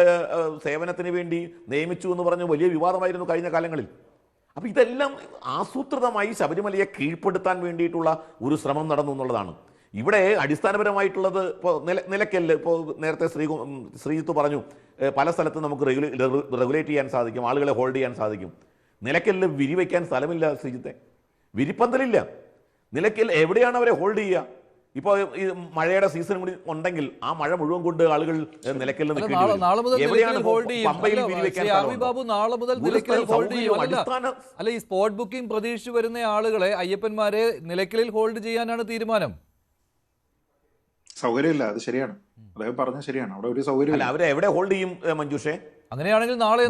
സേവനത്തിന് വേണ്ടി നിയമിച്ചു എന്ന് പറഞ്ഞ് വലിയ വിവാദമായിരുന്നു കഴിഞ്ഞ കാലങ്ങളിൽ. അപ്പോൾ ഇതെല്ലാം ആസൂത്രിതമായി ശബരിമലയെ കീഴ്പ്പെടുത്താൻ വേണ്ടിയിട്ടുള്ള ഒരു ശ്രമം നടന്നു എന്നുള്ളതാണ്. ഇവിടെ അടിസ്ഥാനപരമായിട്ടുള്ളത് ഇപ്പോൾ നിലയ്ക്കല്, ഇപ്പോൾ നേരത്തെ ശ്രീജിത്ത് പറഞ്ഞു, പല സ്ഥലത്തും നമുക്ക് റെഗുലേറ്റ് ചെയ്യാൻ സാധിക്കും, ആളുകളെ ഹോൾഡ് ചെയ്യാൻ സാധിക്കും. നിലയ്ക്കലിൽ വിരിവയ്ക്കാൻ സ്ഥലമില്ല ശ്രീജിത്തെ, വിരിപ്പന്തലില്ല. നിലയ്ക്കൽ എവിടെയാണ് അവരെ ഹോൾഡ് ചെയ്യുക? ഇപ്പോൾ ഈ മഴയുടെ സീസൺ കൂടി ഉണ്ടെങ്കിൽ ആ മഴ മുഴുവൻ കൊണ്ട് ആളുകൾ നിലയ്ക്കലിൽ അല്ല, ഈ സ്പോട്ട് ബുക്കിംഗ് പ്രതീക്ഷിച്ചു വരുന്ന ആളുകളെ, അയ്യപ്പന്മാരെ നിലയ്ക്കലിൽ ഹോൾഡ് ചെയ്യാനാണ് തീരുമാനം. സൗകര്യമില്ല, അത് ശരിയാണ്, അദ്ദേഹം പറഞ്ഞ ശരിയാണ്. അവിടെ ഒരു സൗകര്യം അവരെ എവിടെ ഹോൾഡ് ചെയ്യും മഞ്ജുഷേ? അങ്ങനെയാണെങ്കിൽ നാളെ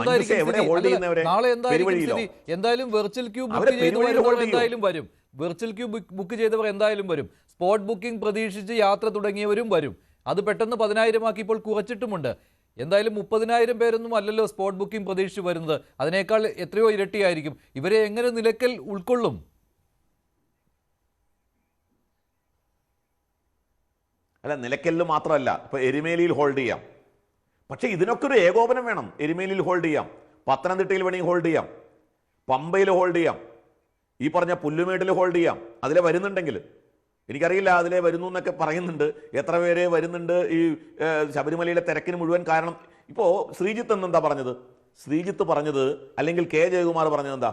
എന്തായാലും വെർച്വൽ ക്യൂ ബുക്ക് ചെയ്തവർ എന്തായാലും വരും. വെർച്വൽ ക്യൂ ബുക്ക് ചെയ്തവർ എന്തായാലും വരും. സ്പോട്ട് ബുക്കിംഗ് പ്രതീക്ഷിച്ച് യാത്ര തുടങ്ങിയവരും വരും. അത് പെട്ടെന്ന് 10,000 ആക്കി ഇപ്പോൾ കുറച്ചിട്ടുമുണ്ട്. എന്തായാലും 30,000 പേരൊന്നും അല്ലല്ലോ സ്പോട്ട് ബുക്കിംഗ് പ്രതീക്ഷിച്ച് വരുന്നത്. അതിനേക്കാൾ എത്രയോ ഇരട്ടിയായിരിക്കും. ഇവരെ എങ്ങനെ നിലയ്ക്കൽ ഉൾക്കൊള്ളും? അല്ല, നിലയ്ക്കലിൽ മാത്രമല്ല, ഇപ്പോൾ എരുമേലിയിൽ ഹോൾഡ് ചെയ്യാം. പക്ഷേ ഇതിനൊക്കെ ഒരു ഏകോപനം വേണം. എരുമേലിയിൽ ഹോൾഡ് ചെയ്യാം, പത്തനംതിട്ടയിൽ വേണമെങ്കിൽ ഹോൾഡ് ചെയ്യാം, പമ്പയിൽ ഹോൾഡ് ചെയ്യാം, ഈ പറഞ്ഞ പുല്ലുമേട്ടിൽ ഹോൾഡ് ചെയ്യാം. അതിലെ വരുന്നുണ്ടെങ്കിൽ, എനിക്കറിയില്ല അതിലെ വരുന്നു എന്നൊക്കെ പറയുന്നുണ്ട്, എത്ര പേര് വരുന്നുണ്ട് ഈ ശബരിമലയിലെ തിരക്കിന് മുഴുവൻ കാരണം. ഇപ്പോൾ ശ്രീജിത്ത് എന്നെന്താ പറഞ്ഞത്? ശ്രീജിത്ത് പറഞ്ഞത്, അല്ലെങ്കിൽ കെ ജയകുമാർ പറഞ്ഞത് എന്താ?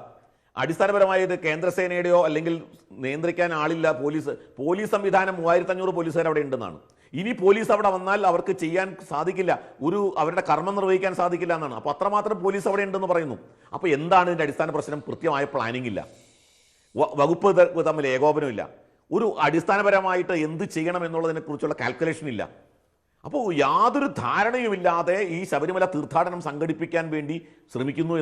അടിസ്ഥാനപരമായിട്ട് കേന്ദ്രസേനയുടെയോ അല്ലെങ്കിൽ നിയന്ത്രിക്കാൻ ആളില്ല, പോലീസ് സംവിധാനം 3500 പോലീസുകാർ അവിടെ ഉണ്ടെന്നാണ്. ഇനി പോലീസ് അവിടെ വന്നാൽ അവർക്ക് ചെയ്യാൻ സാധിക്കില്ല, അവരുടെ കർമ്മം നിർവഹിക്കാൻ സാധിക്കില്ല എന്നാണ്. അപ്പോൾ അത്രമാത്രം പോലീസ് അവിടെ ഉണ്ടെന്ന് പറയുന്നു. അപ്പോൾ എന്താണ് ഇതിൻ്റെ അടിസ്ഥാന പ്രശ്നം? കൃത്യമായ പ്ലാനിംഗ് ഇല്ല, വകുപ്പ് തമ്മിൽ ഏകോപനമില്ല, ഒരു അടിസ്ഥാനപരമായിട്ട് എന്ത് ചെയ്യണം എന്നുള്ളതിനെ കുറിച്ചുള്ള കാൽക്കുലേഷൻ ഇല്ല. അപ്പോൾ യാതൊരു ധാരണയുമില്ലാതെ ഈ ശബരിമല തീർത്ഥാടനം സംഘടിപ്പിക്കാൻ വേണ്ടി ശ്രമിച്ചു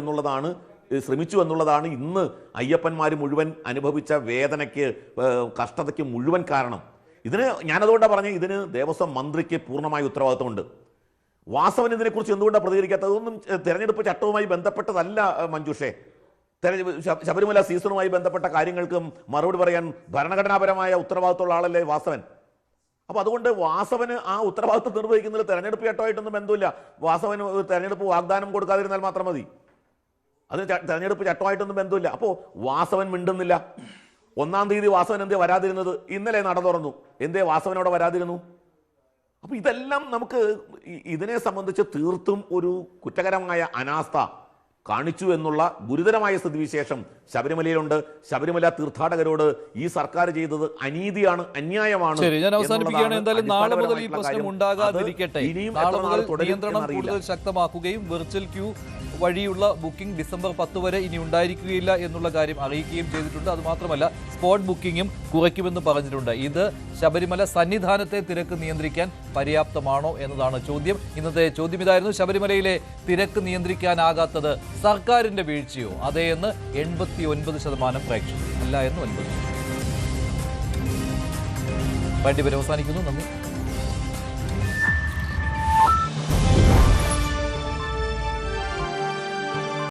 എന്നുള്ളതാണ് ഇന്ന് അയ്യപ്പന്മാർ മുഴുവൻ അനുഭവിച്ച വേദനയ്ക്ക്, കഷ്ടതയ്ക്ക് മുഴുവൻ കാരണം. ഞാനതുകൊണ്ടാണ് പറഞ്ഞത്, ഇതിന് ദേവസ്വം മന്ത്രിക്ക് പൂർണ്ണമായ ഉത്തരവാദിത്വമുണ്ട്. വാസവൻ ഇതിനെക്കുറിച്ച് എന്തുകൊണ്ടാണ് പ്രതികരിക്കാത്തത്? അതൊന്നും തെരഞ്ഞെടുപ്പ് ചട്ടവുമായി ബന്ധപ്പെട്ടതല്ല മഞ്ജുഷേ. ശബരിമല സീസണുമായി ബന്ധപ്പെട്ട കാര്യങ്ങൾക്ക് മറുപടി പറയാൻ ഭരണഘടനാപരമായ ഉത്തരവാദിത്തമുള്ള ആളല്ലേ വാസവൻ. അപ്പോൾ അതുകൊണ്ട് വാസവന് ആ ഉത്തരവാദിത്വം നിർവഹിക്കുന്നതിൽ തെരഞ്ഞെടുപ്പ് ചട്ടമായിട്ടൊന്നും ബന്ധമില്ല. വാസവന് തെരഞ്ഞെടുപ്പ് വാഗ്ദാനം കൊടുക്കാതിരുന്നാൽ മാത്രം മതി, അതിന് തെരഞ്ഞെടുപ്പ് ചട്ടമായിട്ടൊന്നും ബന്ധമില്ല. അപ്പോൾ വാസവൻ മിണ്ടുന്നില്ല. 1-ാം തീയതി വാസവൻ എന്തേ വരാതിരുന്നത്? ഇന്നലെ നട തുറന്നു, എന്തേ വാസവനോടെ വരാതിരുന്നു? അപ്പോൾ ഇതെല്ലാം നമുക്ക് ഇതിനെ സംബന്ധിച്ച് തീർത്തും ഒരു കുറ്റകരമായ അനാസ്ഥ കാണിച്ചു എന്നുള്ള ഗുരുതരമായ സ്ഥിതിവിശേഷം ശബരിമലയിലുണ്ട്. ശബരിമല തീർത്ഥാടകരോട് ഈ സർക്കാർ ചെയ്തത് അനീതിയാണ്, അന്യായമാണ്. ശരി, ഞാൻ അവസാനിപ്പിക്കുകയാണ്. എന്തായാലും നാളെ മുതൽ ഈ പ്രശ്നം ഉണ്ടാകാതിരിക്കട്ടെ. നാളെ മുതൽ നിയന്ത്രണം കൂടുതൽ ശക്തമാക്കുകയും വെർച്വൽ ക്യൂ വഴിയുള്ള ബുക്കിംഗ് ഡിസംബർ 10 വരെ ഇനി ഉണ്ടായിരിക്കുകയില്ല എന്നുള്ള കാര്യം അറിയിക്കുകയും ചെയ്തിട്ടുണ്ട്. അതുമാത്രമല്ല, സ്പോട്ട് ബുക്കിംഗും കുറയ്ക്കുമെന്ന് പറഞ്ഞിട്ടുണ്ട്. ഇത് ശബരിമല സന്നിധാനത്തെ തിരക്ക് നിയന്ത്രിക്കാൻ പര്യാപ്തമാണോ എന്നതാണ് ചോദ്യം. ഇന്നത്തെ ചോദ്യം ഇതായിരുന്നു: ശബരിമലയിലെ തിരക്ക് നിയന്ത്രിക്കാനാകാത്തത് സർക്കാരിന്റെ വീഴ്ചയോ? അതേ എന്ന് 89% പ്രേക്ഷകർ, അല്ല എന്ന് 9%. വേണ്ടി അവസാനിക്കുന്നു. നന്ദി.